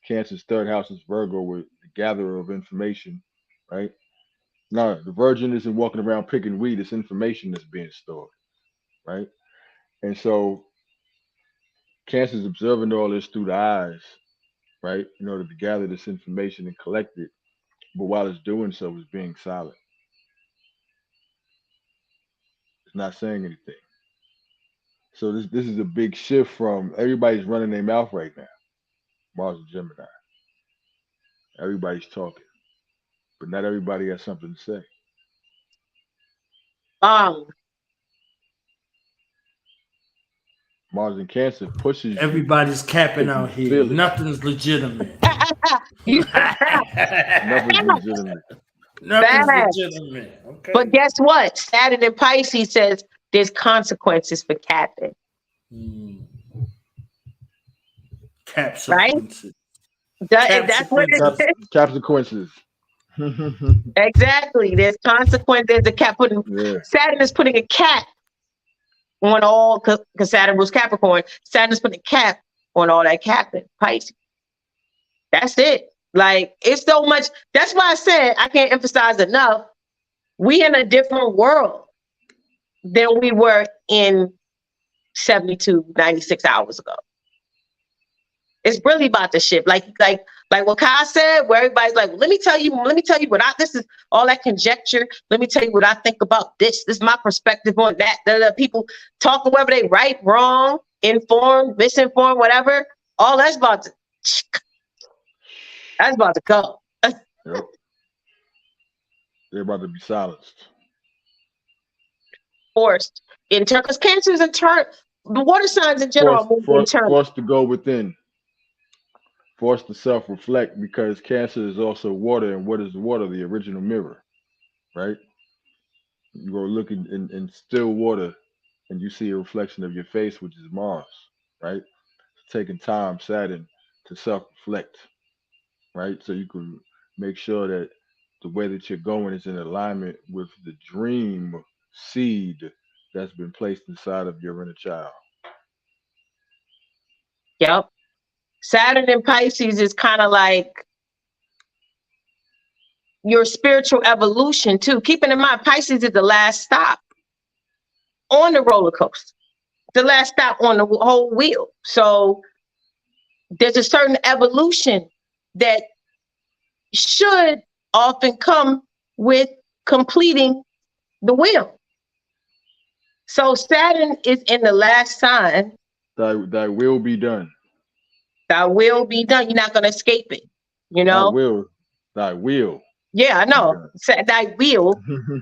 Cancer's third house is Virgo, with the gatherer of information, right? No, the virgin isn't walking around picking weed, it's information that's being stored, right? And so Cancer's observing all this through the eyes, right? In order to gather this information and collect it. But while it's doing so, it's being silent. It's not saying anything. So this is a big shift from everybody's running their mouth right now. Mars and Gemini. Everybody's talking, but not everybody has something to say. Um, Mars and Cancer pushes you Everybody's capping if you out here. feel it. Nothing's legitimate. you Nothing's legitimate. Nothing's bad. legitimate. Okay. But guess what? Saturn in Pisces says there's consequences for capping, Hmm. Caps right? sequences. That's what it Caps, is. consequences. Exactly. There's consequences. The cap putting Yeah. Saturn is putting a cap on all because Saturn was Capricorn. Saturn is putting a cap on all that capping. Pisces. That's it. Like it's so much. That's why I said I can't emphasize enough. We in a different world than we were in 72, 96 hours ago. It's really about the shift. Like what Kai said, where everybody's like, well, let me tell you what this is all that conjecture. Let me tell you what I think about this. This is my perspective on that. The people talking whether they right, wrong, informed, misinformed, whatever. All that's about to go. Yep. They're about to be silenced. Forced in turn, because Cancer is in turn. The water signs in general Forced, move in for, turn. forced to go within. Forced to self-reflect because Cancer is also water, and what is water? The original mirror, right? You go look in still water, and you see a reflection of your face, which is Mars, right? Taking time, Saturn, to self-reflect, right? So you can make sure that the way that you're going is in alignment with the dream seed that's been placed inside of your inner child. Yep. Saturn in Pisces is kind of like your spiritual evolution too. Keeping in mind, Pisces is the last stop on the roller coaster, the last stop on the whole wheel. So there's a certain evolution that should often come with completing the wheel. So Saturn is in the last sign. That will be done. That will be done. You're not going to escape it. You That know? will. That will. Yeah, I be know. done. That will.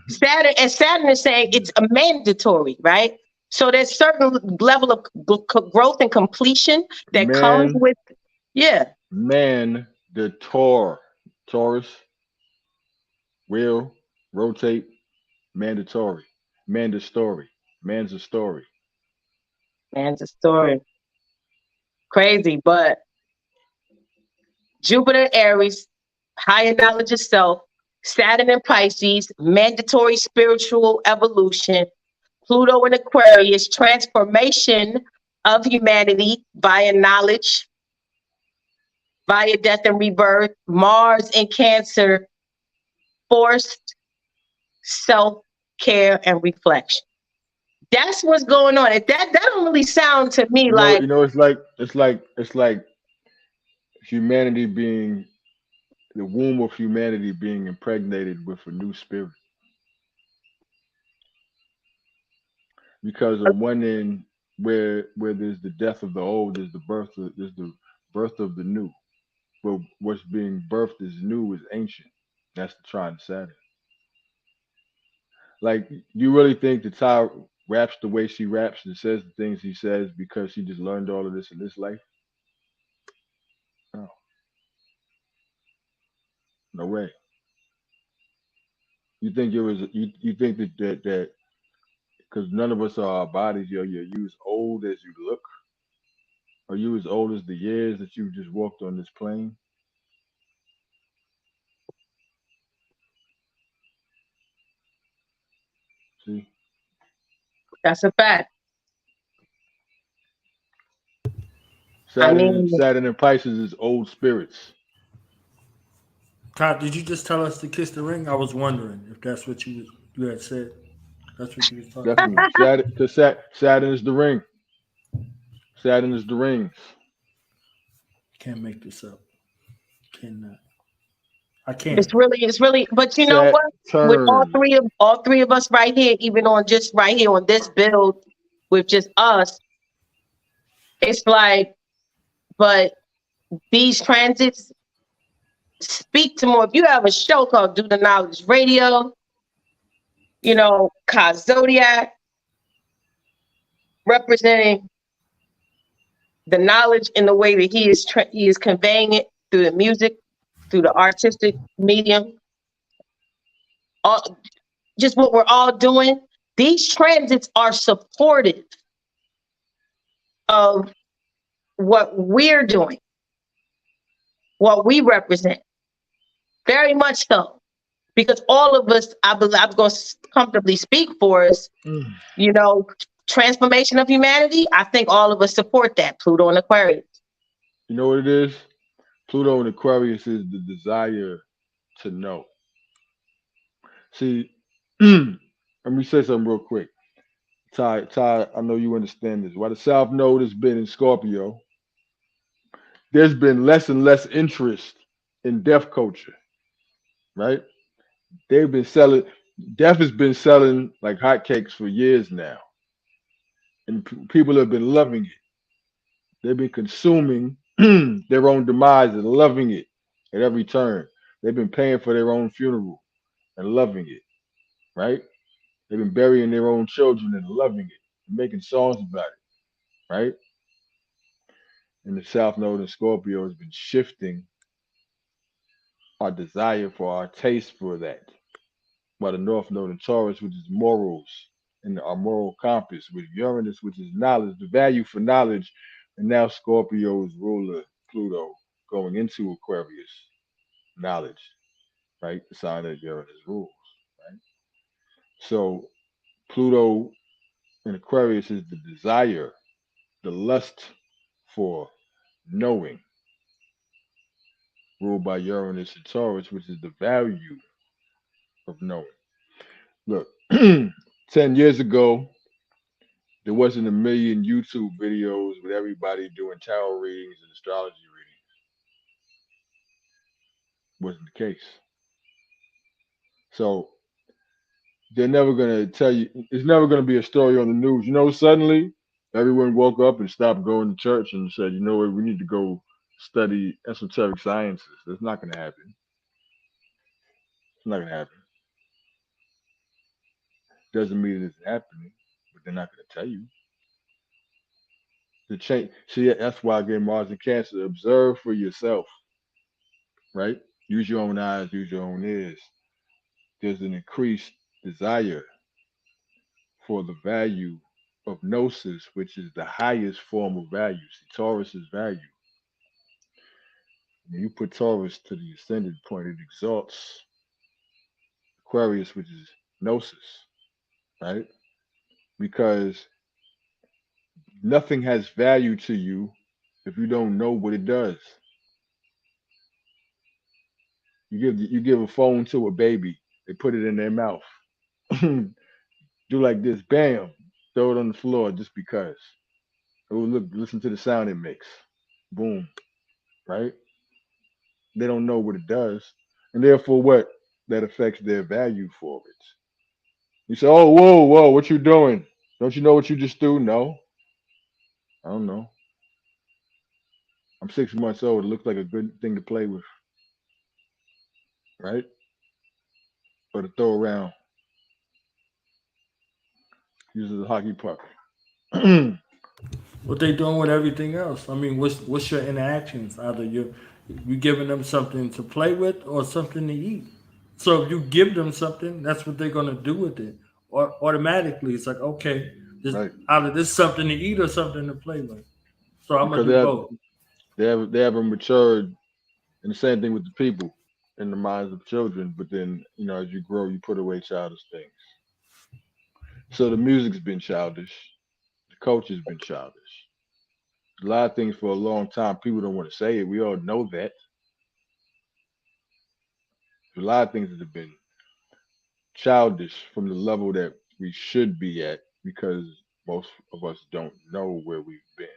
Saturn is saying it's a mandatory, right? So there's certain level of growth and completion that comes Man, with, yeah, man, the Taurus will rotate mandatory. Mandatory. Man's a story. man's a story. Crazy, but Jupiter, Aries, higher knowledge of self, Saturn in Pisces, mandatory spiritual evolution, Pluto in Aquarius, transformation of humanity via knowledge, via death and rebirth, Mars in Cancer, forced self-care and reflection. That's what's going on. That don't really sound to me like It's like humanity being the womb of humanity being impregnated with a new spirit. Because on one end, where there's the death of the old, there's the birth of the new. But what's being birthed is new, is ancient. That's the trine Saturn. Like, you really think that Ty raps the way she raps and says the things he says because she just learned all of this in this life? No way. You think it was you think that because none of us are our bodies, you as old as you look? Are you as old as the years that you just walked on this plane? See? That's a fact. I mean, Saturn and Pisces is old spirits. Todd, did you just tell us to kiss the ring? I was wondering if that's what you had said. That's what you was talking about. Definitely. Saturn, because Saturn is the ring. Saturn is the rings. Can't make this up. Cannot. I can't. it's really, but you know what? With Saturn. all three of us right here, even on just right here on this build with just us, it's like, but these transits speak to more. If you have a show called Do the Knowledge Radio, you know, Zodiak representing the knowledge in the way that he is conveying it through the music, through the artistic medium, all, just what we're all doing. These transits are supportive of what we're doing, what we represent, very much so. Because all of us, I believe, I'm going to comfortably speak for us, you know, transformation of humanity. I think all of us support that, Pluto and Aquarius. You know what it is? Pluto and Aquarius is the desire to know. See, let me say something real quick. Ty, I know you understand this. While the South Node has been in Scorpio, there's been less and less interest in deaf culture, right? They've been selling, deaf has been selling like hotcakes for years now, and people have been loving it. They've been consuming their own demise and loving it at every turn. They've been paying for their own funeral and loving it, right? They've been burying their own children and loving it, and making songs about it, right? And the South Node in Scorpio has been shifting our desire for our taste for that. While the North Node in Taurus, which is morals and our moral compass, with Uranus, which is knowledge, the value for knowledge, and now Scorpio's ruler, Pluto, going into Aquarius, knowledge, right? The sign that Uranus rules, right? So Pluto in Aquarius is the desire, the lust for knowing, ruled by Uranus and Taurus, which is the value of knowing. Look, 10 years ago, there wasn't a million YouTube videos with everybody doing tarot readings and astrology readings. Wasn't the case. So they're never gonna tell you. It's never gonna be a story on the news. You know, suddenly everyone woke up and stopped going to church and said, "You know what? We need to go study esoteric sciences." That's not gonna happen. It's not gonna happen. Doesn't mean it isn't happening, but they're not gonna tell you. The change. See, that's why I get Mars and Cancer. Observe for yourself, right? Use your own eyes, use your own ears. There's an increased desire for the value of gnosis, which is the highest form of value. See, Taurus is value. When you put Taurus to the ascended point, it exalts Aquarius, which is gnosis, right? Because nothing has value to you if you don't know what it does. You give a phone to a baby, they put it in their mouth. Do like this, bam, throw it on the floor just because. Oh, look, listen to the sound it makes. Boom, right? They don't know what it does. And therefore what? That affects their value for it. You say, oh, whoa, whoa, what you doing? Don't you know what you just do? No, I don't know. I'm 6 months old. It looks like a good thing to play with, right? Or to throw around. Use as a hockey puck. What they doing with everything else? I mean, what's your interactions? Either You giving them something to play with or something to eat. So if you give them something, that's what they're gonna do with it. Or automatically, it's like, okay, Right. either this something to eat or something to play with. So I'm gonna Because do both. they haven't matured, and the same thing with the people in the minds of children. But then, as you grow, you put away childish things. So the music's been childish, the culture's been childish. A lot of things for a long time, people don't want to say it. We all know that. A lot of things that have been childish from the level that we should be at because most of us don't know where we've been.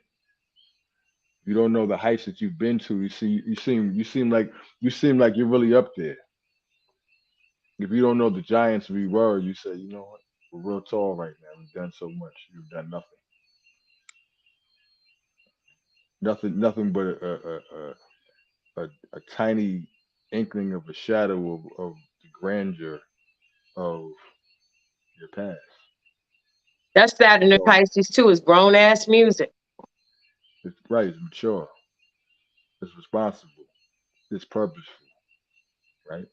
You don't know the heights that you've been to. You seem like you're really up there. If you don't know the giants we were, you say, you know what, we're real tall right now. We've done so much. You've done nothing. Nothing but a tiny inkling of a shadow of the grandeur of your past. That's Saturn and So Pisces too. Is grown ass music. it's right, it's mature, it's responsible, it's purposeful, right?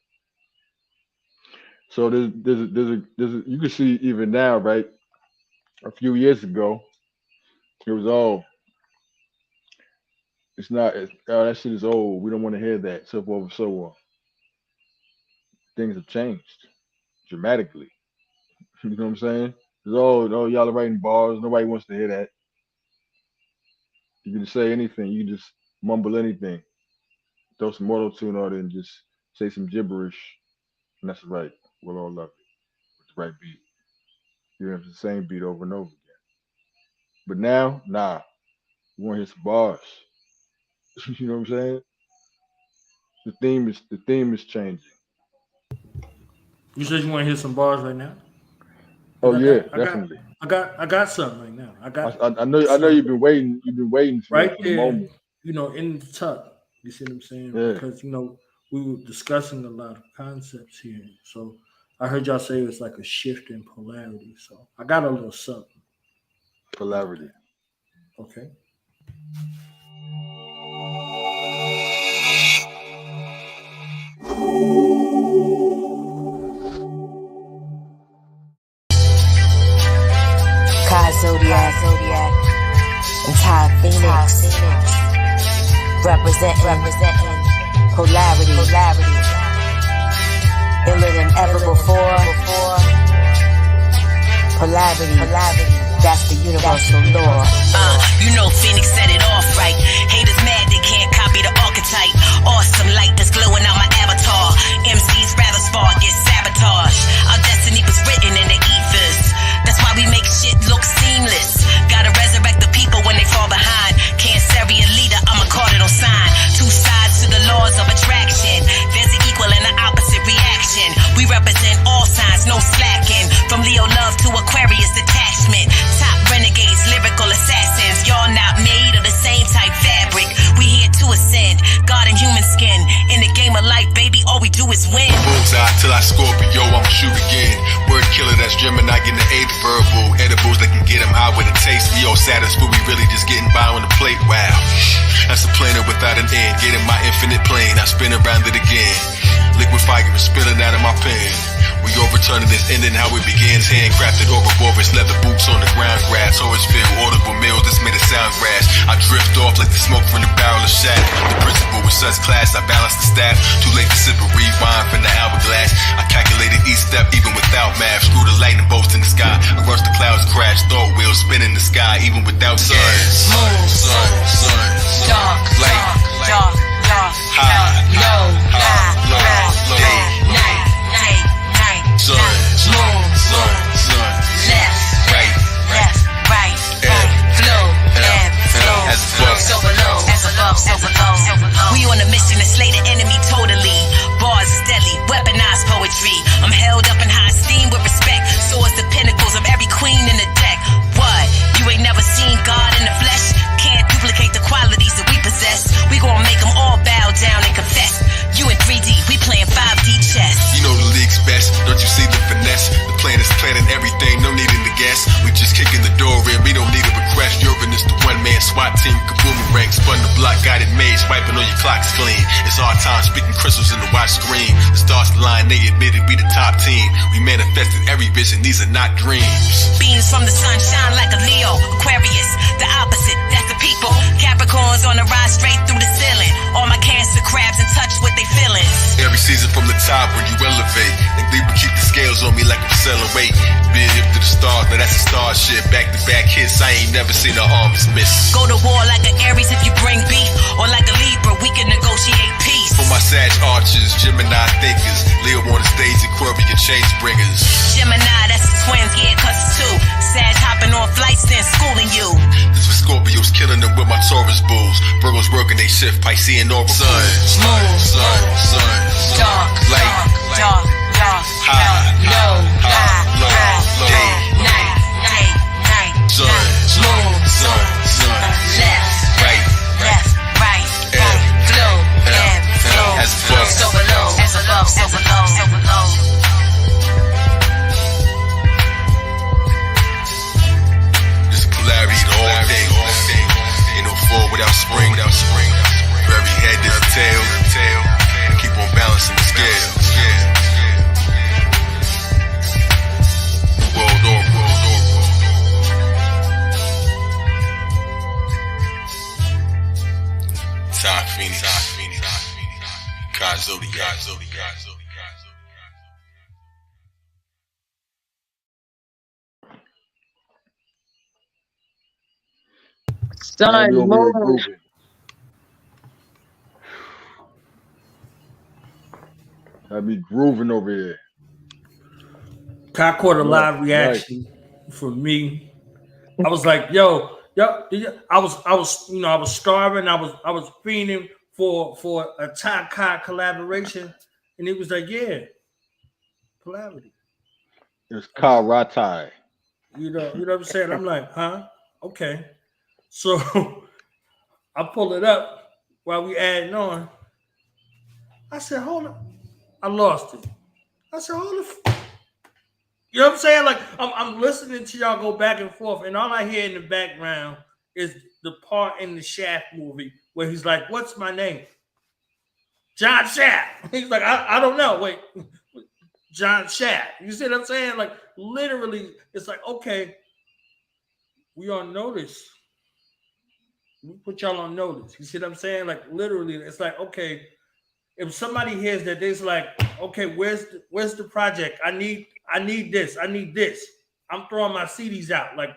So you can see even now, right? A few years ago, it was all that shit is old. We don't want to hear that. So forth and so on. Things have changed dramatically. You know what I'm saying? It's oh, y'all are writing bars. Nobody wants to hear that. You can just say anything. You can just mumble anything. Throw some auto tune on it and just say some gibberish, and that's right. We'll all love it with the right beat. You have the same beat over and over again. But now, nah, we want to hear some bars. You know what I'm saying? The theme is changing. You said you want to hear some bars right now? Oh yeah, I definitely. got something right now. I know you've been waiting. You've been waiting for right the there, moment. in the tuck. You see what I'm saying? Yeah. Because we were discussing a lot of concepts here. So I heard y'all say it's like a shift in polarity. So I got a little something. Polarity. Okay. Zodiak, and Tiye Phoenix, representing polarity, iller than ever before. Polarity, that's the universal law. Phoenix set it off right. Haters mad they can't copy the archetype. Awesome light that's glowing out my avatar. MCs rather spark, get sabotaged. Our destiny was written in the ethers. That's why we make shit look seamless. Gotta resurrect the people when they fall behind. Cancerian leader, I'm a cardinal sign. Two sides to the laws of attraction. There's an equal and an opposite reaction. We represent all signs, no slacking. From Leo love to Aquarius detachment. Top renegades, lyrical assassins. Y'all not made of the same type fabric. We here to ascend. God in human skin. In the game of life, baby, all we do is win. Bullseye till I Scorpio, I'ma shoot again. Word killer, that's Gemini, getting the eighth verbal. Edibles that can get them high with a taste. We all satisfied, we really just getting by on the plate. Wow, that's a planet without an end. Getting my infinite plane, I spin around it again. Liquid fire is spilling out of my pen. We overturning this ending how it begins. Handcrafted Ouroboros, leather boots on the ground grass. Always feel audible meals, this made it sound rash. I drift off like the smoke from the barrel of shaft. The principal with such class, I balance the staff. Too late to sip a rewind from the hourglass. I calculated each step even without math. Screw the lightning bolts in the sky. I rush the clouds crash. Thought wheels spin in the sky even without gas. Sun, Dark, light, high, low, day, night. sun, Left, right. Flow, as above, so below. We on a mission to slay the enemy totally. Bars is deadly, weaponized poetry. I'm held up in high esteem with respect. So is the pinnacles of every queen in the deck. What? You ain't never seen God in the flesh? Can't duplicate the qualities that we possess. We gon' make them all bow down and confess. SWAT team kaboomerang, spun the block, got it made, swiping on your clocks clean. It's our time, speaking crystals in the watch screen. The stars align, they admitted we the top team. We manifested every vision, these are not dreams. Beams from the sun shine like a Leo. Aquarius, the opposite, that's the people. Capricorns on the rise straight through the ceiling. All my Cancer crabs in touch with their feelings. Every season from the top when you elevate. And Libra keep the scales on me like I'm selling weight. Big hip to the stars, now that's a star shit. Back to back hits, I ain't never seen an arms miss. Go to war like an Aries if you bring beef. Or like a Libra, we can negotiate peace. For my Sag archers, Gemini thinkers, Leo on the stage, Aquarian change bringers. Gemini, that's the twins, yeah, cause it's two. Sag hopping on flights, then schooling you. This for Scorpios, killing them with my Taurus bulls. Virgos working they shift, Piscean oracle. Sun, Dark, light, dark, high, low, low, day, night, sun, left, right, ebb, flow, as above, so below, as above, so below. This is polarity all day. Ain't no fall without spring. For every head there's a tail. Keep on balancing the scale. World or Tiye Phoenix. Zodiak. Sun, Over here moon. grooving. I be grooving over here. I caught a live Right. reaction from me. I was like, yo, I was starving. I was fiending for a Tiye collaboration, and it was like, yeah, collaborative. It's Karatai. You know what I'm saying? I'm like, huh? Okay. So I pull it up while we adding on. I said, hold up. I lost it. I said, hold the You know what I'm saying? Like I'm listening to y'all go back and forth, and all I hear in the background is the part in the Shaft movie where he's like, "What's my name?" John Shaft. He's like, I don't know. Wait, John Shaft. You see what I'm saying? Like literally, it's like, okay, we on notice. We put y'all on notice. You see what I'm saying? Like literally, it's like, okay, if somebody hears that, they're like, okay, where's the project? I need this. I need this. I'm throwing my CDs out. Like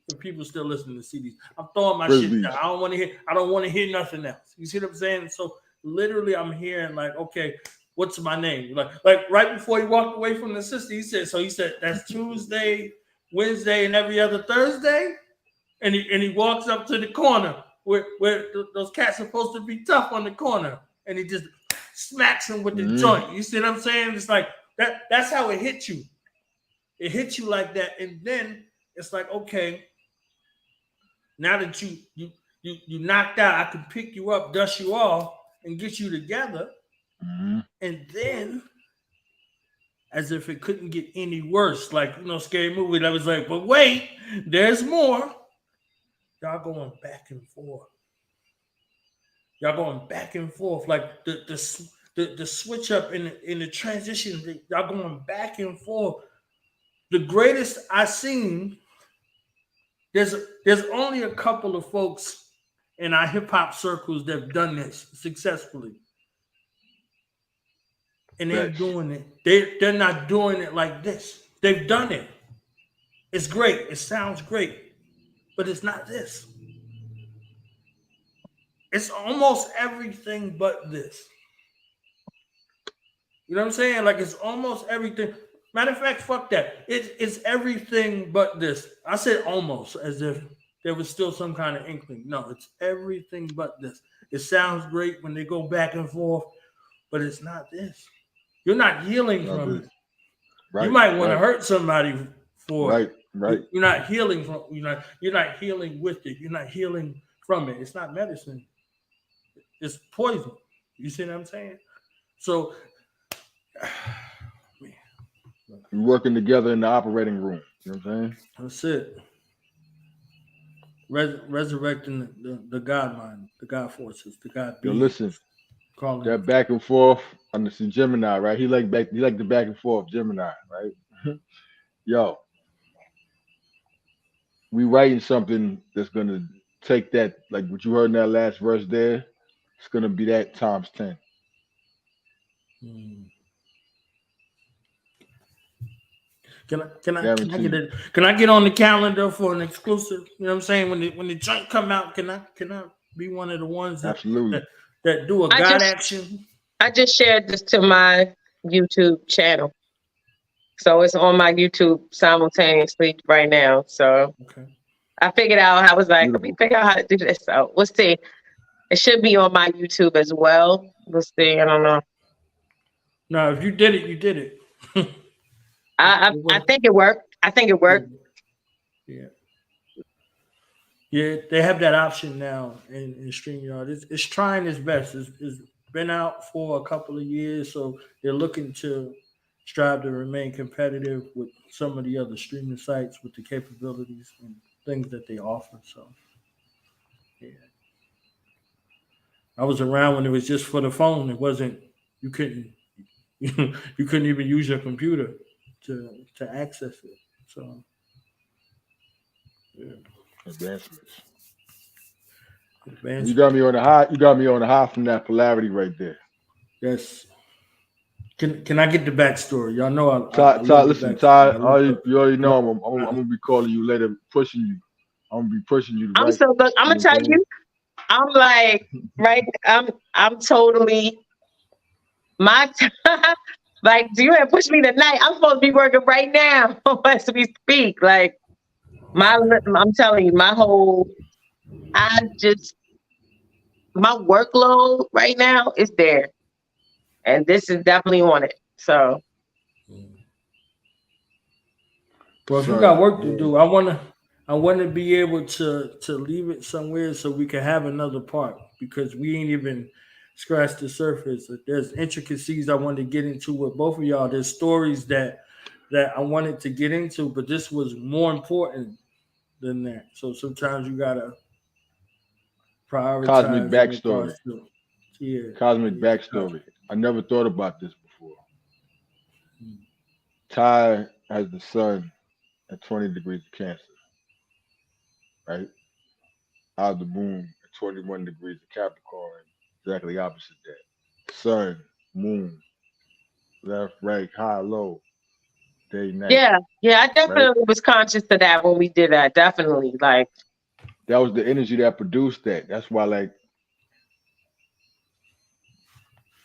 if people still listening to CDs, I'm throwing my shit out. I don't want to hear nothing else. You see what I'm saying? So literally, I'm hearing like, okay, what's my name? Like right before he walked away from the sister, he said that's Tuesday, Wednesday, and every other Thursday. And he walks up to the corner where those cats are supposed to be tough on the corner, and he just smacks him with the joint. You see what I'm saying? It's like that's how it hits you. It hits you like that, and then it's like, okay, now that you knocked out, I can pick you up, dust you off, and get you together. And then, as if it couldn't get any worse, like scary movie that was like, but wait, there's more. Y'all going back and forth. Y'all going back and forth, like the switch up in the transition. Y'all going back and forth. The greatest I've seen. There's only a couple of folks in our hip hop circles that have done this successfully, and they're doing it. They're not doing it like this. They've done it. It's great. It sounds great. But it's not this. It's almost everything but this. You know what I'm saying? Like it's almost everything. Matter of fact, fuck that. It's everything but this. I said almost as if there was still some kind of inkling. No, it's everything but this. It sounds great when they go back and forth, but it's not this. You're not healing from it. Right, you might want to hurt somebody for it. Right. You're not healing from. You're not healing with it. You're not healing from it. It's not medicine. It's poison. You see what I'm saying? So we're working together in the operating room. You know what I'm saying? That's it. resurrecting the God mind, the God forces, the God Yo, beings, listen, calling. that back and forth on the Gemini, right? He like the back and forth Gemini, right? Yo, we writing something that's gonna take that, like what you heard in that last verse there. It's gonna be that times 10. Hmm. Can I get Guaranteed. it? Can I get on the calendar for an exclusive? You know what I'm saying? When the joint come out, can I be one of the ones Absolutely. that do a I God just action? I just shared this to my YouTube channel. So it's on my YouTube simultaneously right now. So Okay. I figured out, I was like, let me Beautiful. figure out how to do this. So we'll see. It should be on my YouTube as well. We'll see. I don't know. Now, if you did it, you did it. It I was- think it worked. I think it yeah, worked. yeah, yeah. They have that option now in StreamYard. It's trying its best. It's been out for a couple of years, so they're looking to strive to remain competitive with some of the other streaming sites with the capabilities and things that they offer. So, yeah. I was around when it was just for the phone. It wasn't you couldn't you couldn't even use your computer to access it. So yeah, Advancements. You got advancement. me on the high. You got me on the high from that polarity right there. Yes. Can I get the backstory? Y'all know I Ty, love the listen, backstory. Ty. I love the You already love know I'm the- gonna be calling you later, pushing you. I'm gonna be pushing you to I'm write. so look, I'm You gonna know what tell I'm saying? you, I'm like, right, I'm totally my like, do you have push me tonight? I'm supposed to be working right now as we speak. Like I'm telling you, I just my workload right now is there. And this is definitely on it. So Well, if you got Son, work to moon. do, I wanna be able to leave it somewhere so we can have another part because we ain't even scratched the surface. There's intricacies I want to get into with both of y'all. There's stories that I wanted to get into, but this was more important than that. So sometimes you gotta Cosmic prioritize in backstory. regards to yeah, Cosmic yeah, backstory. I never thought about this before. Ty has the sun at 20 degrees of Cancer, right? I have the moon at 21 degrees of Capricorn, exactly opposite that. Sun, moon, left, right, high, low, day, night, yeah, I right? definitely was conscious of that when we did that. Definitely. Like, That was the energy that produced that. That's why, like,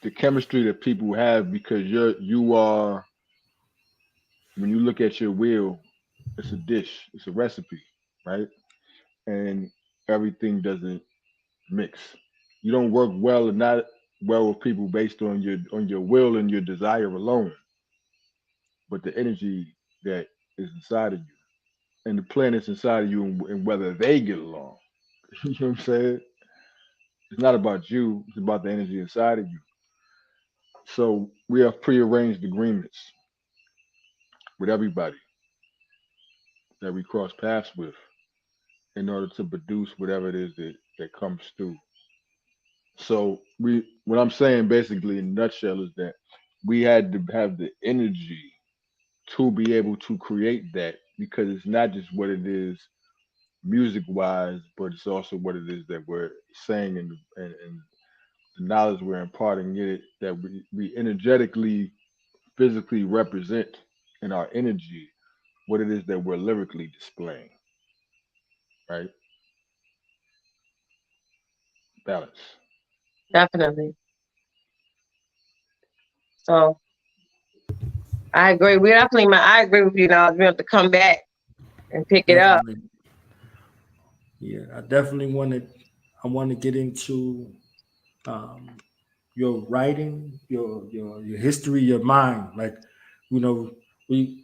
the chemistry that people have, because you are, when you look at your wheel, it's a dish, it's a recipe, right? And everything doesn't mix. You don't work well or not well with people based on your will and your desire alone, but the energy that is inside of you and the planets inside of you, and whether they get along. You know what I'm saying? It's not about you, it's about the energy inside of you. So we have prearranged agreements with everybody that we cross paths with in order to produce whatever it is that comes through. So what I'm saying basically in a nutshell is that we had to have the energy to be able to create that, because it's not just what it is music wise, but it's also what it is that we're saying, and the knowledge we're imparting in it, that we energetically, physically represent in our energy what it is that we're lyrically displaying, right? Balance. definitely. So I agree. I agree with you now. We have to come back and pick it up. definitely. Yeah, I want to get into um, your writing, your history, your mind. Like, we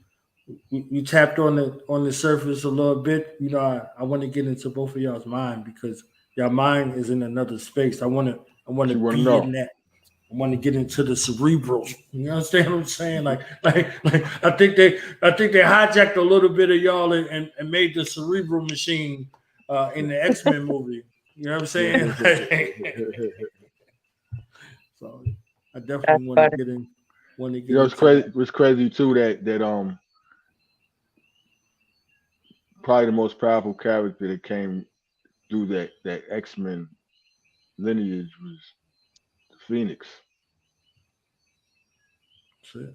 we tapped on the surface a little bit. I want to get into both of y'all's mind because your mind is in another space. I want to What you want to be know? in that. I want to get into the cerebral. You understand what I'm saying? Like I think they hijacked a little bit of y'all and made the cerebral machine in the X-Men movie. You know what I'm saying? So I That's definitely want to funny. get in. Want to You get know, it's into crazy. that. It's crazy too that probably the most powerful character that came through that X Men lineage was the Phoenix, Shit.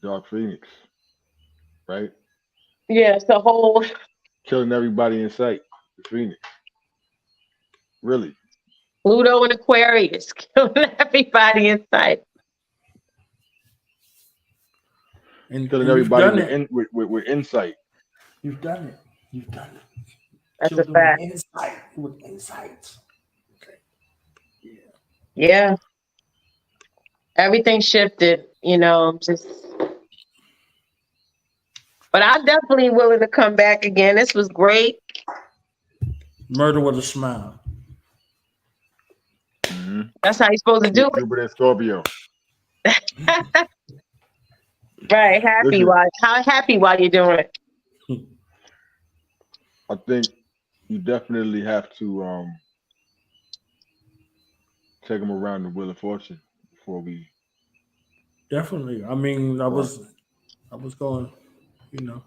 Dark Phoenix, right? Yeah, it's the whole Killing everybody in sight. The Phoenix, really Pluto and Aquarius killing everybody in sight. killing And you've everybody done with it. with insight. You've done it. You've done it. That's a Children with fact. insight. With insight. Okay. Yeah. Yeah, everything shifted. Just. But I'm definitely willing to come back again. This was great. Murder with a smile. Mm-hmm. That's how you're supposed to do Jupiter and Scorpio. it. Right, happy Listen, while how happy while you're doing it. I think you definitely have to take them around the Wheel of Fortune before we Definitely. I mean, start. I was going, you know,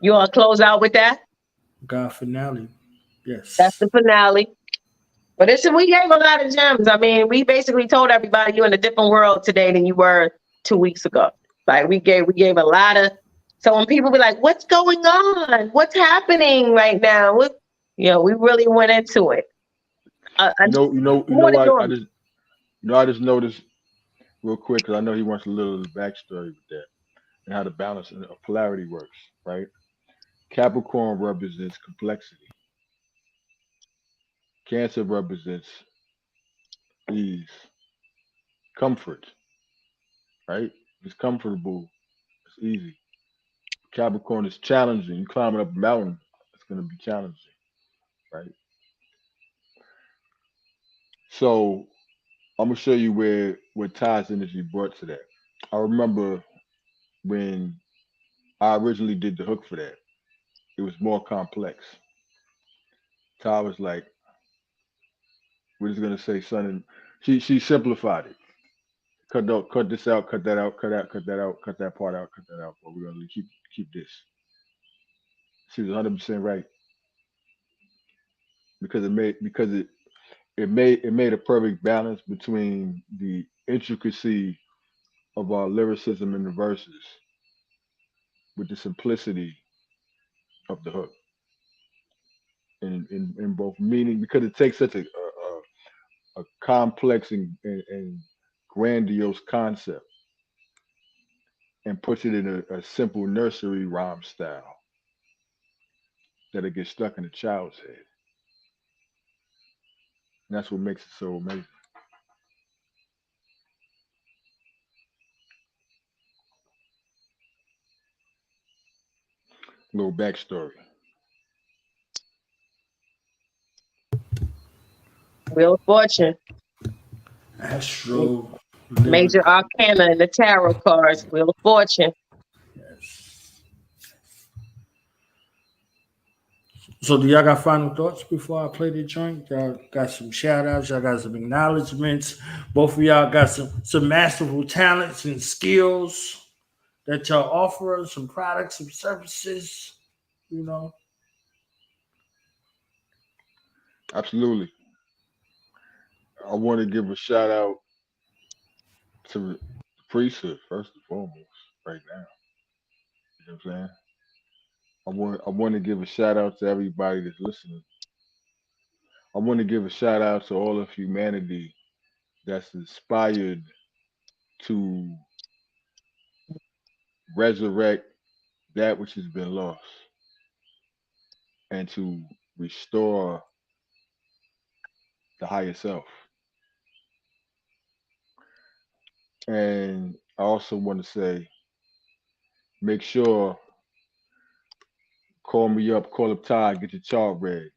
You want to close out with that? God finale. That's Yes. the finale. But we gave a lot of gems. I mean, we basically told everybody you're in a different world today than you were 2 weeks ago. Like we gave a lot of. So when people be like, "What's going on? What's happening right now?" We really went into it. More than I normal. just I just noticed real quick because I know he wants a little of the backstory with that and how the balance and polarity works, right? Capricorn represents complexity. Cancer represents ease, comfort, right? It's comfortable, it's easy. Capricorn is challenging. You climbing up a mountain, it's going to be challenging, right? So I'm gonna show you where what Ty's energy brought to that. I remember when I originally did the hook for that. It was more complex. Ty was like, "We're just gonna say son," and she simplified it. Cut this out, cut that out, cut out, cut that out, cut that part out, cut that out. But we're gonna keep this. She was 100% right because it made a perfect balance between the intricacy of our lyricism in the verses with the simplicity of the hook in both meaning because it takes such a complex and grandiose concept and puts it in a simple nursery rhyme style that it gets stuck in a child's head. And that's what makes it so amazing. Little backstory. Wheel of Fortune, Astro major lyrical. arcana in the tarot cards. Wheel of Fortune. Yes. So do y'all got final thoughts before I play the joint? Y'all got some shout outs, y'all got some acknowledgments. Both of y'all got some masterful talents and skills that y'all offer, some products, some services, you know. Absolutely. I want to give a shout out to the priesthood first and foremost right now. You know what I'm saying? I want to give a shout out to everybody that's listening. I want to give a shout out to all of humanity that's inspired to resurrect that which has been lost and to restore the higher self. And I also want to say, make sure call me up, call up Ty, get your chart read.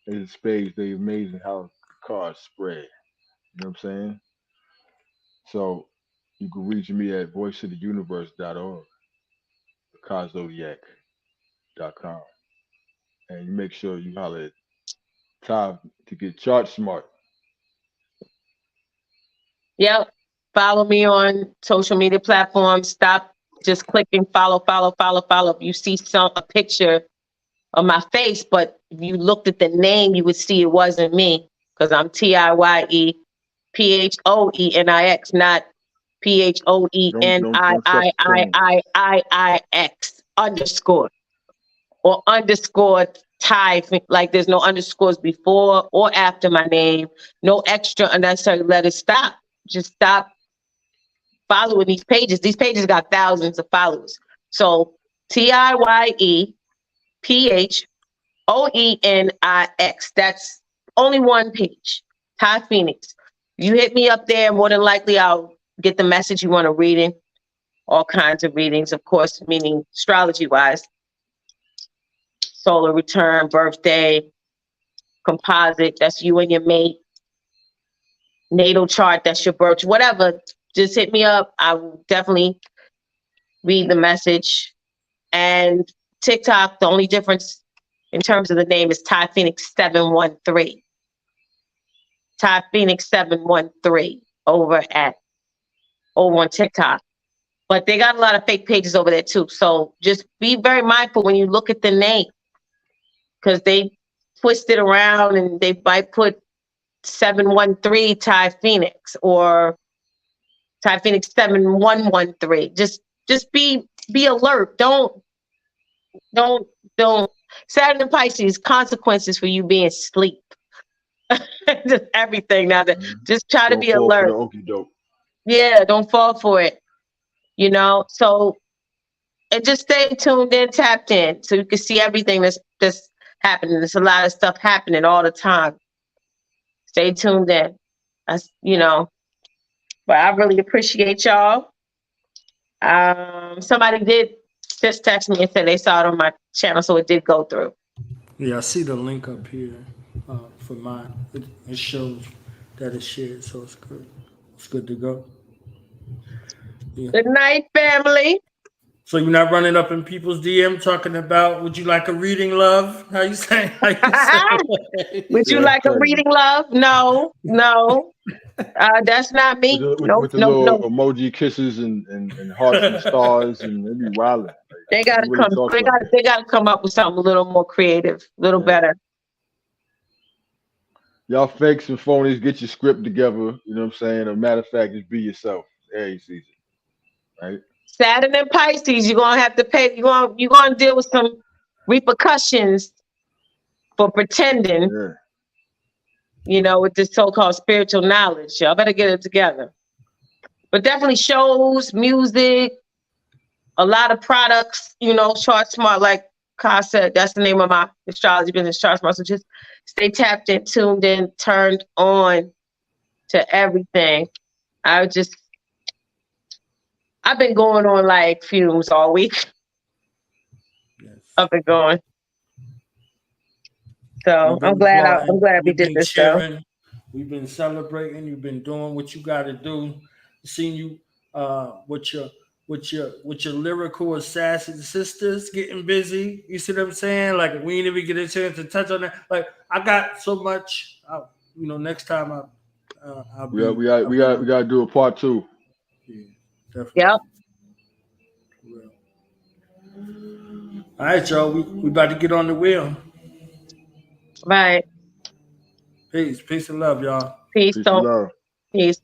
In spades, they amazing how the cards spread. You know what I'm saying? So you can reach me at voiceoftheuniverse.org, cozodiac.com. and you make sure you holler at Ty to get chart smart. Yep. Follow me on social media platforms. Stop just clicking follow. If you see a picture of my face, but if you looked at the name, you would see it wasn't me, because I'm Tiye Phoenix, not Phoenix underscore or underscore Ty. Like there's no underscores before or after my name. No extra unnecessary letters. Stop. Just stop following these pages. These pages got thousands of followers. So TIYE PHOENIX. That's only one page. Tiye Phoenix. You hit me up there, more than likely I'll get the message you want to read in. All kinds of readings, of course, meaning astrology wise. Solar return, birthday, composite, that's you and your mate. Natal chart, that's your birth, whatever. Just hit me up. I will definitely read the message. And TikTok, the only difference in terms of the name is Tiye Phoenix 713. Tiye Phoenix 713 over on TikTok. But they got a lot of fake pages over there too. So just be very mindful when you look at the name, because they twist it around and they might put 713 Tiye Phoenix or Tiye Phoenix 7113. Just be alert. Don't Saturn and Pisces, consequences for you being asleep. Just everything now. Just try to be alert. Yeah, don't fall for it. You know, so and just stay tuned in, tapped in, so you can see everything that's happening. There's a lot of stuff happening all the time. Stay tuned in. That's, you know, but I really appreciate y'all. Somebody did just text me and said they saw it on my channel, so it did go through. Yeah, I see the link up here for mine. It shows that it's shared, so it's good. It's good to go. Yeah. Good night, family. So you're not running up in people's DM talking about, would you like a reading, love? How you saying? Would you like a reading, love? No. That's not me. With the little emoji kisses and hearts and stars and maybe wilding. They gotta come. They gotta come up with something a little more creative, a little better. Y'all fakes and phonies, get your script together. You know what I'm saying? As a matter of fact, just be yourself. Every season, right? Saturn and Pisces, you're gonna have to pay. You're gonna deal with some repercussions for pretending. Yeah. You know, with this so-called spiritual knowledge. Y'all better get it together. But definitely shows, music, a lot of products. You know, Chart Smart, like Ka said, that's the name of my astrology business, Chart Smart. So just stay tapped in, tuned in, turned on to everything. I've been going on like fumes all week. Yes. I've been going. So I'm glad we did this show. We've been celebrating. You've been doing what you got to do. Seeing you with your lyrical assassin sisters getting busy. You see what I'm saying? Like we didn't even get a chance to touch on that. Like I got so much. You know, next time we got to do a part 2. Yeah. Definitely. Yep. All right, y'all. We about to get on the wheel. Right. Peace and love, y'all. Peace and love. Peace.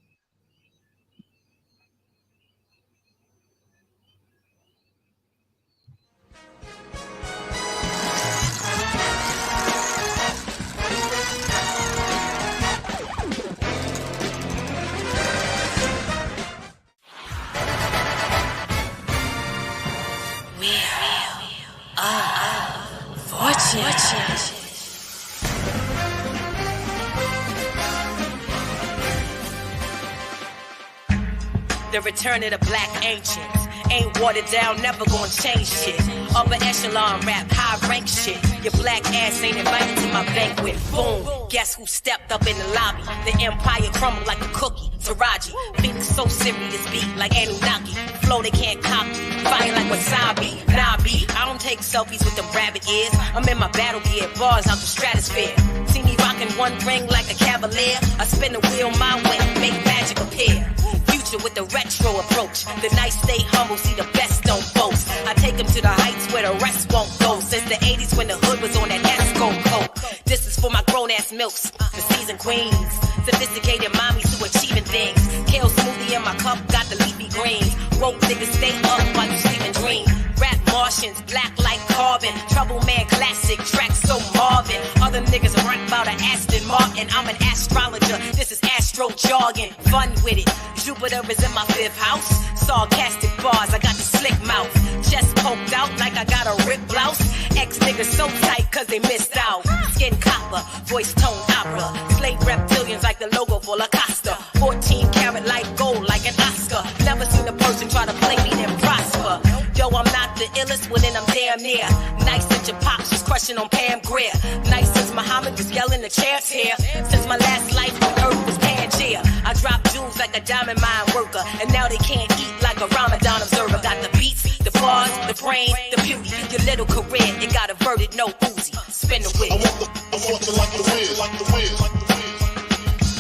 The return of the black ancients. Ain't watered down, never gonna change shit. Upper echelon rap, high rank shit. Your black ass ain't invited to my banquet. Boom, guess who stepped up in the lobby? The empire crumbled like a cookie. Taraji, Phoenix so serious beat like Anunnaki. Flow they can't copy, fire like wasabi. Nabi, me. I don't take selfies with them rabbit ears. I'm in my battle gear, bars out the stratosphere. See me rocking one ring like a cavalier. I spin the wheel my way, make magic appear. Future with the retro approach. The nice stay humble, see the best don't boast. I take them to the heights where the rest won't go. Since the 80s when the hood was on that Esco coat. This is for my grown ass milks, the seasoned queens. Sophisticated mommies who achieving things. Kale smoothie in my cup, got the leafy greens. Woke niggas stay up while you sleep and dream. Rap Martians, black like carbon. Trouble man classic, track so Marvin. Other niggas rap about an Aston Martin. I'm an astrologer, this is astro jargon. Fun with it, Jupiter is in my 5th house. Sarcastic bars, I got the slick mouth. Chest poked out like I got a ripped blouse. Ex niggas so tight cause they missed out. Skin copper, voice tone opera. Slave reptilians like the logo for La Costa. 14 karat like gold like an Oscar. Never seen a person try to play me then prosper. Yo, I'm not the illest, well then I'm damn near. Nice since your pops was crushing on Pam Grier. Nice since Muhammad was yelling the chair's here. Since my last life when Earth was Pangea. I dropped jewels like a diamond mine worker. And now they can't eat like a Ramadan observer. Got the beats, the bars, the brain, the beauty. Your little career, it got averted, no Uzi. Spin the wheel. I want to like the wheel, like the wheel, like the wheel.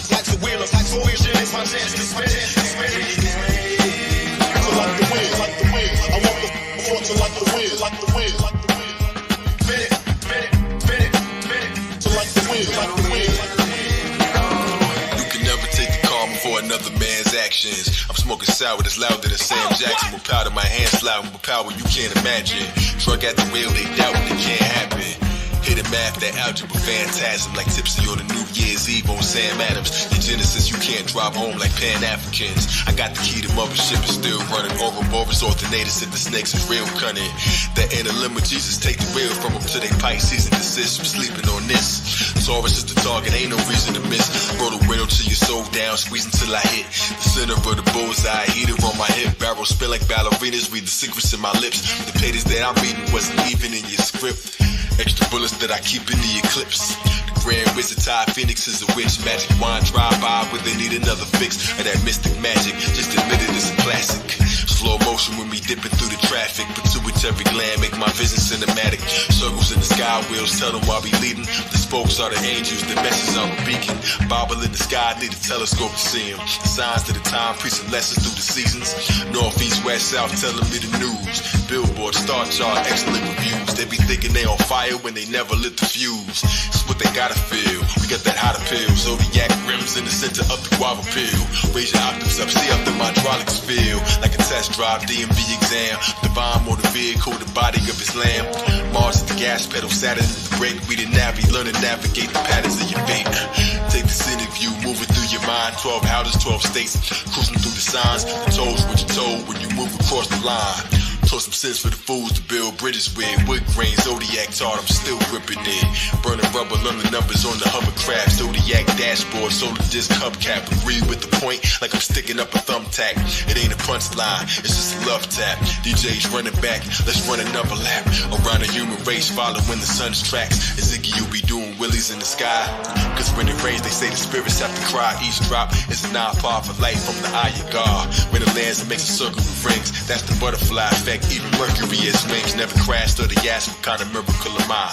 Like the wheel, like the wheel, shit, it's my chance to spin it. To like the wheel, like the wheel. I want to like the wheel, like the wheel, like the wheel. Spin it, spin it, spin it, spin it. To like the wheel, like the wheel, like the wheel. You can never take the karma for another man's actions. I'm smoking sour that's louder than Sam Jackson. With powder, my hands sliding with power you can't imagine. Drug at the wheel, they doubt it can't happen. Hit a math, that algebra phantasm. Like Tipsy on the New Year's Eve on Sam Adams. In Genesis, you can't drive home like Pan-Africans. I got the key to mothership, it's still running. Ouroboros alternators said the snakes is real cunning. That inner limb of Jesus, take the wheel from them to they Pisces and desist from sleeping on this. Taurus is the target, ain't no reason to miss. Roll the window till your soul down, squeeze until I hit the center of the bullseye. Heater on my hip, barrel spin like ballerinas. Read the secrets in my lips. The pages that I'm reading wasn't even in your script. Extra bullets that I keep in the eclipse. The grand wizard Tiye Phoenix is a witch. Magic wine drive by when they need another fix of that mystic magic. Just admit it, it's a classic. Slow motion when we dipping through the traffic. Pituitary gland make my vision cinematic. Circles in the sky wheels tell them why we leading. The spokes are the angels, the messages are a beacon. Bible in the sky, need a telescope to see them. The signs to the time, preaching lessons through the seasons. North, east, west, south, telling me the news. Billboard, star chart, excellent reviews. They be thinking they on fire when they never lit the fuse. It's what they gotta feel. We got that hotter pill. Zodiac rims in the center of the guava pill. Raise your octaves up, see up the hydraulics feel. Like a test drive, DMV exam. Divine motor vehicle, the body of Islam. Mars is the gas pedal, Saturn is the brake. We the navvy, learn to navigate the patterns of your fate. Take the scenic view, moving through your mind. 12 houses, 12 states. Cruising through the signs. The tolls what you told when you move across the line. Told some sense for the fools to build bridges with. Wood grain, Zodiac taught, I'm still gripping it. Burning rubber, learn the numbers on the hovercraft. Zodiac dashboard, solar disc hubcap. Agree with the point, like I'm sticking up a thumbtack. It ain't a punchline, it's just a love tap. DJ's running back, let's run another lap. Around the human race, following the sun's tracks. As Ziggy, you be doing willies in the sky. Cause when it rains, they say the spirits have to cry. Each drop is a 9-part for light from the eye of God. When it lands, it makes a circle with rings. That's the butterfly effect. Even Mercury has wings, never crashed or the ask what kind of miracle am I?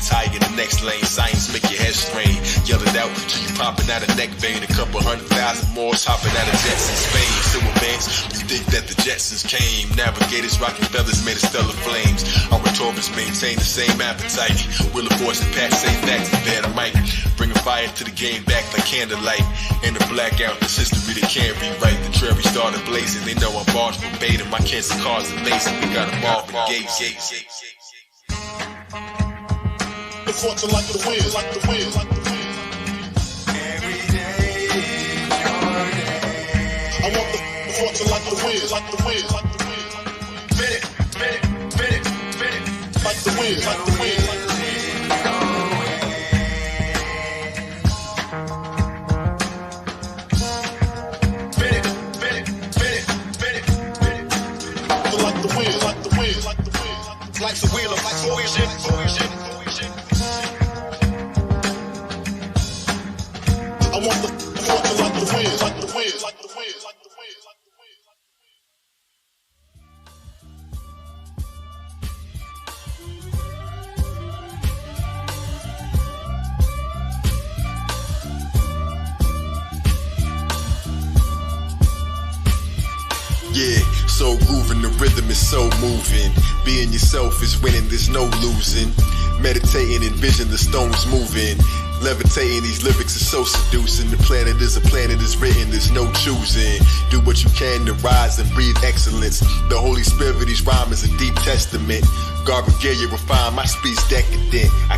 Tiye in the next lane, science make your head strain. Yell it out till you popping out a neck vein. A couple 100,000 more hopping out of jets in Spain. So advanced, you think that the Jetsons came. Navigators rocking feathers made of stellar flames. Our rhetorics maintain the same appetite. Will of Force and Pat say facts and bear the mic. Bringing fire to the game back like candlelight. In the blackout, this history they can't rewrite. The cherry started blazing, they know I'm bars verbatim. My cancer cars amazing. We got them all for gates. The fortune like the wind, like the wind, like the wind. Every day is your day. I want the fortune like the wind, like the wind, like the wind. Spin it, spin it, spin it, spin it. Like the wind, like the wind, like the wind. Life's a wheel of fruition, fruition, fruition. I want the fortune like the wind, like the wind, like the wind, like the wind, like the wind, like the wind. soul grooving, the rhythm is so moving. Being yourself is winning, there's no losing. Meditating, envision the stones moving. Levitating, these lyrics are so seducing. The planet is a planet is written, there's no choosing. Do what you can to rise and breathe excellence. The Holy Spirit, these rhymes is a deep testament. God regalia refine, my speech decadent. I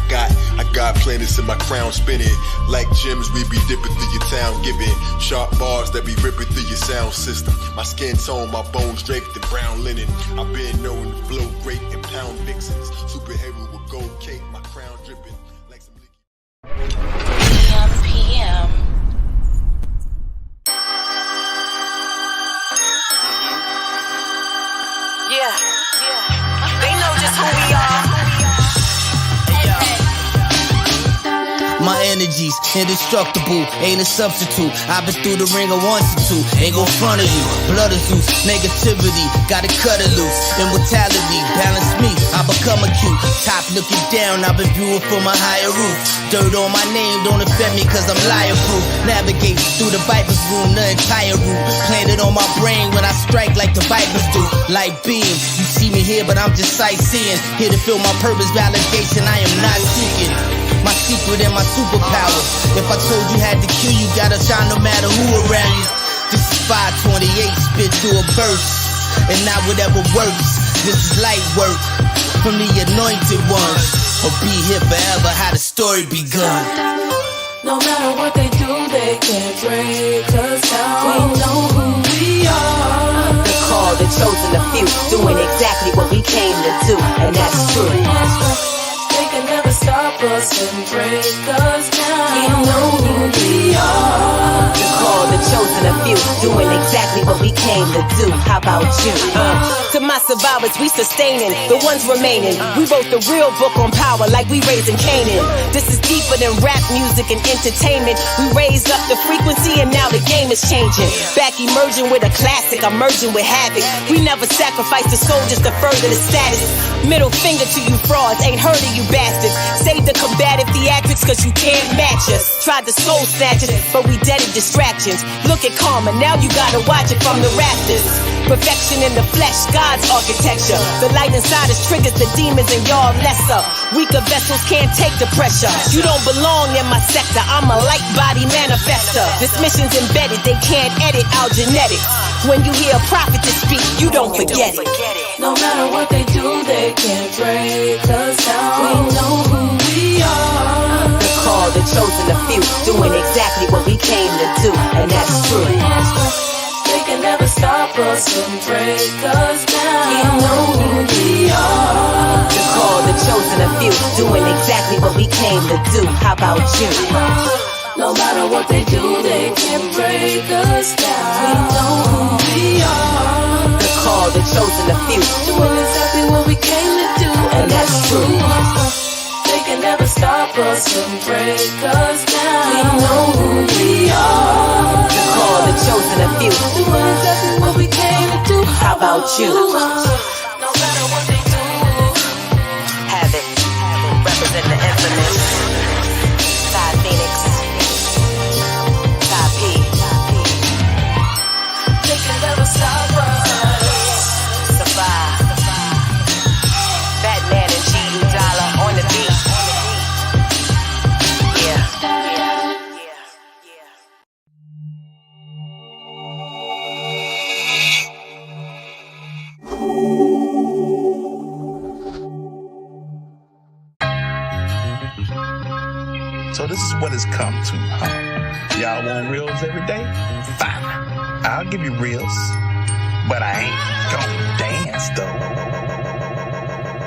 got planets in my crown spinning. Like gems, we be dipping through your town, giving sharp bars that be ripping through your sound system. My skin tone, my bones draped in brown linen. I've been known to flow great and pound vixens. Superhero with gold cake, my crown dripping like some PM. Yeah. They know just who we are. My energy's indestructible, ain't a substitute. I've been through the ringer once or two, ain't gon' front of you. Blood is loose, negativity, gotta cut it loose. Immortality, balance me, I become acute. Top looking down, I've been viewing from a higher roof. Dirt on my name, don't offend me cause I'm liar-proof. Navigate through the Viper's room, the entire route. Planted on my brain when I strike like the Vipers do. Like beam, you see me here but I'm just sightseeing. Here to fill my purpose, validation I am not seeking. My secret and my superpower. If I told you had to kill you, gotta shine no matter who around you. This is 528, spit through a verse, and not whatever works. This is light work from the anointed ones. Or be here forever, how the story begun. No matter what they do, they can't break us down. We know who we are. The call, the chosen, the few, doing exactly what we came to do, and that's true. They can never stop us and break us down. We know who we are. The call, the chosen, the few, doing exactly what we came to do. How about you? To my survivors, we sustaining, the ones remaining. We wrote the real book on power like we raising Canaan. This is deeper than rap music and entertainment. We raised up the frequency and now the game is changing. Back emerging with a classic, I'm merging with havoc. We never sacrificed the soldiers to further the status. Middle finger to you frauds, ain't heard of you bastards. Save the combative theatrics cause you can't match us. Tried to soul snatch us, but we dead in distractions. Look at karma, now you gotta watch it from the rafters. Perfection in the flesh, God's architecture. The light inside us triggers the demons and y'all lesser. Weaker vessels can't take the pressure. You don't belong in my sector, I'm a light body manifester. This mission's embedded, they can't edit our genetics. When you hear a prophet to speak, you don't forget it. No matter what they do, they can't break us down. We know who we are. The call, the chosen, the few, doing exactly what we came to do, and that's true. They can never stop us and break us down. We know who we are. The call, the chosen, the few, doing exactly what we came to do. How about you? No matter what they do, they can't break us down. We know who we are. The call, the chosen, the few, doing exactly what we came to do, and that's true. They can never stop us and break us down. We know who we are. The call, the chosen, the few, doing exactly what we came to do. How about you? No matter what they do, have it. Represent the infamous Tiye Phoenix. Tiye P. They can never stop us. Survive. Batman and G Dollar on the beat. So this is what it's come to, huh? Y'all want reels every day? Fine. I'll give you reels. But I ain't gonna dance, though.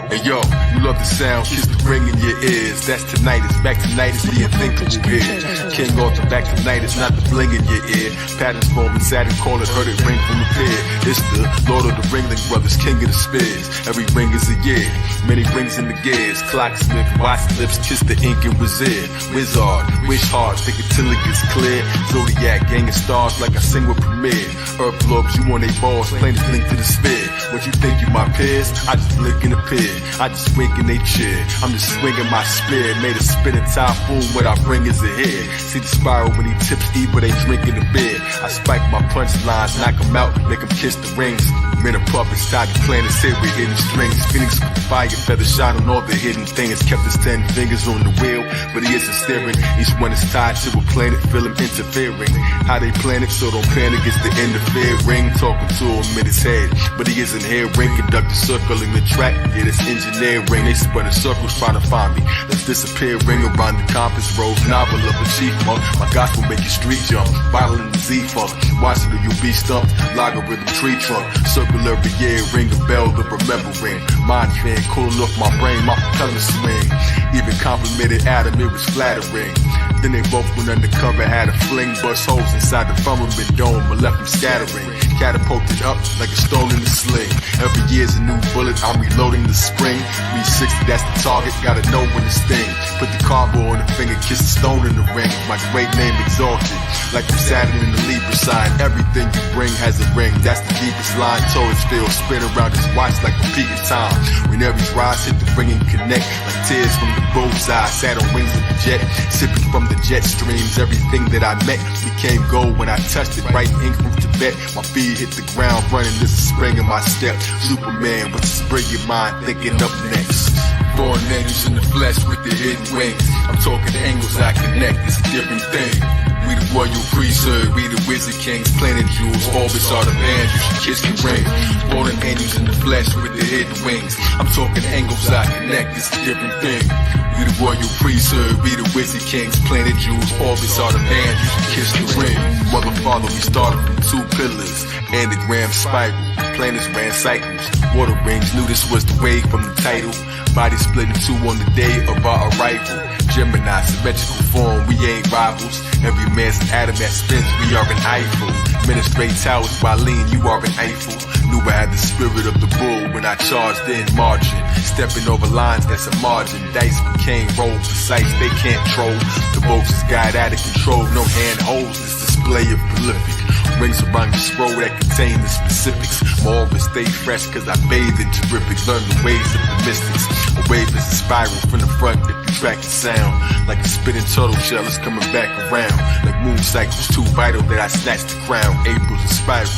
Hey yo, you love the sound, kiss the ring in your ears. That's tinnitus, back tonight is the unthinkable here. King Arthur, back tonight is not the bling in your ear. Patterns forming, Saturn call it, heard it ring from the pier. It's the Lord of the Ringling Brothers, king of the spears. Every ring is a year, many rings in the gears. Clocksmith, watch lips, kiss the ink and wizard. Wizard, wish hard, think it till it gets clear. Zodiac, gang of stars like I sing with Premier. Earth globes, you on they balls, plain link to the sphere. What you think you my peers? I just blink and appear. I just wink shaking they chair. I'm just swinging my spear, made a spinning typhoon. What I bring is a hit. See the spiral when he tips eat, but they drinking the beer. I spike my punchlines, knock them out, make them kiss the rings. Men of puppets tied to planets hit with hidden strings. Phoenix with fire, feather shine on all the hidden things. Kept his 10 fingers on the wheel, but he isn't steering. Each one is tied to a planet, feel him interfering. How they plan it, so don't panic, it's the interfering. Talking to him in his head, but he isn't here. Ring conductor circling the track, yeah, it's engineering. They spun in circles trying to find me. Let's disappear, ring around the compass, rose novel of a chief monk. My gospel make you street jump, bottling the Z-funk. Watching the UB stumped, logarithm tree trunk. Circle every year, ring a bell of remembering. Mind fan, cooling off my brain, my color swing. Even complimented Adam, it was flattering. Then they both went undercover, had a fling, bust holes inside the firmament dome, but left them scattering. Catapulted up like a stone in a sling. Every year's a new bullet, I'm reloading the spring. 360, that's the target, gotta know when to sting. Put the cardboard on the finger, kiss the stone in the ring. My great name exalted, like I'm Saturn in the Libra sign. Everything you bring has a ring, that's the deepest line. Towards field, spin around his watch like a peak in time. When every rise hit the ring and connect, like tears from the bullseye. Sat on wings of the jet, sipping from the jet streams. Everything that I met became gold when I touched it. Right ink from Tibet, my feet hit the ground running. This is spring in my step. Superman with the spring in mind, thinking up next. Born angels in the flesh with the hidden wings. I'm talking angles I connect, it's a different thing. We the royal priesthood, we the wizard kings, planet jewels, orbits are the band, you should kiss the ring. Born angels in the flesh with the hidden wings. I'm talking angles I connect, it's a different thing. We the royal priesthood, we the wizard kings, planet jewels, orbits are the band, you should kiss the ring. Mother, father, we started from 2 pillars, anagram spiral, planets ran cycles. Water rings knew this was the wave from the title. Body split in 2 on the day of our arrival. Gemini, symmetrical form, we ain't rivals. Every man's an atom that spins, we are an Eiffel. Ministrate towers by lean, you are an Eiffel. Knew I had the spirit of the bull when I charged in margin. Stepping over lines, that's a margin. Dice became roll precise, they can't troll. The bolts is guide out of control, no handholds, this display of prolific. Rings around the scroll that contain the specifics. More of it stay fresh cause I bathe in terrifics. Learn the ways of the mystics. A wave is a spiral from the front if you track the sound. Like a spinning turtle shell is coming back around. Like moon cycles too vital that I snatch the crown. April's a spiral.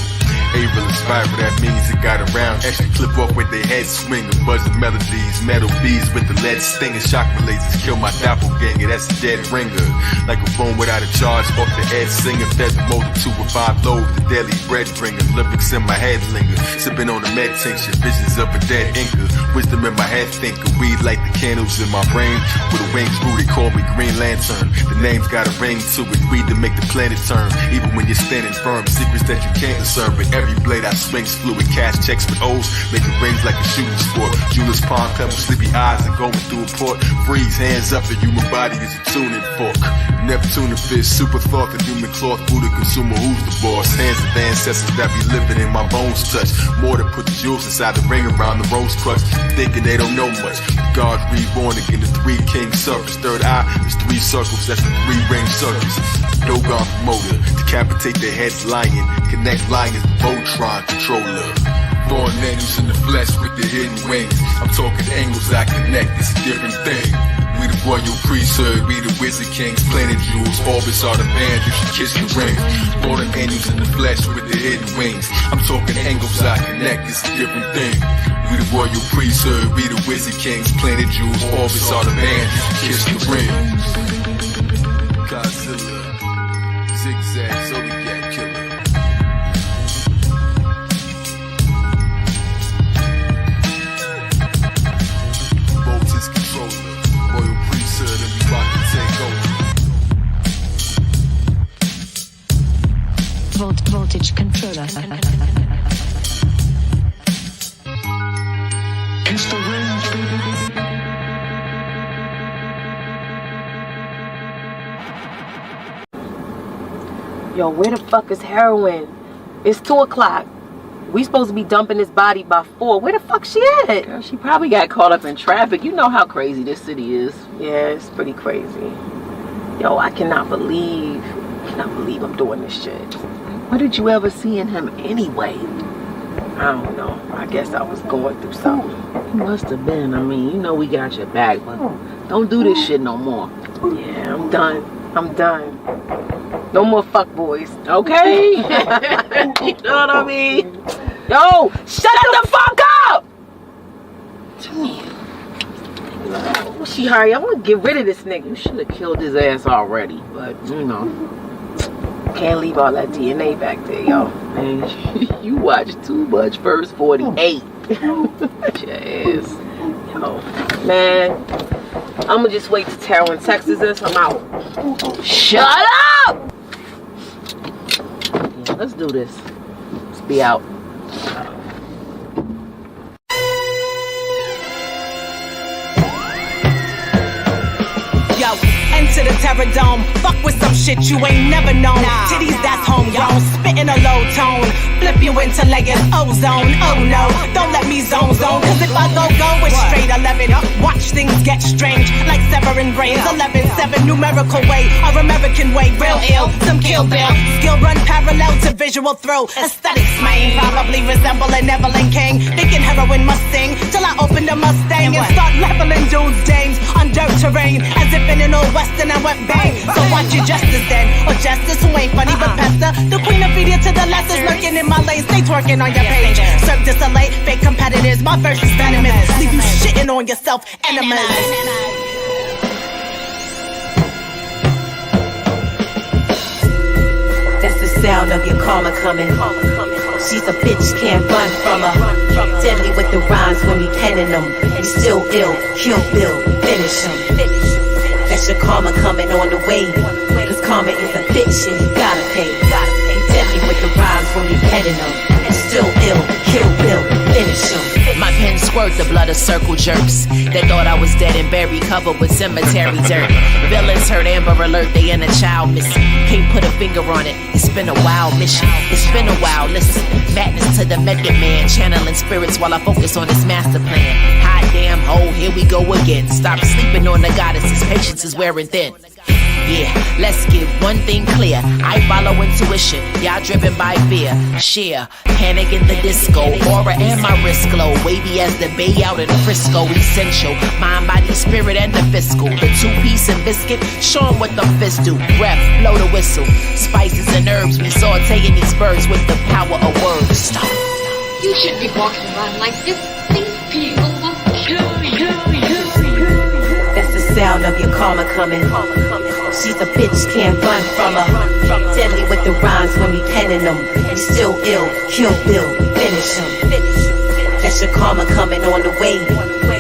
April is spiral, that means it got around. Extra clip off with their head swing. A buzzing melodies, metal bees with the lead stinging. Shock lasers kill my doppelganger, that's a dead ringer. Like a phone without a charge, off the edge singing. Fed the motor to revive load, the daily bread bringer. Lyrics in my head linger, sipping on the med tincture. Visions of a dead inca, wisdom in my head thinker. Weed like the candles in my brain. With a wings grew, they call me Green Lantern. The name's got a ring to it, weed to make the planet turn. Even when you're standing firm, secrets that you can't discern. But every blade I swing's fluid, cash checks with O's, making rings like a shooting sport. Jewelers, palm pebbles, sleepy eyes, and going through a port. Freeze, hands up, the human body is a tuning fork. Neptune and fish, super thought, the human cloth, Buddha consumer, who's the boss? Hands of ancestors that be living in my bones touch. More to put the jewels inside the ring around the rose crutch, thinking they don't know much. God's reborn again, the 3 king circles. Third eye is 3 circles, that's the 3 ring circles. Dogon promoter, decapitate their heads lying. Connect lion is the Voltron controller. Born angels in the flesh with the hidden wings. I'm talking angles I connect, it's a different thing. We the royal priesthood, we the wizard kings, planet jewels, orbits are the band, you should kiss the ring. Born angels in the flesh with the hidden wings. I'm talking angles I connect, it's a different thing. We the royal priesthood, we the wizard kings, planet jewels, orbits are the band, you should kiss the ring. Godzilla, zigzag, Zodiak killer. Voltage controller, royal priesthood, and we about to take over. Voltage controller. Kiss the rings, baby. Yo, where the fuck is heroin? It's 2 o'clock. We supposed to be dumping this body by 4. Where the fuck she at? Girl, she probably got caught up in traffic. You know how crazy this city is. Yeah, it's pretty crazy. Yo, I cannot believe I'm doing this shit. What did you ever see in him anyway? I don't know. I guess I was going through something. You must have been. I mean, you know we got your back, but don't do this shit no more. Yeah, I'm done. No more fuck boys. Okay? You know what I mean? Yo, shut the fuck up! Well, she hurry. I want to get rid of this nigga. You should have killed his ass already, but you know. Can't leave all that DNA back there, yo. Man, you watch too much First 48. Your ass. Yo, man. I'ma just wait till Tara texts us. I'm out. Shut up! Yeah, let's do this. Let's be out. Yo, enter the terror dome. Fuck with some shit you ain't never known. Titties that's homegrown, spitting a low tone. Flip you into layers, ozone. Oh no, don't let me zone. Cause if I go with straight 11, watch things get strange. Like severing brains. 11-7 numerical way, or American way. Real ill, some Kill Bill. Skill run parallel to visual throw. Aesthetics, man, probably resemble an Evelyn King. Thinking heroin must sing till I open the Mustang and start leveling dudes' dames on dirt terrain. As if in an old western I went bang. So watch your justice then, or justice who ain't funny but pester. The queen of media to the lessers lurking in my lane. Stay twerking on your page. Serve this a late, fake competitors. My verse is venomous. Leave you shitting on yourself, enemies. That's the sound of your karma coming. She's a bitch, can't run from her. Deadly with the rhymes when we penning them. We still ill, Kill Bill, finish him. That's your karma coming on the way. Cause karma is a bitch and you gotta pay. Deadly with the rhymes when we penning them. We still ill, Kill Bill, finish him. My pen squirt the blood of circle jerks. They thought I was dead and buried, covered with cemetery dirt. Villains heard Amber Alert, they and a child missing. Can't put a finger on it, it's been a wild mission. It's been a while, listen. Madness to the method man, channeling spirits while I focus on this master plan. Hot damn hole, here we go again. Stop sleeping on the goddesses, patience is wearing thin. Yeah, let's get one thing clear. I follow intuition, y'all driven by fear. Share, panic in the disco. Aura and my wrist glow. Wavy as the bay out in Frisco. Essential, mind, body, spirit, and the fiscal. The 2-piece and biscuit, show 'em what the fists do. Breath, blow the whistle. Spices and herbs, we sauteing these birds with the power of words. Stop. You should be walking around like this. These people will kill you. That's the sound of your karma coming. She's a bitch, can't run from her. Deadly with the rhymes when we penning them. We still ill, Kill Bill, finish him. That's your karma coming on the way.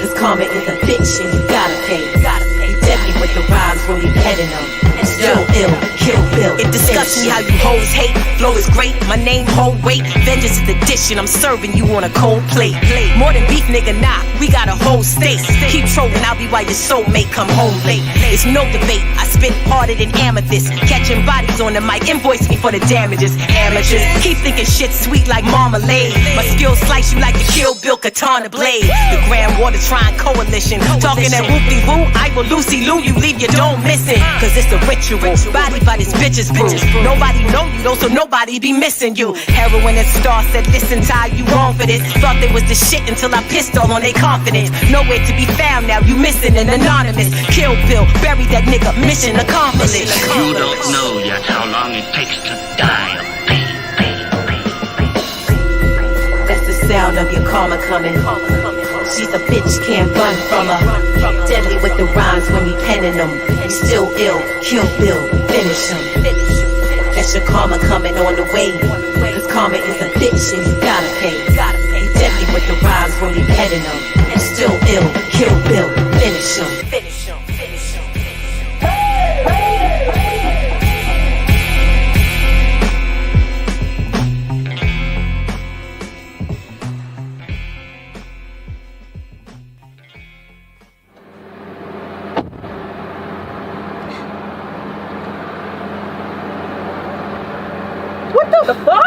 Cause karma is a bitch and you gotta pay. Deadly with the rhymes when we penning them. We still ill, Kill Bill. It disgusts me how you hoes hate. Flow is great, my name hold weight. Vengeance is the dish and I'm serving you on a cold plate. More than beef, nigga, nah, we got a whole state. Keep trolling, I'll be while your soulmate come home late. It's no debate, I spit harder than amethyst. Catching bodies on the mic, invoice me for the damages. Amateurs, keep thinking shit sweet like marmalade. My skills slice you like the Kill Bill katana blade. The Grand Water Trine Coalition, talking that whoop-de-woo, I will Lucy-Lou, you leave your dome missing. Cause it's a ritual, body by this bitch's brew. Nobody know you though, so nobody be missing you. Heroin and Star said, listen, Ty, you wrong for this. Thought they was the shit until I pissed all on their confidence. Nowhere to be found now, you missing and anonymous. Kill Bill, bury that nigga, mission accomplished. You don't know yet how long it takes to die of pain. That's the sound of your karma coming. She's a bitch, can't run from her. Deadly with the rhymes when we penning them. We still ill, Kill Bill, finish him. That's your karma coming on the way. Cause karma is a bitch and you gotta pay. Deadly with the rhymes when we penning them. We still ill, Kill Bill, finish him. What the fuck?